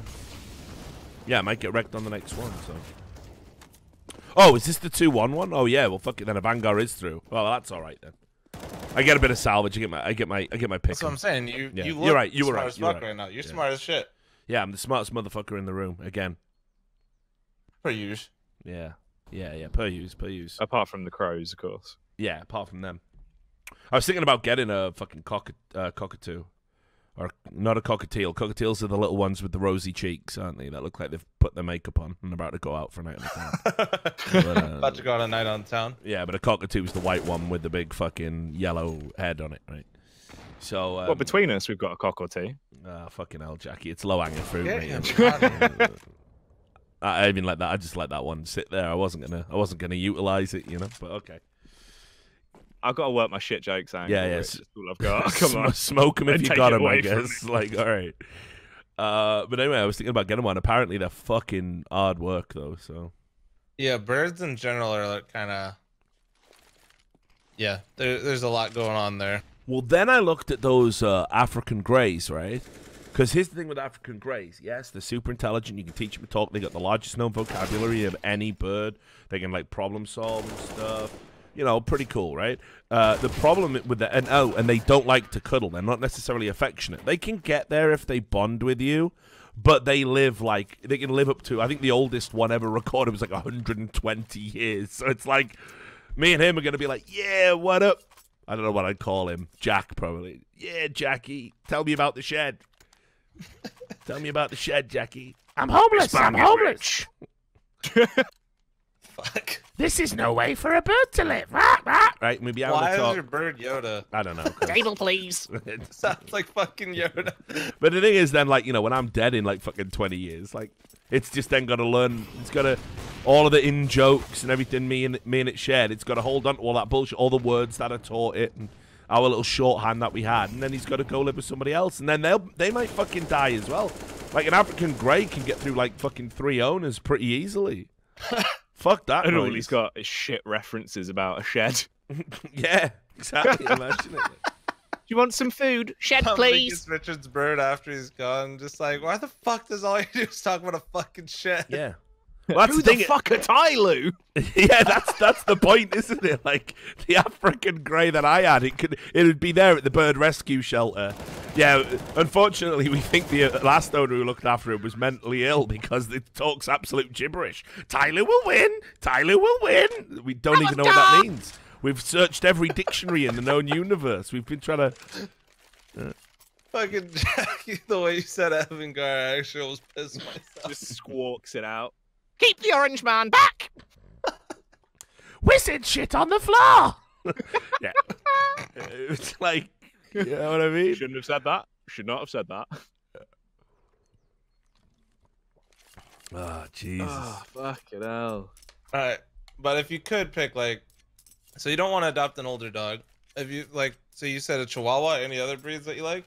Yeah, I might get wrecked on the next one. So. Oh, is this the 2-1 one? Oh yeah, well fuck it then. Avangar is through. Well, that's all right then. I get a bit of salvage. I get my pick. That's what I'm saying. You look You're right. You were smart right. as You were fuck right. now. You're smart as shit. Yeah, I'm the smartest motherfucker in the room again. Per usual. Yeah. Per use. Apart from the crows, of course. Yeah, apart from them. I was thinking about getting a fucking cockatoo. Or not a cockatiel. Cockatiels are the little ones with the rosy cheeks, aren't they? That look like they've put their makeup on and about to go out for a night on the town. About to go on a night on town. Yeah, but a cockatoo's the white one with the big fucking yellow head on it, right? So, Well, between us, we've got a cock or two. fucking hell, Jacky. It's low-hanging fruit, Yeah, mate. yeah. I even like that. I just let that one sit there. I wasn't gonna utilize it, you know. But okay. I've got to work my shit jokes out. Yeah. That's all I've got. Come on. Smoke them if And you take got it them, I away from guess. Like, all right. But anyway, I was thinking about getting one. Apparently, they're fucking hard work, though. So. Yeah, birds in general are like kind of. Yeah, there's a lot going on there. Well, then I looked at those African greys, right? Because here's the thing with African greys. Yes, they're super intelligent. You can teach them to talk. They got the largest known vocabulary of any bird. They can like problem solve and stuff. You know, pretty cool, right? The problem with that, and they don't like to cuddle. They're not necessarily affectionate. They can get there if they bond with you, but they can live up to. I think the oldest one ever recorded was like 120 years. So it's like me and him are gonna be like, yeah, what up? I don't know what I'd call him. Jack, probably. Yeah, Jacky. Tell me about the shed. Tell me about the shed, Jacky. I'm homeless. I'm homeless. Fuck. This is no way for a bird to live. Right, maybe out Why of the is top. your bird Yoda? I don't know. 'Cause- Table, please. Sounds like fucking Yoda. But the thing is, then, like, you know, when I'm dead in like fucking 20 years, like, it's just then got to learn. It's got to all of the in jokes and everything me and it shared. It's got to hold on to all that bullshit, all the words that I taught it, and our little shorthand that we had. And then he's got to go live with somebody else, and then they might fucking die as well. Like an African grey can get through like fucking 3 owners pretty easily. Fuck that. And all noise. he's got is shit references about a shed. Yeah, exactly. Imagine it. Do you want some food? Shed, How big please. is Richard's bird after he's gone? Just like, why the fuck does all you do is talk about a fucking shed? Yeah. Well, that's Who the thing. the fuck are TyLoo? Yeah, that's the point, isn't it? Like the African grey that I had, it would be there at the bird rescue shelter. Yeah, unfortunately, we think the last owner who looked after it was mentally ill because it talks absolute gibberish. TyLoo will win. TyLoo will win. We don't even know what that means. We've searched every dictionary in the known universe. We've been trying to. Fucking Jacky, the way you said Avangar, I actually almost pissed myself. Just squawks it out. Keep the orange man back. Wizard shit on the floor. Yeah, it's like, you know what I mean? Shouldn't have said that. Should not have said that. Oh, Jesus. Oh, fucking hell. Alright, but if you could pick, like, so you don't want to adopt an older dog. If you, like, so you said a Chihuahua, any other breeds that you like?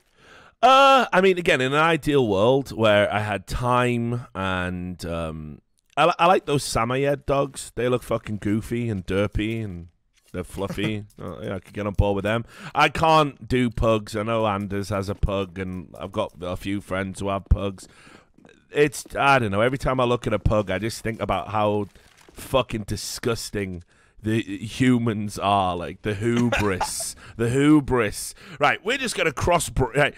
I mean, again, in an ideal world where I had time and I like those Samoyed dogs. They look fucking goofy and derpy and they're fluffy. Yeah, I could get on board with them. I can't do pugs. I know Anders has a pug, and I've got a few friends who have pugs. I don't know. Every time I look at a pug, I just think about how fucking disgusting the humans are. Like the hubris, the hubris. Right, we're just gonna crossbreed. Right.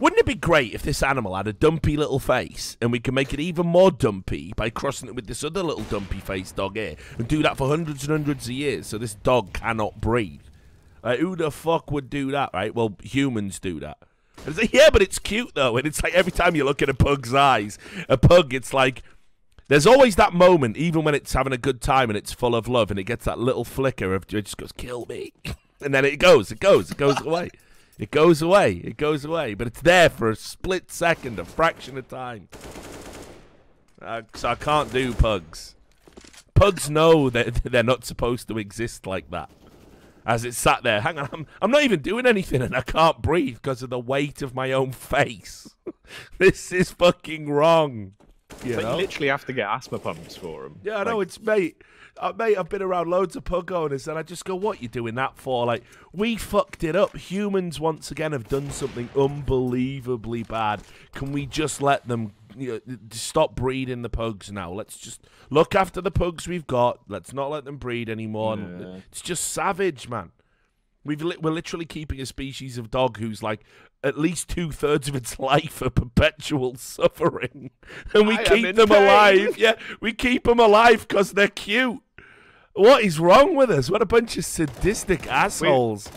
Wouldn't it be great if this animal had a dumpy little face and we can make it even more dumpy by crossing it with this other little dumpy face dog here and do that for hundreds and hundreds of years so this dog cannot breathe? Who the fuck would do that, right? Well, humans do that. And it's like, yeah, but it's cute though. And it's like every time you look at a pug's eyes, a pug, it's like there's always that moment, even when it's having a good time and it's full of love and it gets that little flicker of it just goes, kill me. And then it goes away. It goes away, but it's there for a split second, a fraction of time. So I can't do pugs. Pugs know that they're not supposed to exist like that. As it sat there, hang on, I'm not even doing anything and I can't breathe because of the weight of my own face. This is fucking wrong. You But know? you literally have to get asthma pumps for them. Yeah, I know, it's mate. Mate, I've been around loads of pug owners, and I just go, "What you doing that for?" Like, we fucked it up. Humans once again have done something unbelievably bad. Can we just let them stop breeding the pugs now? Let's just look after the pugs we've got. Let's not let them breed anymore. Yeah. It's just savage, man. We're literally keeping a species of dog who's like at least 2/3 of its life are perpetual suffering, and we keep them alive. Yeah, we keep them alive because they're cute. What is wrong with us? What a bunch of sadistic assholes.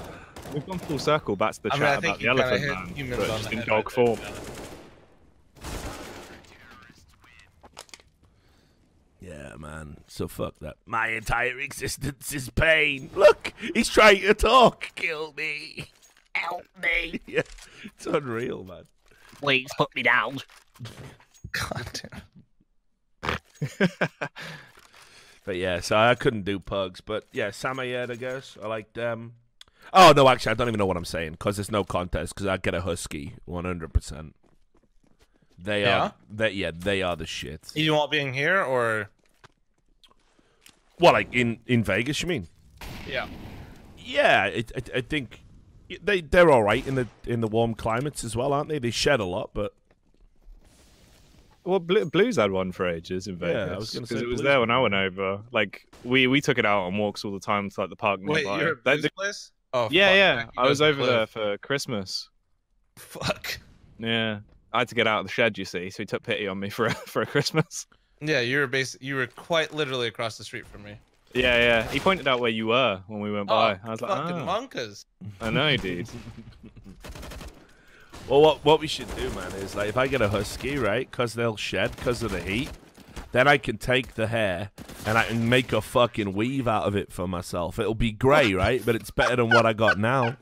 We've gone full circle back to the chat about the elephant man, but just in dog form. Yeah, man. So fuck that. My entire existence is pain. Look, he's trying to talk. Kill me. Help me. Yeah, it's unreal, man. Please put me down. God damn. But yeah, so I couldn't do pugs. But yeah, Samoyed, I guess. I like them. Oh, no, actually, I don't even know what I'm saying because there's no contest because I get a husky 100%. They are the shit. You want being here or? Well, like in Vegas, you mean? Yeah. Yeah, I think they're all right in the warm climates as well, aren't they? They shed a lot, but Well, Blues had one for ages in Vegas. Yeah, I was gonna say because it was Blues there when I went over. Like we took it out on walks all the time to like the park Wait, nearby. you're at Blues place? Oh, Yeah, fuck, yeah. man, you I was guys over live. there for Christmas. Fuck. Yeah, I had to get out of the shed, you see, so he took pity on me for a Christmas. Yeah, you were quite literally across the street from me. Yeah, yeah. He pointed out where you were when we went by. I was like, fucking oh, monkas. I know, dude. Well, what we should do, man, is like if I get a husky, right, because they'll shed because of the heat, then I can take the hair and I can make a fucking weave out of it for myself. It'll be grey, right, but it's better than what I got now.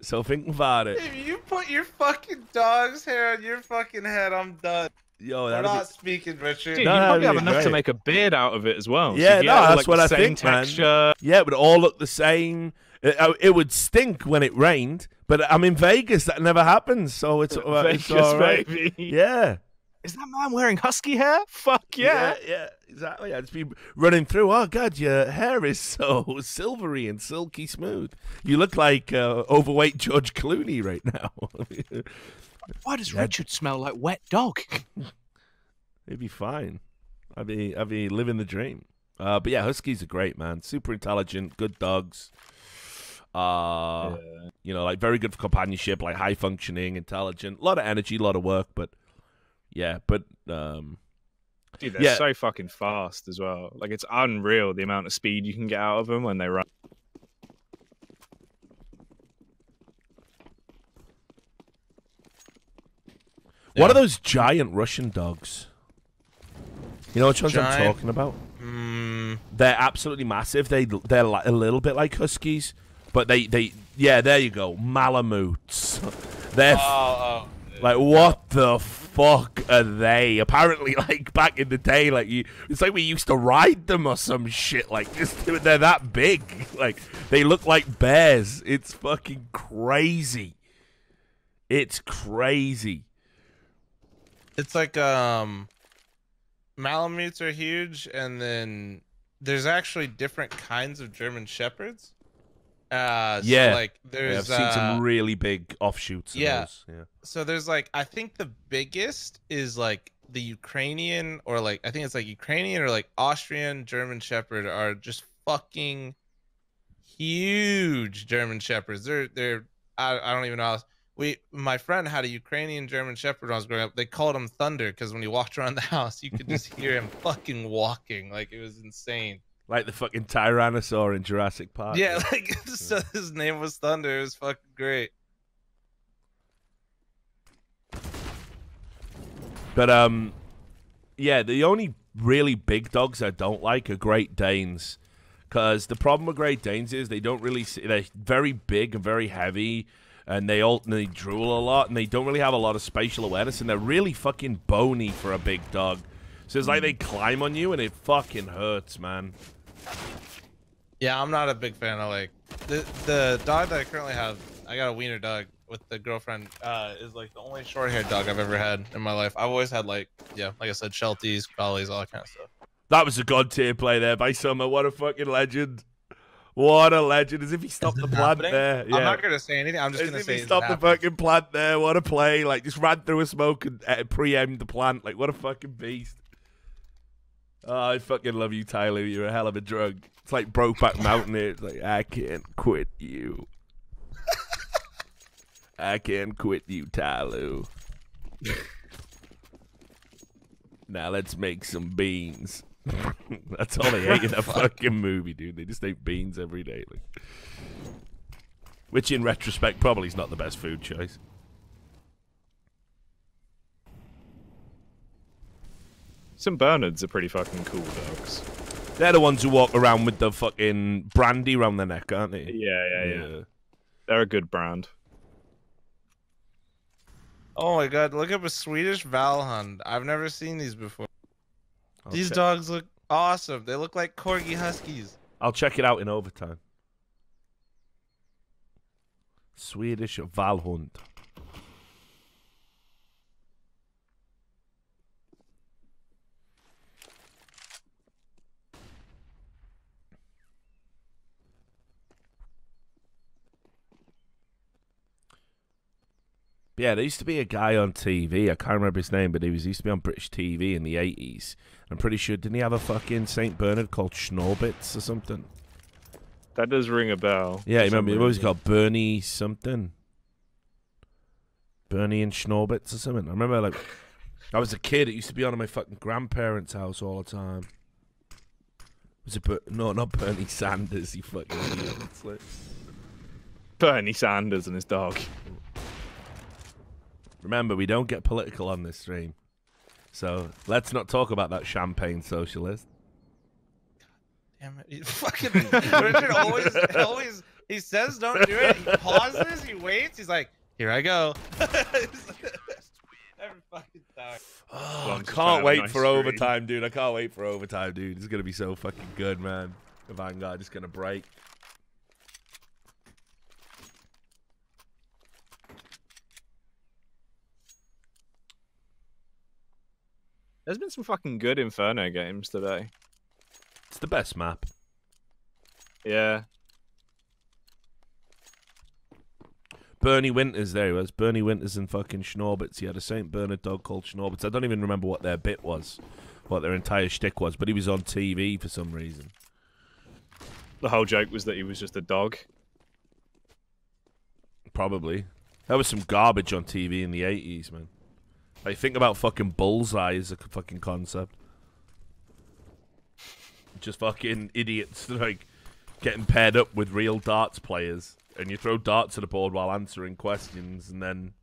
So think about it. If you put your fucking dog's hair on your fucking head, I'm done. Yo, We're that'd not be... speaking, Richard. Dude, No, you probably that'd have be enough to great. make a beard out of it as well. Yeah, you no, get, that's like, what the I same think, man. texture. Yeah, but it all look the same. It would stink when it rained, but I'm in Vegas. That never happens, so it's all right. baby. Yeah. Is that man wearing husky hair? Fuck yeah. Yeah, exactly. I'd just be running through. Oh, God, your hair is so silvery and silky smooth. You look like overweight George Clooney right now. Why does Richard smell like wet dog? It'd be fine. I'd be living the dream. But yeah, huskies are great, man. Super intelligent, good dogs. You know, like very good for companionship, like high functioning, intelligent, a lot of energy, a lot of work, but yeah, but Dude, they're so fucking fast as well. Like, it's unreal the amount of speed you can get out of them when they run. What are those giant Russian dogs? You know which ones I'm talking about? They're absolutely massive. They're like a little bit like huskies, but yeah, there you go, Malamutes. They're like, what the fuck are they? Apparently, like back in the day, like it's like we used to ride them or some shit. Like just they're that big. Like they look like bears. It's fucking crazy. It's crazy. It's like Malamutes are huge, and then there's actually different kinds of German Shepherds. So like there's I've seen some really big offshoots. Of those. Yeah. So there's like, I think the biggest is like the Ukrainian, or like I think it's like Ukrainian or like Austrian German Shepherd are just fucking huge German Shepherds. They're I don't even know how. My friend had a Ukrainian German Shepherd when I was growing up. They called him Thunder because when he walked around the house, you could just hear him fucking walking. Like, it was insane. Like the fucking Tyrannosaur in Jurassic Park. Yeah, like, so his name was Thunder. It was fucking great. But, yeah, the only really big dogs I don't like are Great Danes. Because the problem with Great Danes is they don't really... They're very big and very heavy. And they drool a lot, and they don't really have a lot of spatial awareness, and they're really fucking bony for a big dog. So it's like they climb on you and it fucking hurts, man. Yeah, I'm not a big fan of like the dog that I currently have. I got a wiener dog with the girlfriend. Is like the only short-haired dog I've ever had in my life. I've always had like I said, Shelties, Collies, all that kind of stuff. That was a god tier play there by Summer. What a fucking legend. What a legend. As if he stopped the plant there. Yeah. I'm not going to say anything. I'm just going to say he stopped the fucking plant there. What a play. Like, just ran through a smoke and preempt the plant. Like, what a fucking beast. Oh, I fucking love you, TyLoo. You're a hell of a drug. It's like Brokeback Mountain here. It's like, I can't quit you. I can't quit you, TyLoo. Now let's make some beans. That's all they ate in that fucking movie, dude. They just ate beans every day. Like. Which, in retrospect, probably is not the best food choice. St. Bernards are pretty fucking cool dogs. They're the ones who walk around with the fucking brandy around their neck, aren't they? Yeah. They're a good brand. Oh my god, look up a Swedish Valhund. I've never seen these before. These dogs look awesome. They look like Corgi Huskies. I'll check it out in overtime. Swedish Valhund. Yeah, there used to be a guy on TV. I can't remember his name, but he used to be on British TV in the 80s. I'm pretty sure, didn't he have a fucking St. Bernard called Schnorbits or something? That does ring a bell. Yeah, you remember, what was he called? Bernie something? Bernie and Schnorbits or something? I remember, like, I was a kid. It used to be on at my fucking grandparents' house all the time. Was it no, not Bernie Sanders, you fucking idiot. It's like... Bernie Sanders and his dog. Remember, we don't get political on this stream. So, let's not talk about that champagne socialist. Damn it. He fucking Richard always he says don't do it. He pauses, he waits, he's like, here I go. Every fucking time. Oh, I can't wait for overtime, dude. I can't wait for overtime, dude. It's gonna be so fucking good, man. Avangar just gonna break. There's been some fucking good Inferno games today. It's the best map. Yeah. Bernie Winters, there he was. Bernie Winters and fucking Schnorbits. He had a St. Bernard dog called Schnorbits. I don't even remember what their bit was, what their entire shtick was, but he was on TV for some reason. The whole joke was that he was just a dog. Probably. That was some garbage on TV in the 80s, man. Like, think about fucking Bullseye as a fucking concept. Just fucking idiots, like, getting paired up with real darts players. And you throw darts at the board while answering questions, and then...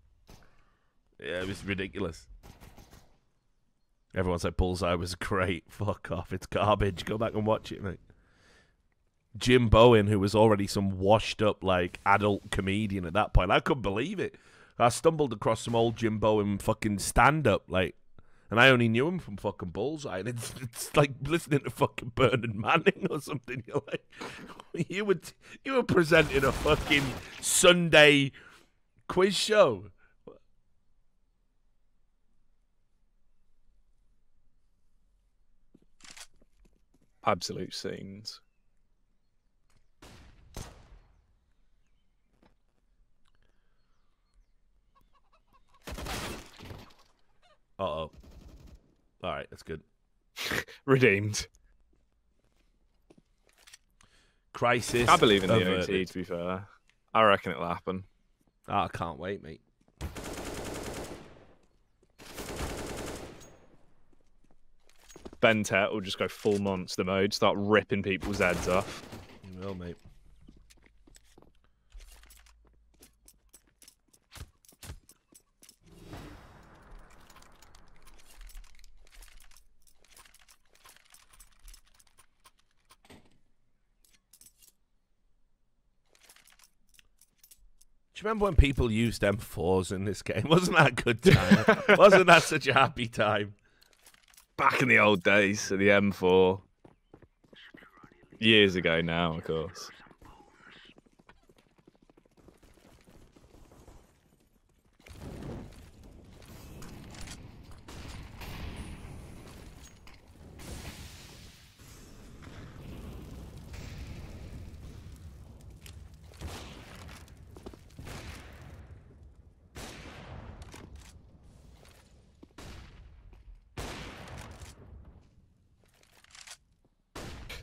Yeah, it was ridiculous. Everyone said Bullseye was great. Fuck off, it's garbage. Go back and watch it, mate. Jim Bowen, who was already some washed-up, like, adult comedian at that point. I couldn't believe it. I stumbled across some old Jim Bowen fucking stand-up, like, and I only knew him from fucking Bullseye, and it's like listening to fucking Bernard Manning or something. You're like, you were presenting a fucking Sunday quiz show. Absolute scenes. Uh-oh. All right, that's good. Redeemed. Crisis. I believe in the averted. OT, to be fair. I reckon it'll happen. Oh, I can't wait, mate. Ben Tet will just go full monster mode, start ripping people's heads off. You will, mate. Do you remember when people used M4s in this game? Wasn't that a good time? Wasn't that such a happy time? Back in the old days of the M4. Years ago now, of course.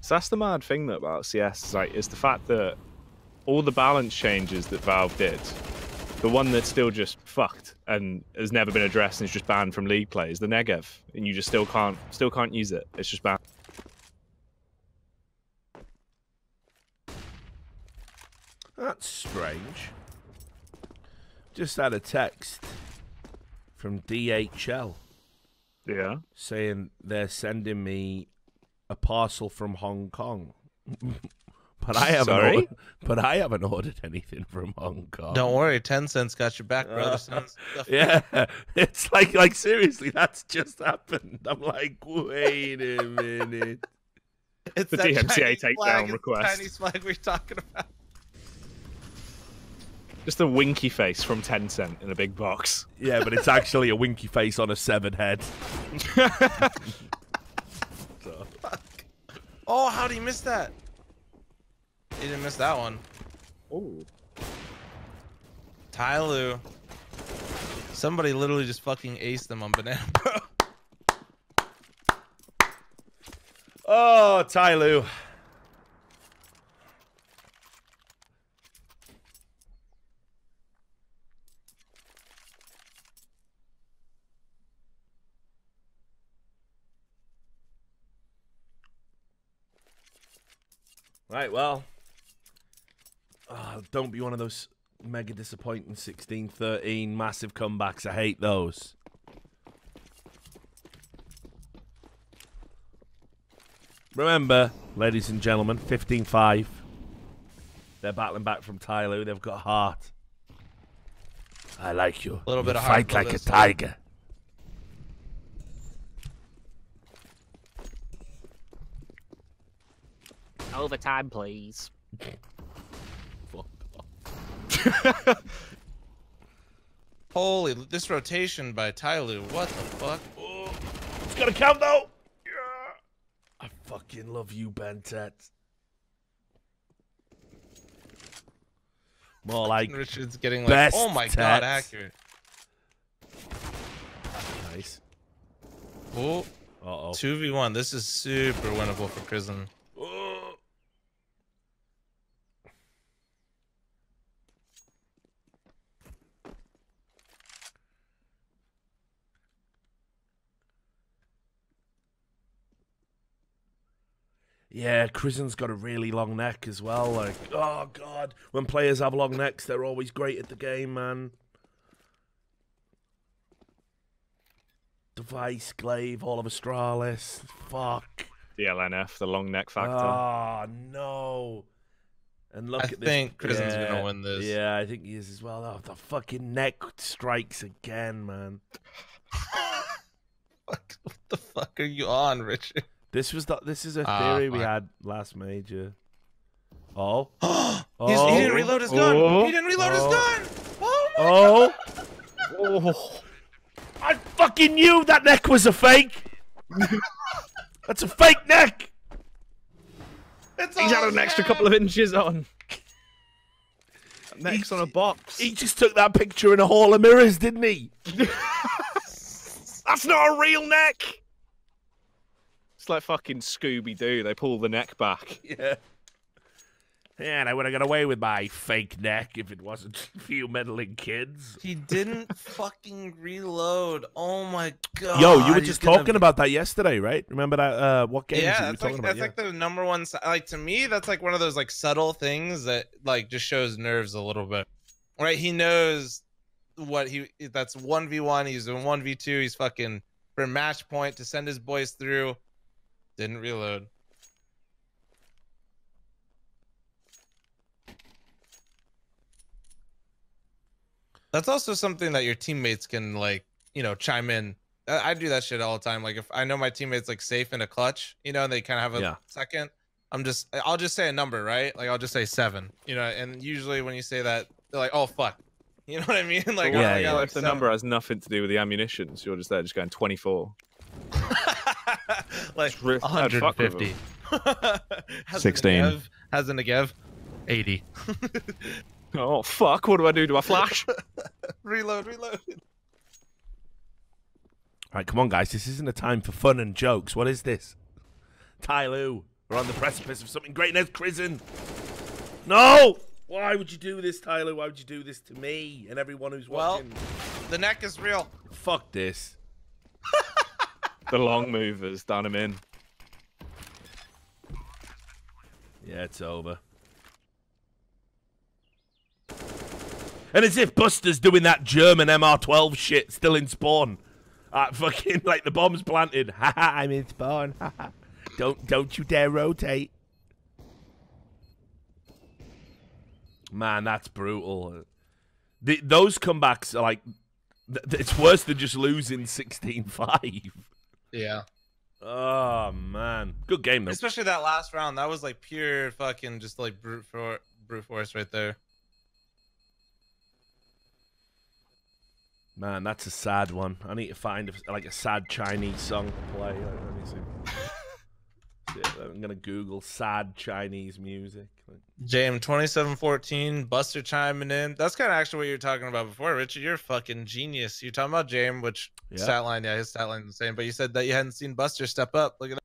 So that's the mad thing that about CS is the fact that all the balance changes that Valve did, the one that's still just fucked and has never been addressed and is just banned from League play is the Negev, and you just still can't use it. It's just banned. That's strange. Just had a text from DHL. Yeah. Saying they're sending me a parcel from Hong Kong. But I haven't Sorry? but I haven't ordered anything from Hong Kong. Don't worry, 10 cents got your back, brother. Yeah, it's like seriously, that's just happened. I'm like, wait a minute. It's The that DMCA Chinese takedown flag, it's the request. Chinese flag we're talking about. Just a winky face from Tencent in a big box. Yeah, but it's actually a winky face on a severed head. So. Oh, how'd he miss that? He didn't miss that one. Oh. TyLoo. Somebody literally just fucking aced them on Banana Bro. Oh, TyLoo. Right, well, don't be one of those mega disappointing 16-13 massive comebacks. I hate those. Remember, ladies and gentlemen, 15-5. They're battling back from TyLoo. They've got heart. I like you. A little You bit of fight heart, like a brother. tiger. Overtime, please. Holy, this rotation by TyLoo. What the fuck? Oh, it's got to count, though. Yeah. I fucking love you, Bentet. More like Richard's getting like, best oh my god, tats. accurate. Nice. Oh, Uh-oh. 2v1. This is super winnable for Prison. Oh. Yeah, Krisen's got a really long neck as well. Like, oh god, when players have long necks, they're always great at the game, man. Device, Glaive, all of Astralis. Fuck. The LNF, the long neck factor. Oh no. And look I at this. think Krisen's gonna win this. Yeah, I think he is as well. Oh, the fucking neck strikes again, man. What the fuck are you on, Richard? This is a Ah, theory we fuck. had last major. Oh. He didn't reload his gun. Oh. He didn't reload his gun. Oh my Oh. Oh. I fucking knew that neck was a fake. That's a fake neck. It's He's all had an extra couple of inches on. Neck's on a box. He just took that picture in a hall of mirrors, didn't he? That's not a real neck. It's like fucking Scooby-Doo. They pull the neck back. Yeah. Yeah, and I would have got away with my fake neck if it wasn't for you meddling kids. He didn't fucking reload. Oh my god. Yo, you were he's just gonna talking be- about that yesterday, right? Remember that? What games Yeah, you were that's talking like about? that's like the number one. Like to me, that's like one of those like subtle things that like just shows nerves a little bit. Right? He knows what he. That's 1v1. He's in 1v2. He's fucking for match point to send his boys through. Didn't reload. That's also something that your teammates can like, you know, chime in I do that shit all the time. Like if I know my teammates like safe in a clutch, you know, and they kind of have a second, I'll just say a number, right? Like I'll just say 7, you know, and usually when you say that, they're like, oh fuck, you know what I mean? Like What if the number has nothing to do with the ammunition? So you're just there, just going 24. Like 150. 16. Has a Negev. 80. Oh fuck! What do I do? Do I flash? Reload. All right, come on, guys. This isn't a time for fun and jokes. What is this? TyLoo. We're on the precipice of something great. There's Prison. No! Why would you do this, TyLoo? Why would you do this to me and everyone who's watching? Well, the neck is real. Fuck this. The long movers done him in. Yeah, it's over. And as if Buster's doing that German MR12 shit still in spawn. Fucking like the bomb's planted. Haha, I'm in spawn. Haha. Don't you dare rotate. Man, that's brutal. Those comebacks are like, it's worse than just losing 16-5. Yeah. Oh man, good game though. Especially that last round. That was like pure fucking just like brute force right there. Man, that's a sad one. I need to find like a sad Chinese song to play. Let me see. I'm gonna Google sad Chinese music. James 2714, Buster chiming in. That's kind of actually what you were talking about before, Richard. You're a fucking genius. You're talking about James, which stat line, his stat line is the same. But you said that you hadn't seen Buster step up. Look at that.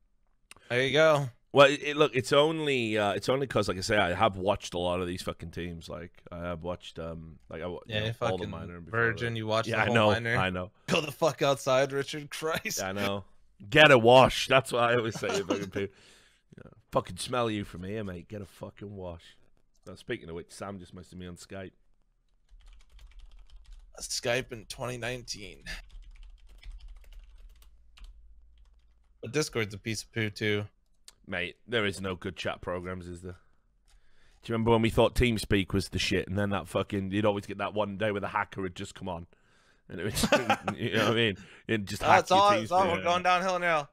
There you go. Well, look, it's only because, like I say, I have watched a lot of these fucking teams. Like I have watched, like all the minor virgin. You watched the whole minor. I know. Go the fuck outside, Richard. Christ. Yeah, I know. Get a wash. That's what I always say to fucking people. Fucking smell you from here, mate. Get a fucking wash. Now, speaking of which, Sam just messaged me on Skype. Skype in 2019. But Discord's a piece of poo too. Mate, there is no good chat programs, is there? Do you remember when we thought TeamSpeak was the shit, and then that fucking, you'd always get that one day where the hacker had just come on, and it was, you know what I mean? It just it's all we're going downhill now.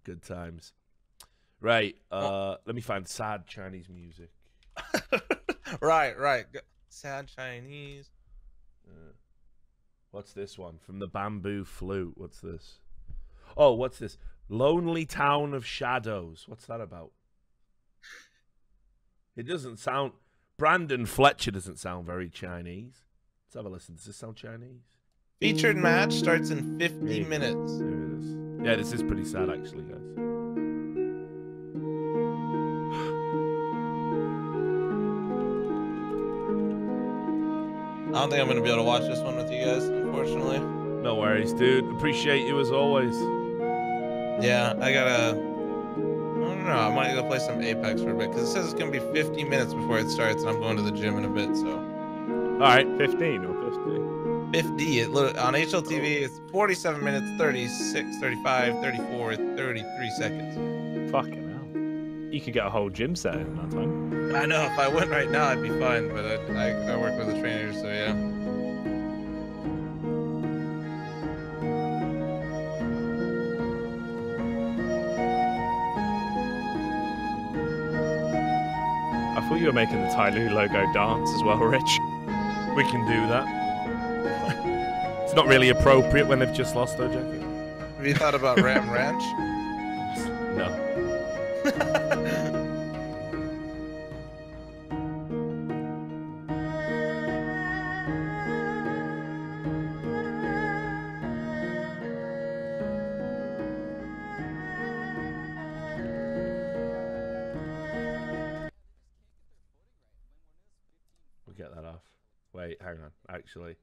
Good times. Right, let me find sad Chinese music. right. Sad Chinese. What's this one? From the Bamboo Flute. What's this? Oh, what's this? Lonely Town of Shadows. What's that about? It doesn't sound... Brandon Fletcher doesn't sound very Chinese. Let's have a listen. Does this sound Chinese? Featured match starts in 50 minutes. There it is. Yeah, this is pretty sad, actually, guys. I don't think I'm going to be able to watch this one with you guys, unfortunately. No worries, dude. Appreciate you as always. Yeah, I don't know. I might go play some Apex for a bit because it says it's going to be 50 minutes before it starts, and I'm going to the gym in a bit, so. All right. 15 or 50? 50. On HLTV, it's 47 minutes, 36, 35, 34, 33 seconds. Fucking hell. You could get a whole gym set in that time. I know. If I went right now, I'd be fine, but I work with a trainer, so yeah. I thought you were making the TyLoo logo dance as well, Rich. We can do that. It's not really appropriate when they've just lost, though, Jacky. Have you thought about Ram Ranch? No. We'll get that off. Wait, hang on. Actually,